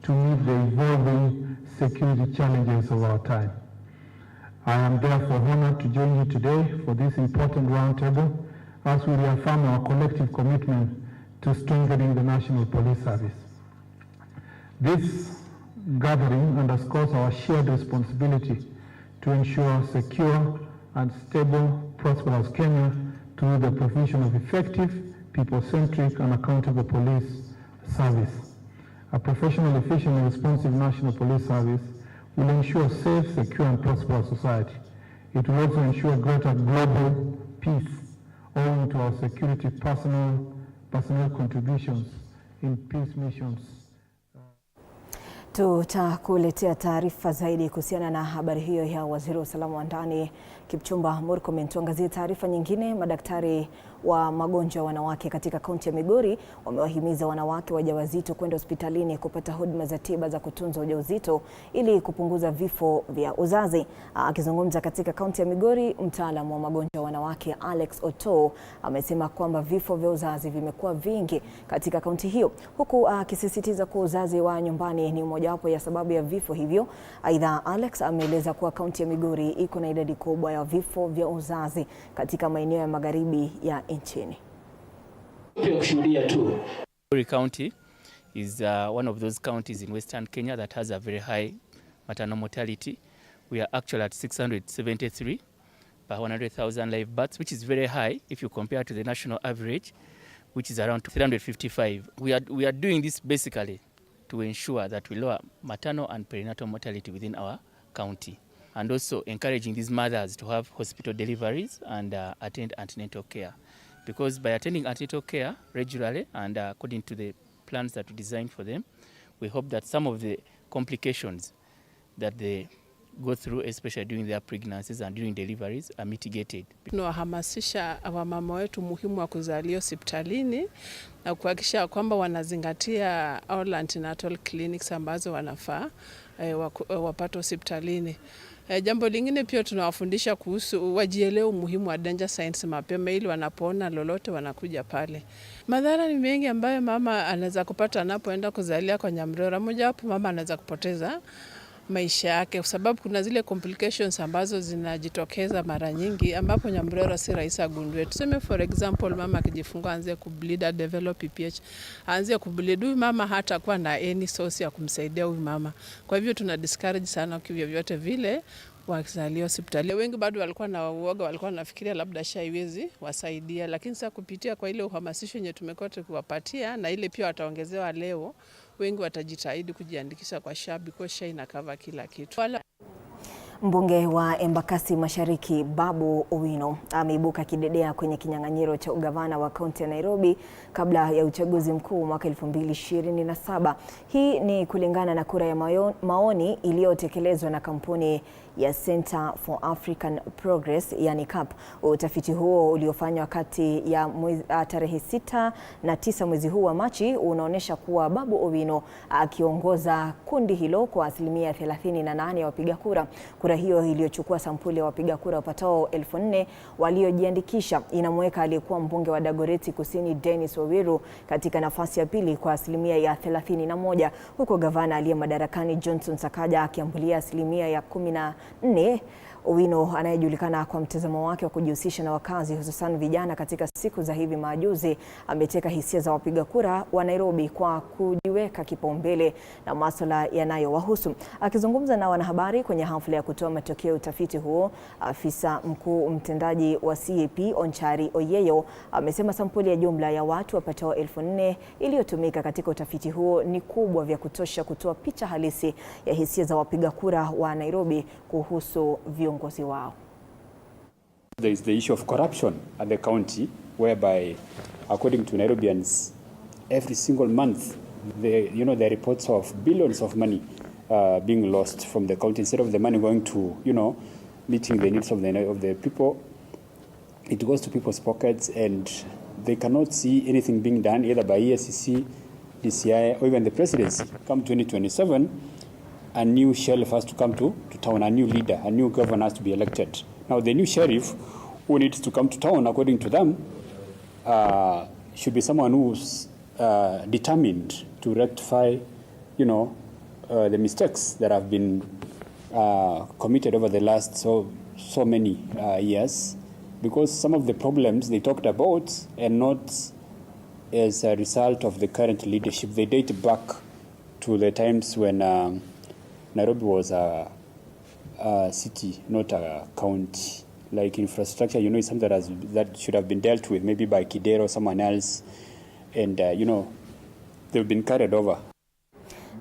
to meet the evolving security challenges of our time. I am therefore honored to join you today for this important roundtable as we reaffirm our collective commitment to strengthening the National Police Service. This gathering underscores our shared responsibility to ensure secure and stable, prosperous Kenya through the provision of effective, people-centric and accountable police service. A professional, efficient and responsive National Police Service will ensure safe, secure and prosperous society. It will also ensure greater global peace owing to our security personnel contributions in peace missions. Tutakuletea taarifa zaidi kuhusiana na habari hiyo ya Waziri wa Usalama wa Ndani Kipchumba Murkomen. Tuangazie taarifa nyingine. Madaktari wa magonjwa wanawake katika kaunti ya Migori wamewahimiza wanawake wajawazito kwenda hospitalini kupata huduma za tiba za kutunza ujauzito ili kupunguza vifo vya uzazi. Akizungumza katika kaunti ya Migori, mtaalamu wa magonjwa wanawake Alex Oto amesema kwamba vifo vya uzazi vimekuwa vingi katika kaunti hiyo, huku akisisitiza kuwa uzazi wa nyumbani ni mojawapo ya sababu ya vifo hivyo. Aidha, Alex ameeleza kuwa kaunti ya Migori iko na idadi kubwa ya vifo vya uzazi katika maeneo ya magharibi ya nchini. Migori County is one of those counties in Western Kenya that has a very high maternal mortality. We are actually at 673 per 100,000 live births, which is very high if you compare to the national average, which is around 355. We are doing this basically to ensure that we lower maternal and perinatal mortality within our county, and also encouraging these mothers to have hospital deliveries and attend antenatal care. Because by attending antenatal care regularly and according to the plans that we designed for them, we hope that some of the complications that they go through, especially during their pregnancies and during deliveries, are mitigated. Tunawahamasisha wamama wetu muhimu wa kuzalia hospitalini na kuhakikisha kwamba wanazingatia all antenatal clinics ambazo wanafaa wapate hospitalini. Jambo lingine pia tunawafundisha kuhusu wajielewe umuhimu wa danger signs mapema ili wanapoona lolote wanakuja pale. Madhara ni mengi ambayo mama anaweza kupata anapoenda kuzalia kwa Nyamrora. Mojawapo, mama anaweza kupoteza maisha yake kwa sababu kuna zile complications ambazo zinajitokeza mara nyingi ambapo Nyamrora si rahisi agundue. Tuseme for example, mama akijifungua aanze kubleed, develop PPH, aanze kubleed, huyu mama hata kuwa na any source ya kumsaidia huyu mama. Kwa hivyo tuna discourage sana kwa vyote vile wakizalia hospitali. Wengi bado walikuwa na uoga, walikuwa wanafikiria labda SHA haiwezi wasaidia, lakini sasa kupitia kwa ile uhamasisho yenye tumekuwa tukiwapatia na ile pia wataongezewa leo, wengi watajitahidi kujiandikisha kwa SHA because SHA ina cover kila kitu. Mbunge wa Embakasi Mashariki Babu Owino ameibuka kidedea kwenye kinyang'anyiro cha ugavana wa kaunti ya Nairobi kabla ya uchaguzi mkuu mwaka 2027. Hii ni kulingana na kura ya maoni iliyotekelezwa na kampuni ya Center for African Progress yani CAP. Utafiti huo uliofanywa kati ya tarehe 6 na 9 mwezi huu wa Machi unaonyesha kuwa Babu Owino akiongoza kundi hilo kwa 38% ya wapiga kura. Kura hiyo iliyochukua sampuli ya wapiga kura wapatao 4,000 waliojiandikisha inamweka aliyekuwa mbunge wa Dagoretti Kusini Dennis Wawiru katika nafasi ya pili kwa 31%, huko gavana aliye madarakani Johnson Sakaja akiambulia 14%. Owino anayejulikana kwa mtazamo wake wa kujihusisha na wakazi hususan vijana katika siku za hivi majuzi ameteka hisia za wapiga kura wa Nairobi kwa kujiweka kipaumbele na masuala yanayowahusu. Akizungumza na wanahabari kwenye hafla ya kutoa matokeo ya utafiti huo, afisa mkuu mtendaji wa CAP Onchari Oyeyo amesema sampuli ya jumla ya watu wapatao 4,000 iliyotumika katika utafiti huo ni kubwa vya kutosha kutoa picha halisi ya hisia za wapiga kura wa Nairobi kuhusu viongozi wao. There is the issue of corruption at the county, whereby, according to Nairobians, every single month, there are reports of billions of money being lost from the county. Instead of the money going to, meeting the needs of the people, it goes to people's pockets, and they cannot see anything being done either by EACC, DCI, or even the presidency. Come 2027. A new sheriff has to come to town, a new leader, a new governor has to be elected. Now, the new sheriff who needs to come to town, according to them, should be someone who's determined to rectify, the mistakes that have been committed over the last so many years, because some of the problems they talked about are not as a result of the current leadership. They date back to the times when Nairobi was a city, not a county. Like infrastructure, is something that should have been dealt with maybe by Kidero or someone else, and they've been carried over.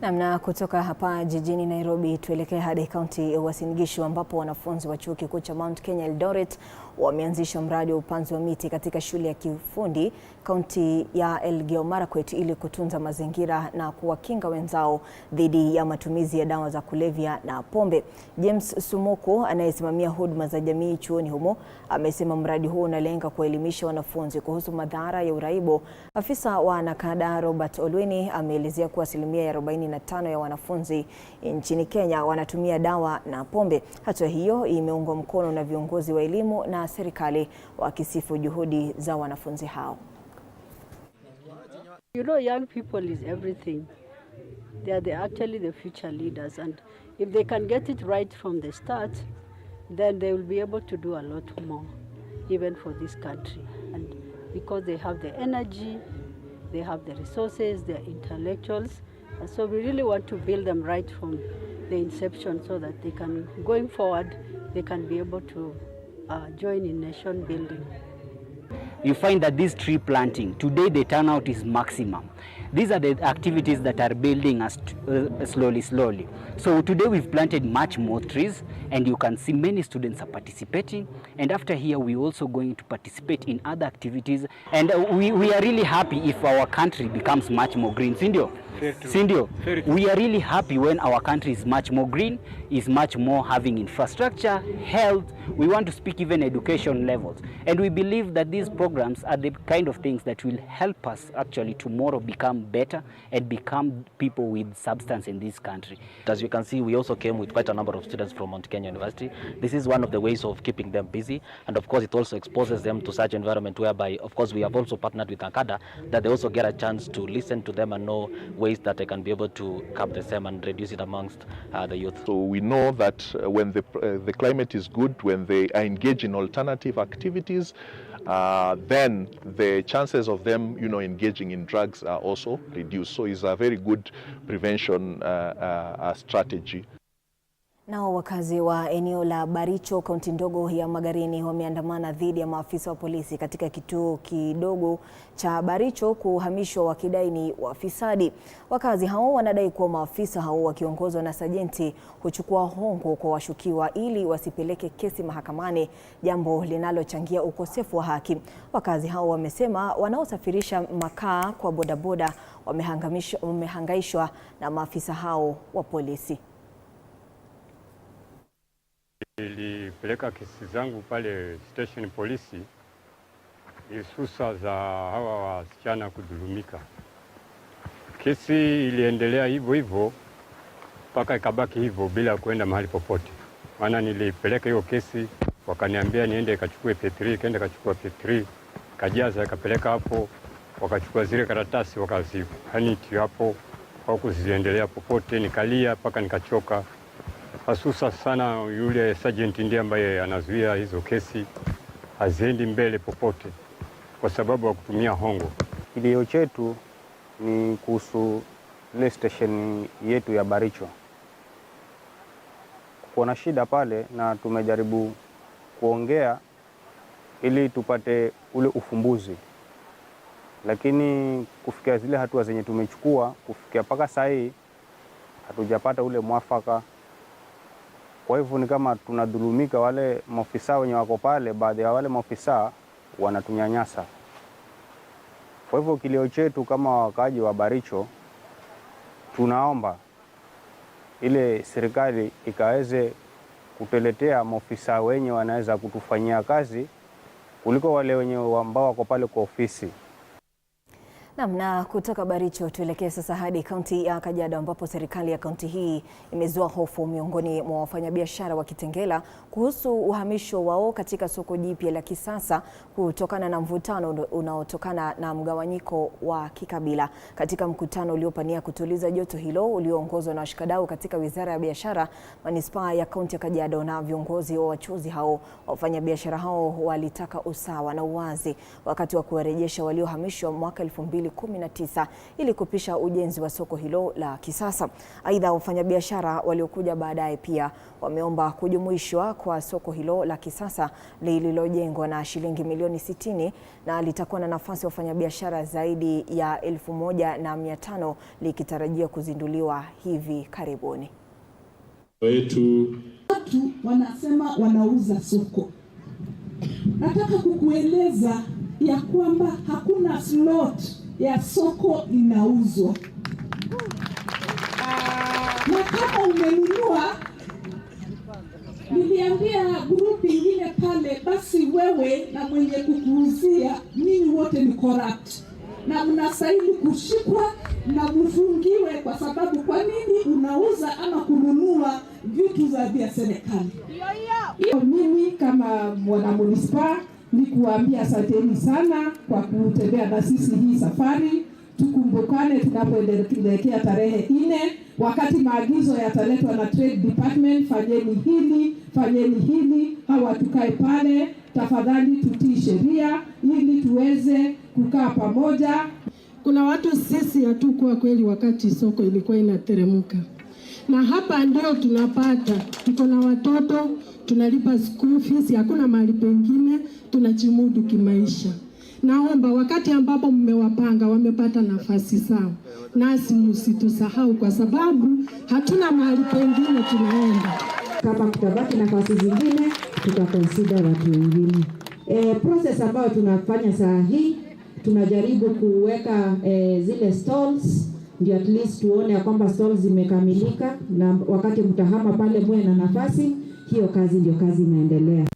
Namna kutoka hapa jijini Nairobi tuelekee hadi kaunti ya Uasin Gishu ambapo wanafunzi wa chuo kikuu cha Mount Kenya Eldoret wameanzisha mradi wa upanzi wa miti katika shule ya kiufundi kaunti ya Elgeyo Marakwet ili kutunza mazingira na kuwakinga wenzao dhidi ya matumizi ya dawa za kulevya na pombe. James Sumoko anayesimamia huduma za jamii chuoni humo amesema mradi huu unalenga kuelimisha wanafunzi kuhusu madhara ya uraibu. Afisa wa Nakada Robert Olweni ameelezea kuwa 45% ya wanafunzi nchini Kenya wanatumia dawa na pombe. Hatua hiyo imeungwa mkono na viongozi wa elimu na serikali wakisifu juhudi za wanafunzi hao. Young people is everything. They are actually the future leaders, and if they can get it right from the start, then they will be able to do a lot more, even for this country. And because they have the energy, they have the resources, they're intellectuals, and so we really want to build them right from the inception so that they can, going forward, they can be able to join in nation building. You find that this tree planting, today the turnout is maximum. These are the activities that are building us slowly. So today we've planted much more trees, and you can see many students are participating. And after here, we're also going to participate in other activities. And we are really happy if our country becomes much more green. Sindio? We are really happy when our country is much more green, is much more having infrastructure, health. We want to speak even education levels. And we believe that these programs are the kind of things that will help us actually tomorrow become better and become people with substance in this country. As you can see, we also came with quite a number of students from Mount Kenya University. This is one of the ways of keeping them busy. And of course, it also exposes them to such environment whereby, of course, we have also partnered with Nakada, that they also get a chance to listen to them and know ways that they can be able to curb the same and reduce it amongst the youth. So we know that when the climate is good, when they are engaged in alternative activities, then the chances of them, engaging in drugs are also reduced. So it's a very good prevention strategy. Nao wakazi wa eneo la Baricho, kaunti ndogo ya Magarini, wameandamana dhidi ya maafisa wa polisi katika kituo kidogo cha Baricho kuhamishwa wakidai ni wafisadi. Wakazi hao wanadai kuwa maafisa hao wakiongozwa na sajenti huchukua hongo kwa washukiwa ili wasipeleke kesi mahakamani, jambo linalochangia ukosefu wa haki. Wakazi hao wamesema wanaosafirisha makaa kwa bodaboda wamehangaishwa na maafisa hao wa polisi. Nilipeleka kesi zangu pale station polisi, hususa za hawa wasichana kudhulumika. Kesi iliendelea hivyo hivyo mpaka ikabaki hivyo bila kwenda mahali popote. Maana nilipeleka hiyo kesi, wakaniambia niende kachukue P3, kaenda kachukua P3, kajaza ikapeleka hapo, wakachukua zile karatasi wakazihaniki hapo, hawakuziendelea popote. Nikalia mpaka nikachoka. Hasusa sana yule sergeant ndiye ambaye anazuia hizo kesi haziendi mbele popote kwa sababu ya kutumia hongo. Kilio chetu ni kuhusu ile station yetu ya Baricho. Kuna shida pale na tumejaribu kuongea ili tupate ule ufumbuzi. Lakini kufikia zile hatua zenye tumechukua, kufikia paka saa hii hatujapata ule mwafaka. Kwa hivyo ni kama tunadhulumika, wale maofisa wenye wako pale, baadhi ya wale maofisa wanatunyanyasa. Kwa hivyo kilio chetu kama wakaaji wa Baricho, tunaomba ile serikali ikaweze kutuletea maofisa wenye wanaweza kutufanyia kazi kuliko wale wenye ambao wako pale kwa ofisi. Na kutoka Baricho tuelekee sasa hadi kaunti ya Kajiado ambapo serikali ya kaunti hii imezua hofu miongoni mwa wafanyabiashara wa Kitengela kuhusu uhamisho wao katika soko jipya la kisasa kutokana na mvutano unaotokana na mgawanyiko wa kikabila. Katika mkutano uliopania kutuliza joto hilo ulioongozwa na washikadau katika Wizara ya Biashara, Manispaa ya kaunti ya Kajiado na viongozi wa wachuuzi hao, wafanyabiashara hao walitaka usawa na uwazi wakati wa kuwarejesha waliohamishwa mwaka 2019 ili kupisha ujenzi wa soko hilo la kisasa. Aidha, wafanyabiashara waliokuja baadaye pia wameomba kujumuishwa kwa soko hilo la kisasa lililojengwa na shilingi milioni 60 na litakuwa na nafasi wafanyabiashara zaidi ya 1500 likitarajiwa kuzinduliwa hivi karibuni. Watu wanasema wanauza soko. Nataka kukueleza ya kwamba hakuna slot ya soko inauzwa. Na kama umenunua, niliambia grupu ingine pale, basi wewe na mwenye kukuuzia ninyi wote ni corrupt. Na mnastahili kushikwa na mfungiwe kwa sababu kwa nini unauza ama kununua vitu vya serikali. Mimi kama mwana munisipaa ni kuambia asanteni sana kwa kutembea na sisi hii safari. Tukumbukane tunapoelekea tarehe 4 wakati maagizo yataletwa na Trade Department, fanyeni hili, hawa tukae pale, tafadhali tutii sheria ili tuweze kukaa pamoja. Kuna watu sisi hatukuwa kweli wakati soko ilikuwa inateremka. Na hapa ndio tunapata, tuko na watoto, tunalipa school fees, hakuna mahali pengine tunajimudu kimaisha. Naomba wakati ambapo mmewapanga wamepata nafasi sawa, nasi msitusahau kwa sababu hatuna mahali pengine tunaenda. Kama kutabaki nafasi zingine tutaconsider watu wengine. Process ambayo tunafanya saa hii tunajaribu kuweka zile stalls ndio at least tuone ya kwamba stalls zimekamilika, na wakati mtahama pale mwe na nafasi hiyo, kazi ndio kazi inaendelea.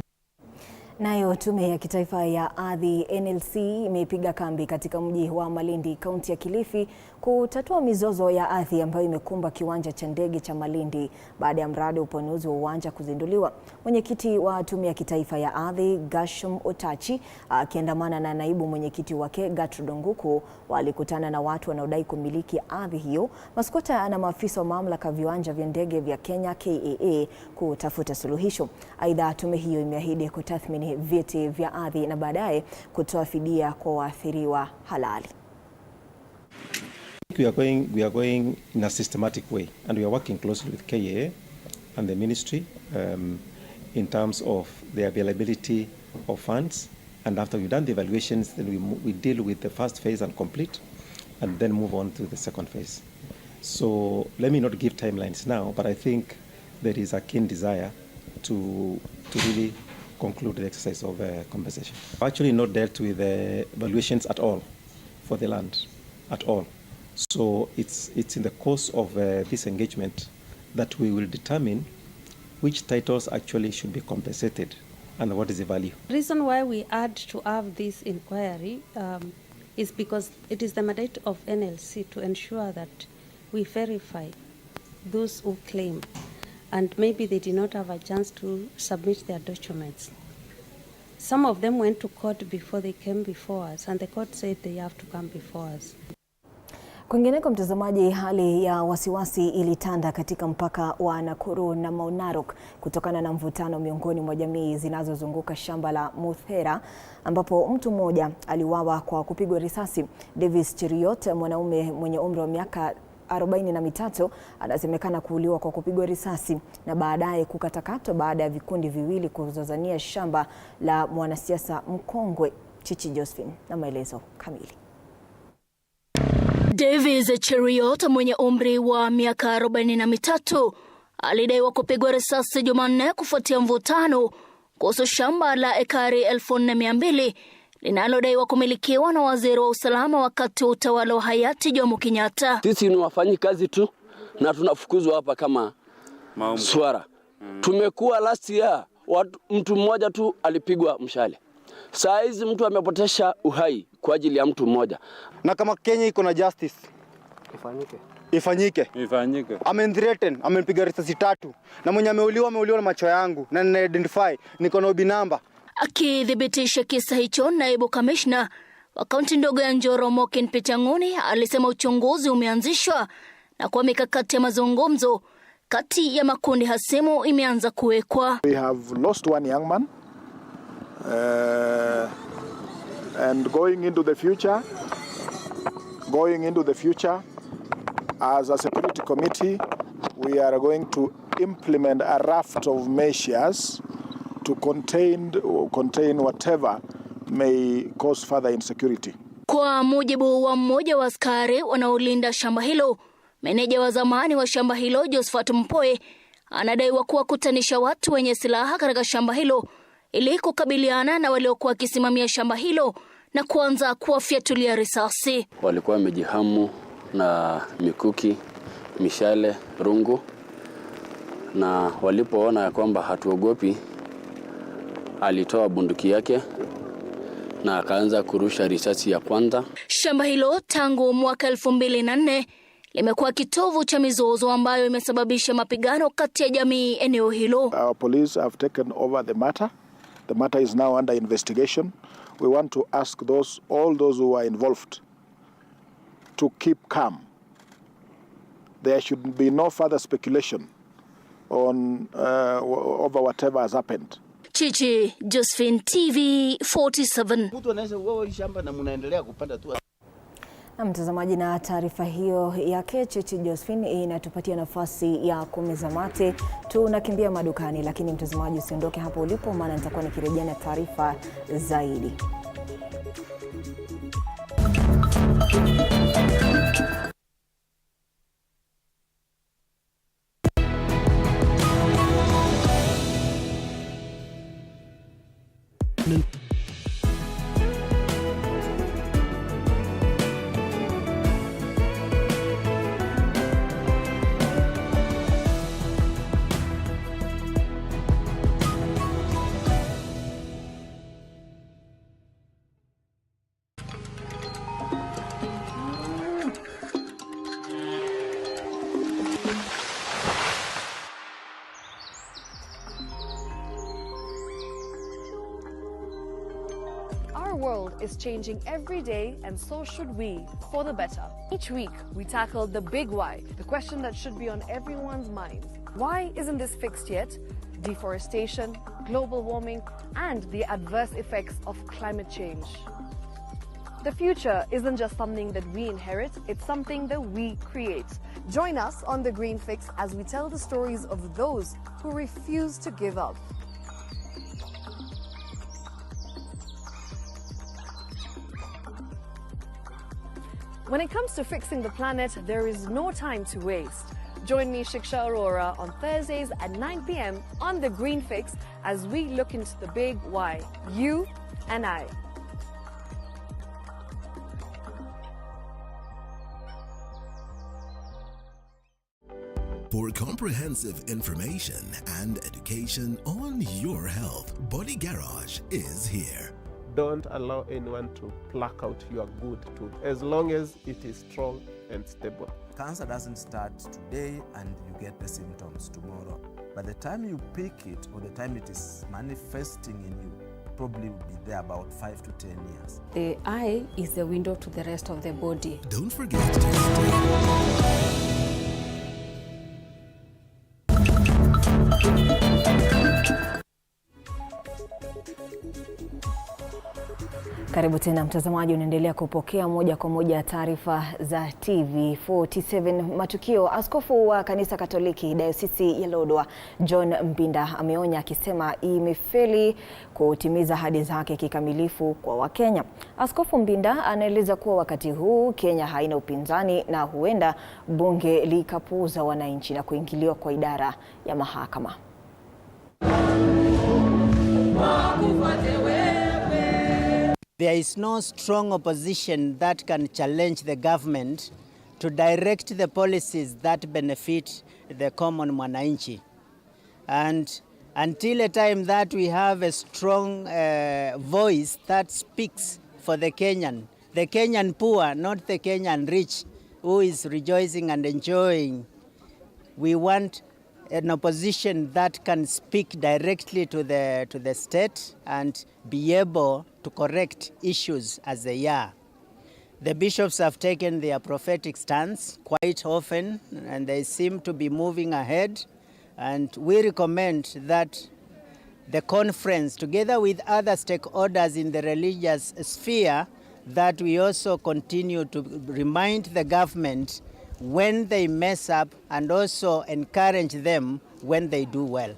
Nayo Tume ya Kitaifa ya Ardhi NLC imepiga kambi katika mji wa Malindi, kaunti ya Kilifi, kutatua mizozo ya ardhi ambayo imekumba kiwanja cha ndege cha Malindi baada ya mradi upanuzi wa uwanja kuzinduliwa. Mwenyekiti wa Tume ya Kitaifa ya Ardhi Gashum Otachi akiandamana na naibu mwenyekiti wake Gertrude Nguku walikutana na watu wanaodai kumiliki ardhi hiyo, maskota na maafisa wa mamlaka viwanja vya ndege vya Kenya KAA kutafuta suluhisho. Aidha, tume hiyo imeahidi kutathmini vyeti vya ardhi na baadaye kutoa fidia kwa waathiriwa halali. We are going in a systematic way, and we are working closely with KAA and the ministry in terms of the availability of funds. And after we've done the evaluations, then we deal with the first phase and complete, and then move on to the second phase. So let me not give timelines now, but I think there is a keen desire to really conclude the exercise of compensation. I've actually not dealt with the valuations at all for the land, at all. So it's in the course of this engagement that we will determine which titles actually should be compensated and what is the value. The reason why we had to have this inquiry is because it is the mandate of NLC to ensure that we verify those who claim, and maybe they did not have a chance to submit their documents. Some of them went to court before they came before us, and the court said they have to come before us. Kwingineko mtazamaji, hali ya wasiwasi ilitanda katika mpaka wa Nakuru na Mau Narok kutokana na mvutano miongoni mwa jamii zinazozunguka shamba la Muthera ambapo mtu mmoja aliuawa kwa kupigwa risasi. Davis Cheriot, mwanaume mwenye umri wa miaka 43, anasemekana kuuliwa kwa kupigwa risasi na baadaye kukatakatwa baada ya vikundi viwili kuzozania shamba la mwanasiasa mkongwe. Chichi Josephine na maelezo kamili. Davis Cheriot mwenye umri wa miaka 43 alidaiwa kupigwa risasi Jumanne kufuatia mvutano kuhusu shamba la ekari 1200 linalodaiwa kumilikiwa na waziri wa usalama wakati wa utawala wa hayati Jomo Kenyatta. Sisi ni wafanyikazi tu na tunafukuzwa hapa kama swara. Tumekuwa last year mtu mmoja tu alipigwa mshale. Saa hizi mtu amepotesha uhai kwa ajili ya mtu mmoja. Na kama Kenya iko na justice ifanyike. Amenthreaten, amenipiga risasi 3 na mwenye ameuliwa na macho yangu na nina identify, niko na OB number. Akithibitisha kisa hicho, naibu kamishna wa kaunti ndogo ya Njoro Petang'oni alisema uchunguzi umeanzishwa na kwa mikakati ya mazungumzo kati ya makundi hasimu imeanza kuwekwa. We have lost one young man and going into the future as a security committee we are going to implement a raft of measures to contain whatever may cause further insecurity. Kwa mujibu wa mmoja wa askari wanaolinda shamba hilo, meneja wa zamani wa shamba hilo Josephat Mpoe anadaiwa kuwakutanisha watu wenye silaha katika shamba hilo ili kukabiliana na waliokuwa wakisimamia shamba hilo na kuanza kuwafyatulia risasi. Walikuwa wamejihamu na mikuki, mishale, rungu, na walipoona ya kwamba hatuogopi, alitoa bunduki yake na akaanza kurusha risasi ya kwanza. Shamba hilo tangu mwaka 2004 limekuwa kitovu cha mizozo ambayo imesababisha mapigano kati ya jamii eneo hilo. Our police have taken over the matter. The matter is now under investigation. We want to ask all those who are involved to keep calm. There should be no further speculation on over whatever has happened. Chichi, Josephine, TV47. Mtu anaweza uoa shamba na mnaendelea kupanda tu. Na mtazamaji, na taarifa hiyo yake Chichi Josephine inatupatia nafasi ya kumeza mate. Tunakimbia madukani, lakini mtazamaji usiondoke hapo ulipo, maana nitakuwa nikirejea na taarifa zaidi. Our world is changing every day, and so should we, for the better. Each week, we tackle the big why, the question that should be on everyone's minds. Why isn't this fixed yet? Deforestation, global warming, and the adverse effects of climate change. The future isn't just something that we inherit, it's something that we create. Join us on The Green Fix as we tell the stories of those who refuse to give up. When it comes to fixing the planet, there is no time to waste. Join me, Shiksha Arora, on Thursdays at 9 p.m. on The Green Fix as we look into the big why, you and I. For comprehensive information and education on your health, Body Garage is here. Don't allow anyone to pluck out your good tooth, as long as it is strong and stable. Cancer doesn't start today and you get the symptoms tomorrow. By the time you pick it or the time it is manifesting in you, probably will be there about 5 to 10 years. The eye is the window to the rest of the body. Don't forget to stay. Karibu tena mtazamaji, unaendelea kupokea moja kwa moja taarifa za TV47 Matukio. Askofu wa kanisa Katoliki Dayosisi ya Lodwar John Mpinda ameonya akisema imefeli kutimiza ahadi zake kikamilifu kwa Wakenya. Askofu Mpinda anaeleza kuwa wakati huu Kenya haina upinzani na huenda bunge likapuuza wananchi na kuingiliwa kwa idara ya mahakama. There is no strong opposition that can challenge the government to direct the policies that benefit the common mwananchi. And until a time that we have a strong voice that speaks for the Kenyan poor, not the Kenyan rich, who is rejoicing and enjoying. We want an opposition that can speak directly to the state and be able to correct issues as they are. The bishops have taken their prophetic stance quite often, and they seem to be moving ahead. And we recommend that the conference, together with other stakeholders in the religious sphere, that we also continue to remind the government when they mess up and also encourage them when they do well.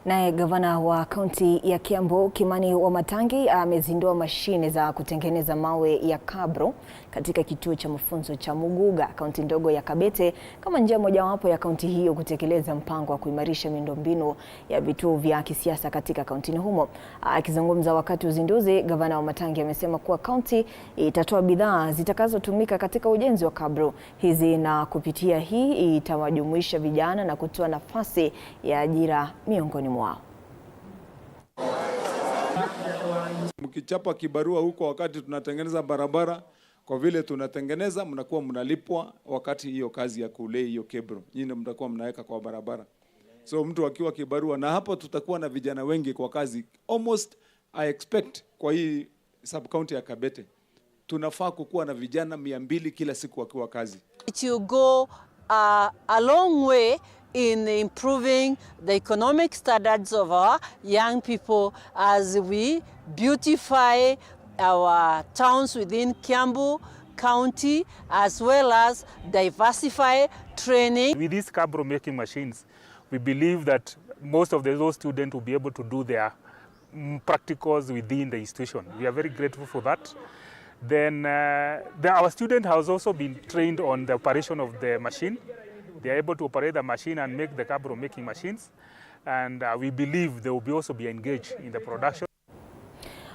Naye gavana wa kaunti ya Kiambu Kimani Wamatangi amezindua mashine za kutengeneza mawe ya kabro katika kituo cha mafunzo cha Muguga, kaunti ndogo ya Kabete, kama njia mojawapo ya kaunti hiyo kutekeleza mpango wa kuimarisha miundombinu ya vituo vya kisiasa katika kaunti humo. Akizungumza wakati uzinduzi, gavana Wamatangi amesema kuwa kaunti itatoa bidhaa zitakazotumika katika ujenzi wa kabro hizi, na kupitia hii itawajumuisha vijana na kutoa nafasi ya ajira miongoni mwao. Mkichapa kibarua huko wakati tunatengeneza barabara, kwa vile tunatengeneza, mnakuwa mnalipwa wakati hiyo kazi ya kulei hiyo kebro nyinyi mtakuwa mnaweka kwa barabara. So mtu akiwa kibarua, na hapo tutakuwa na vijana wengi kwa kazi. Almost I expect kwa hii sub county ya Kabete tunafaa kukuwa na vijana 200 kila siku wakiwa kazi. It will go a long way in improving the economic standards of our young people as we beautify our towns within Kiambu County, as well as diversify training. With these cabro making machines, we believe that most of those students will be able to do their practicals within the institution. We are very grateful for that. Then our student has also been trained on the operation of the machine. They are able to operate the machine and make the cabro making machines, and we believe they will also be engaged in the production.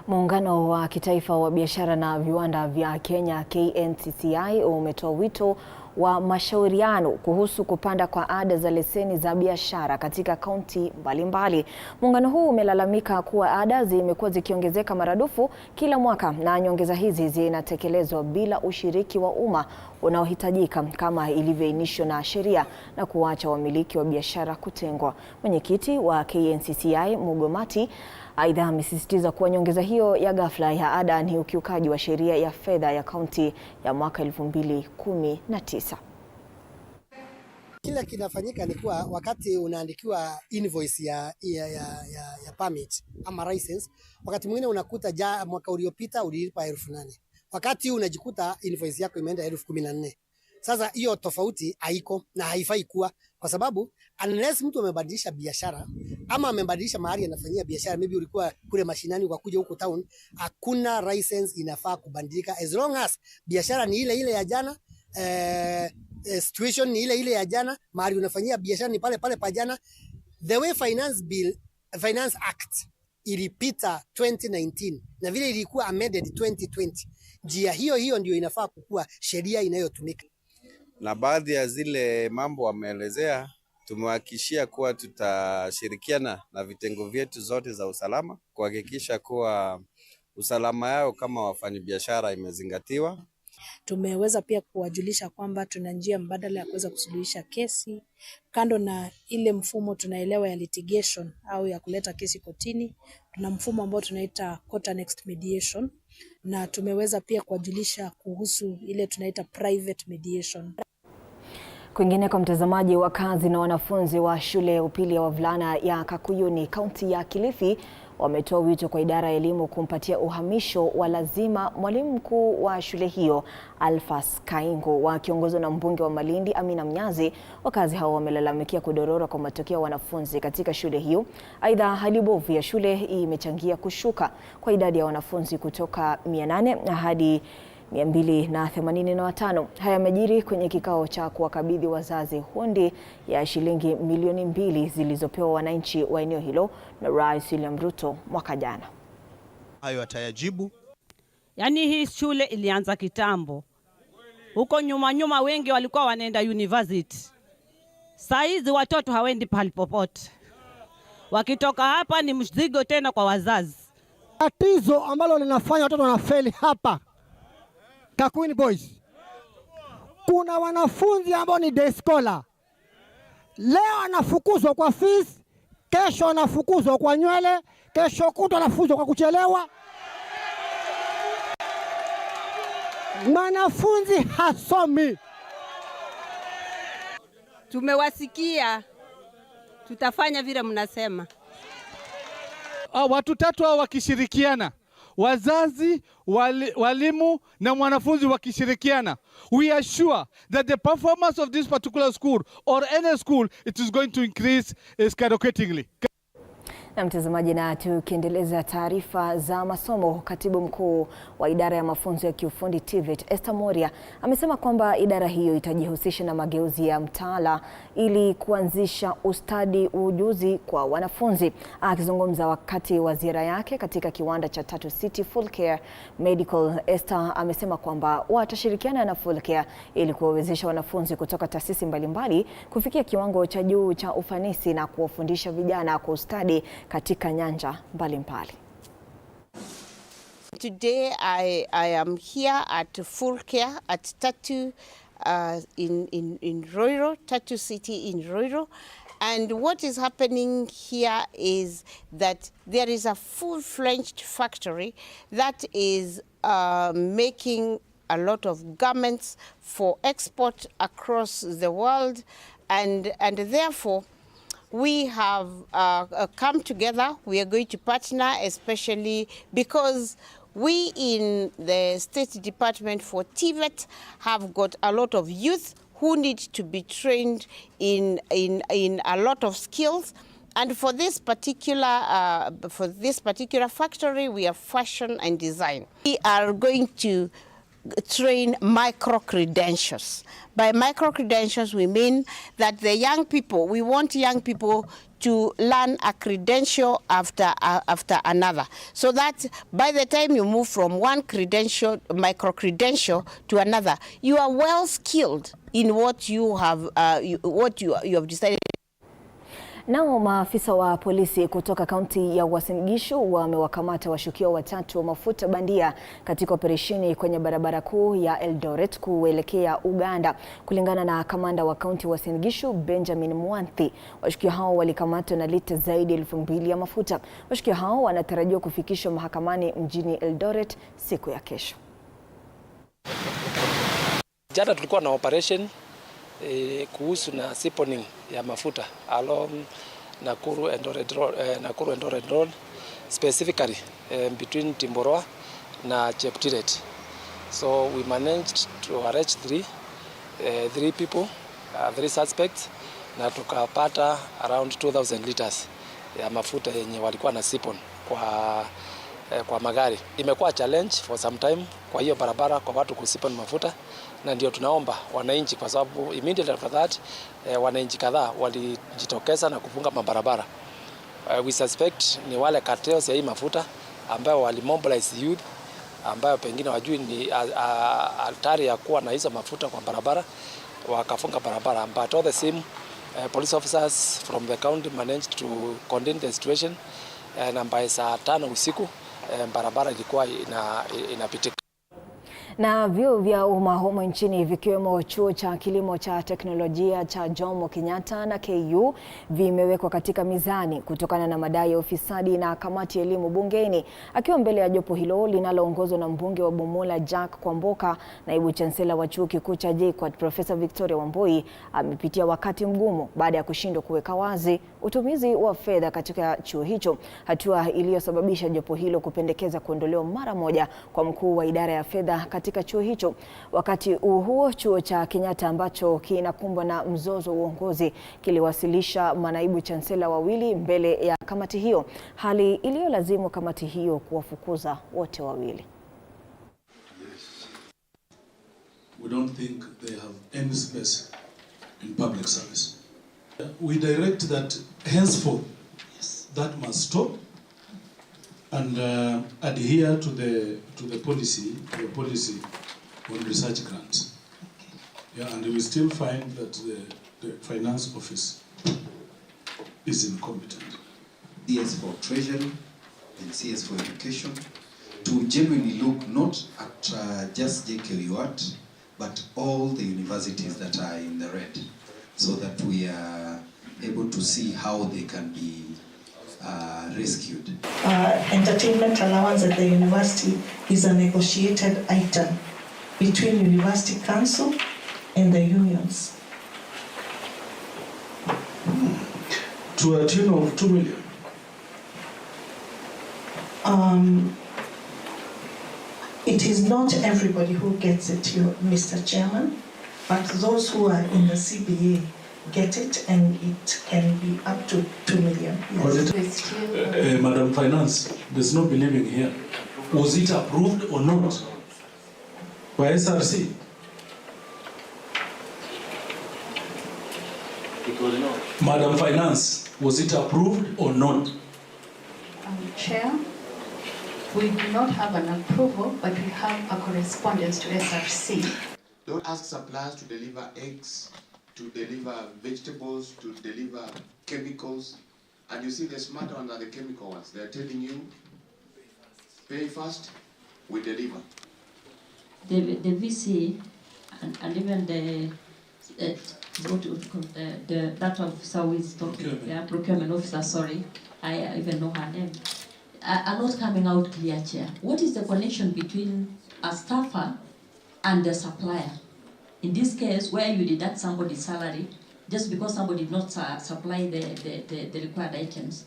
Muungano wa kitaifa wa biashara na viwanda vya Kenya KNCCI umetoa wito wa mashauriano kuhusu kupanda kwa ada za leseni za biashara katika kaunti mbalimbali. Muungano huu umelalamika kuwa ada zimekuwa zikiongezeka maradufu kila mwaka, na nyongeza hizi zinatekelezwa bila ushiriki wa umma unaohitajika kama ilivyoainishwa na sheria, na kuacha wamiliki wa biashara kutengwa. Mwenyekiti wa KNCCI Mugomati aidha amesisitiza kuwa nyongeza hiyo ya ghafla ya ada ni ukiukaji wa sheria ya fedha ya kaunti ya mwaka 2019. Kila kinafanyika ni kuwa wakati unaandikiwa invoice ya permit ama license, wakati mwingine unakuta mwaka uliopita ulilipa 8,000. Wakati unajikuta invoice yako imeenda 14,000. Sasa hiyo tofauti haiko na haifai kuwa, kwa sababu unless mtu amebadilisha biashara ama amebadilisha mahali anafanyia biashara, maybe ulikuwa kule mashinani ukakuja huko town, hakuna license inafaa kubadilika as long as biashara ni ile ya jana, situation ni ile ya jana, mahali unafanyia biashara ni pale pa jana. The way Finance Act ilipita 2019 na vile ilikuwa amended 2020, njia hiyo ndio inafaa kuwa sheria inayotumika. Na baadhi ya zile mambo wameelezea, tumewahakikishia kuwa tutashirikiana na vitengo vyetu zote za usalama kuhakikisha kuwa usalama yao kama wafanyabiashara imezingatiwa. Tumeweza pia kuwajulisha kwamba tuna njia mbadala ya kuweza kusuluhisha kesi, kando na ile mfumo tunaelewa ya litigation au ya kuleta kesi kotini. Tuna mfumo ambao tunaita court annexed mediation, na tumeweza pia kuwajulisha kuhusu ile tunaita private mediation. Kwingine kwa mtazamaji, wakazi na wanafunzi wa shule ya upili ya wavulana ya Kakuyuni kaunti ya Kilifi wametoa wito kwa idara ya elimu kumpatia uhamisho wa lazima mwalimu mkuu wa shule hiyo Alphas Kaingo, wakiongozwa na mbunge wa Malindi Amina Mnyazi. Wakazi hao wamelalamikia kudorora kwa matokeo ya wanafunzi katika shule hiyo. Aidha, hali bovu ya shule hii imechangia kushuka kwa idadi ya wanafunzi kutoka 800 hadi 285. Haya yamejiri kwenye kikao cha kuwakabidhi wazazi hundi ya shilingi milioni 2 zilizopewa wananchi wa eneo hilo na Rais William Ruto mwaka jana. Hayo atayajibu. Yaani hii shule ilianza kitambo. Huko nyuma wengi walikuwa wanaenda university. Saa hizi watoto hawendi pahali popote. Wakitoka hapa ni mzigo tena kwa wazazi. Tatizo ambalo linafanya watoto wanafeli hapa Kakuini Boys, kuna wanafunzi ambao ni day scholar. Leo anafukuzwa kwa fees, kesho anafukuzwa kwa nywele, kesho kutwa anafukuzwa kwa kuchelewa. Mwanafunzi hasomi. Tumewasikia, tutafanya vile mnasema. Watu tatu hao wakishirikiana, wazazi, walimu na mwanafunzi wakishirikiana, we are sure that the performance of this particular school or any school, it is going to increase skyrocketingly. Na mtazamaji, na tukiendeleza taarifa za masomo, katibu mkuu wa idara ya mafunzo ya kiufundi TVET Esther Moria amesema kwamba idara hiyo itajihusisha na mageuzi ya mtaala ili kuanzisha ustadi ujuzi kwa wanafunzi. Akizungumza wakati wa ziara yake katika kiwanda cha Tatu City Full Care Medical, Esther amesema kwamba watashirikiana na Full Care ili kuwawezesha wanafunzi kutoka taasisi mbalimbali kufikia kiwango cha juu cha ufanisi na kuwafundisha vijana kwa ustadi katika nyanja mbalimbali. Today I am here at Full Care at Tatu in Roiro, Tatu City in Roiro. And what is happening here is that there is a full-fledged factory that is making a lot of garments for export across the world, and therefore we have come together. We are going to partner, especially because we in the State Department for TVET have got a lot of youth who need to be trained in a lot of skills. And for this particular factory, we have fashion and design. We are going to train micro-credentials. By micro-credentials, we mean that the young people, we want young people to learn a credential after another, so that by the time you move from one credential, micro-credential, to another, you are well skilled in what you have decided. Nao maafisa wa polisi kutoka kaunti ya Uasin Gishu wamewakamata washukiwa watatu wa mafuta bandia katika operesheni kwenye barabara kuu ya Eldoret kuelekea Uganda. Kulingana na kamanda wa kaunti ya Uasin Gishu, Benjamin Mwanthi, washukiwa hao walikamatwa na lita zaidi ya 2,000 ya mafuta. Washukiwa hao wanatarajiwa kufikishwa mahakamani mjini Eldoret siku ya kesho. Jana tulikuwa na operation kuhusu na siponing ya mafuta along Nakuru Eldoret Road, specifically between Timboroa na Cheptiret. So we managed to arrest three people, three suspects, na tukapata around 2,000 liters ya mafuta yenye walikuwa na sipon kwa magari. Imekuwa challenge for some time kwa hiyo barabara kwa watu kusipon mafuta, na ndio tunaomba wananchi, kwa sababu immediately after that wananchi kadhaa walijitokeza na kufunga mabarabara. We suspect ni wale cartels ya hii mafuta ambao walimobilize youth ambao pengine wajui ni hatari ya kuwa na hizo mafuta kwa barabara, wakafunga barabara. But all the same, police officers from the county managed to contain the situation, na by saa 5 usiku barabara ilikuwa inapitika. Na vyuo vya umma humu nchini vikiwemo chuo cha kilimo cha teknolojia cha Jomo Kenyatta na KU vimewekwa katika mizani kutokana na madai ya ufisadi, na kamati ya elimu bungeni. Akiwa mbele ya jopo hilo linaloongozwa na mbunge wa Bumula Jack Kwamboka, naibu chancellor wa chuo kikuu cha JKUAT Professor Victoria Wambui amepitia wakati mgumu baada ya kushindwa kuweka wazi utumizi wa fedha katika chuo hicho, hatua iliyosababisha jopo hilo kupendekeza kuondolewa mara moja kwa mkuu wa idara ya fedha katika chuo hicho. Wakati huo chuo cha Kenyatta ambacho kinakumbwa na mzozo wa uongozi kiliwasilisha manaibu chancellor wawili mbele ya kamati hiyo, hali iliyolazimu kamati hiyo kuwafukuza wote wawili. We don't think they have any space in public service. We direct that henceforth that must stop and adhere to the policy on research grants. Yeah, and we still find that the finance office is incompetent. DS for Treasury and CS for Education to genuinely look not at just JKUAT, but all the universities that are in the red, so that we are able to see how they can be rescued. Entertainment allowance at the university is a negotiated item between University Council and the unions. To a tune of 2 million. It is not everybody who gets it, Mr. Chairman, but those who are in the CBA get it, and it can be up to 2 million. Yes. Madam Finance, there's no believing here. Was it approved or not by SRC? It was not. Madam Finance, was it approved or not? Chair, we do not have an approval, but we have a correspondence to SRC. Don't ask suppliers to deliver eggs, to deliver vegetables, to deliver chemicals. And you see the smart ones are the chemical ones. They're telling you, pay first, we deliver. The VC and even the that officer who is talking, procurement officer, sorry, I even know her name, are not coming out clear, Chair. What is the connection between a staffer and the supplier? In this case, where you deduct somebody's salary just because somebody did not supply the required items.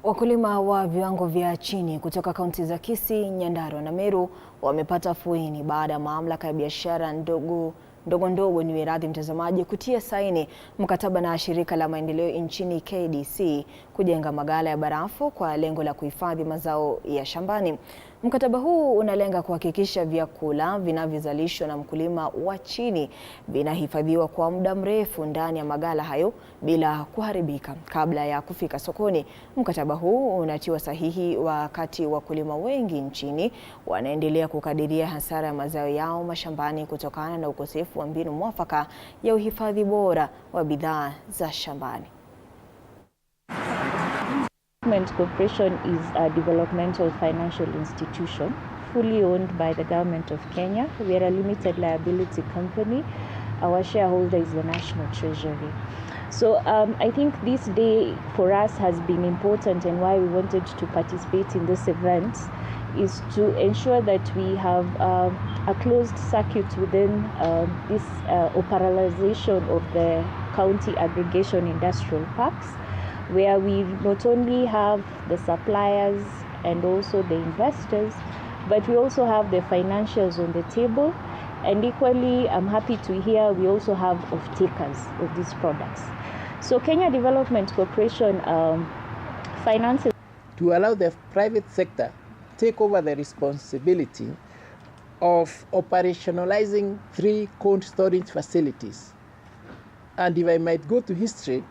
Wakulima wa viwango vya chini kutoka kaunti za Kisii, Nyandarua na Meru wamepata afueni baada ya mamlaka ya biashara ndogo ni radhi mtazamaji kutia saini mkataba na shirika la maendeleo nchini KDC kujenga magala ya barafu kwa lengo la kuhifadhi mazao ya shambani. Mkataba huu unalenga kuhakikisha vyakula vinavyozalishwa na mkulima wa chini vinahifadhiwa kwa muda mrefu ndani ya magala hayo bila kuharibika kabla ya kufika sokoni. Mkataba huu unatiwa sahihi wakati wakulima wengi nchini wanaendelea kukadiria hasara ya mazao yao mashambani kutokana na ukosefu wa mbinu mwafaka ya uhifadhi bora wa bidhaa za shambani. Corporation is a developmental financial institution fully owned by the government of Kenya. We are a limited liability company. Our shareholder is the National Treasury. So I think this day for us has been important, and why we wanted to participate in this event is to ensure that we have a closed circuit within this operationalization of the county aggregation industrial parks, where we not only have the suppliers and also the investors, but we also have the financials on the table. And equally, I'm happy to hear we also have off-takers of these products. So Kenya Development Corporation finances to allow the private sector take over the responsibility of operationalizing 3 cold storage facilities. And if I might go to history,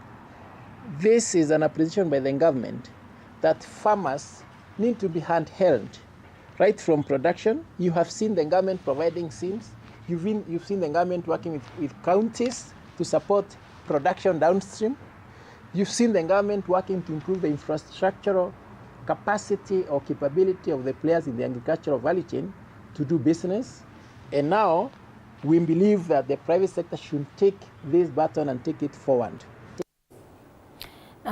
this is an appreciation by the government that farmers need to be handheld right from production. You have seen the government providing SIMs. You've seen the government working with counties to support production downstream. You've seen the government working to improve the infrastructural capacity or capability of the players in the agricultural value chain to do business. And now we believe that the private sector should take this baton and take it forward.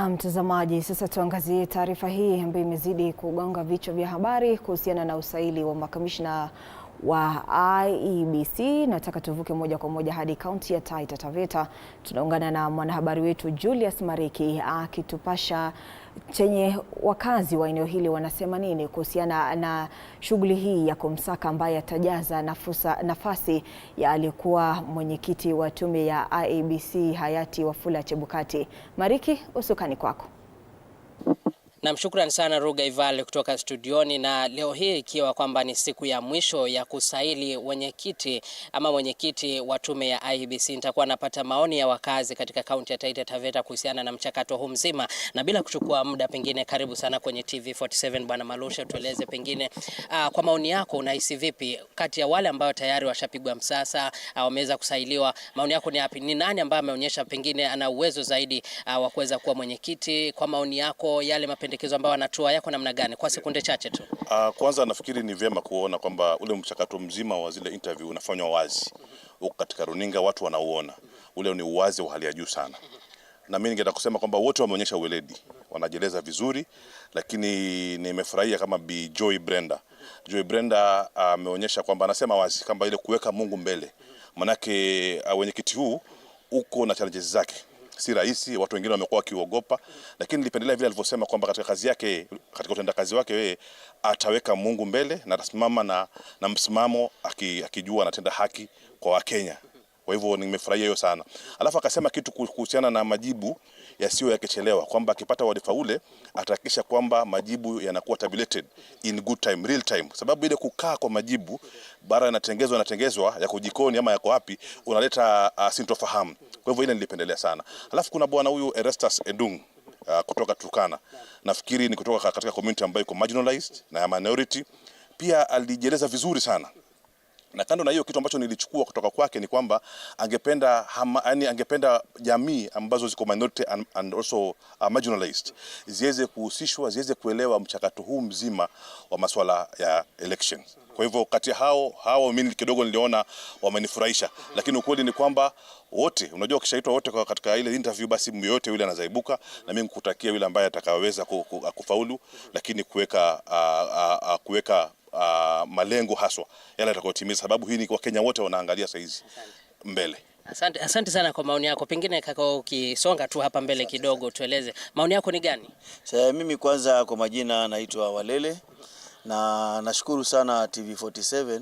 Mtazamaji, sasa tuangazie taarifa hii ambayo imezidi kugonga vichwa vya habari kuhusiana na usaili wa makamishna wa IEBC. Nataka tuvuke moja kwa moja hadi kaunti ya Taita Taveta. Tunaungana na mwanahabari wetu Julius Mariki akitupasha chenye wakazi wa eneo hili wanasema nini kuhusiana na shughuli hii ya kumsaka ambaye atajaza nafasi ya aliyekuwa mwenyekiti wa tume ya IEBC hayati Wafula Chebukati. Mariki, usukani kwako. Na shukrani sana Ruga Eval kutoka studioni, na leo hii ikiwa kwamba ni siku ya mwisho ya kusaili mwenyekiti wa tume ya IEBC, nitakuwa napata maoni ya wakazi katika kaunti ya Taita Taveta kuhusiana na mchakato huu mzima. Na bila kuchukua muda, pengine karibu sana kwenye TV47 Bwana Malusha, tueleze pengine kwa maoni yako unahisi vipi kati ya wale ambao tayari washapigwa msasa wameweza kusailiwa, maoni yako ni yapi? Ni nani ambaye ameonyesha pengine ana uwezo zaidi wa kuweza kuwa mwenyekiti? Kwa maoni yako, yale mapendekezo mapendekezo ambayo wanatoa yako namna gani kwa sekunde chache tu? Kwanza nafikiri ni vyema kuona kwamba ule mchakato mzima wa zile interview unafanywa wazi. Huko katika runinga watu wanauona. Ule ni uwazi wa hali ya juu sana. Na mimi ningetaka kusema kwamba wote wameonyesha uweledi, wanajieleza vizuri, lakini nimefurahia kama Bi Joy Brenda ameonyesha kwamba anasema wazi kwamba ile kuweka Mungu mbele. Manake wenyekiti huu uko na challenges zake. Si rahisi, watu wengine wamekuwa wakiogopa, lakini nilipendelea vile alivyosema kwamba katika kazi yake, katika utenda kazi wake yeye ataweka Mungu mbele na atasimama na msimamo akijua anatenda haki kwa Wakenya. Kwa hivyo nimefurahia hiyo sana. Alafu akasema kitu kuhusiana na majibu yasiyo yakechelewa, kwamba akipata wadhifa ule atahakikisha kwamba majibu yanakuwa tabulated in good time, real time. Sababu ile kukaa kwa majibu bara yanatengezwa yako jikoni ama yako wapi, unaleta sintofahamu. Kwa hivyo ile nilipendelea sana. Alafu kuna bwana huyu Erastus Edung kutoka Turkana. Nafikiri ni kutoka katika community ambayo iko marginalized na ya minority. Pia alijieleza vizuri sana. Na kando na hiyo, kitu ambacho nilichukua kutoka kwake ni kwamba angependa jamii ambazo ziko minority and also marginalized ziweze kuhusishwa, ziweze kuelewa mchakato huu mzima wa masuala ya elections. Kwa hivyo kati ya hao mimi kidogo niliona wamenifurahisha, lakini ukweli ni kwamba wote, unajua ukishaitwa wote katika ile interview basi yote yule anazaibuka, na mimi nikutakia yule ambaye atakaweza kufaulu, lakini kuweka malengo haswa yale atakayotimiza, sababu hii ni kwa Kenya wote wanaangalia saa hizi mbele. Asante sana kwa maoni yako. Pengine kaka ukisonga tu hapa mbele kidogo tueleze maoni yako ni gani? Mimi kwanza kwa majina naitwa Walele na nashukuru sana TV47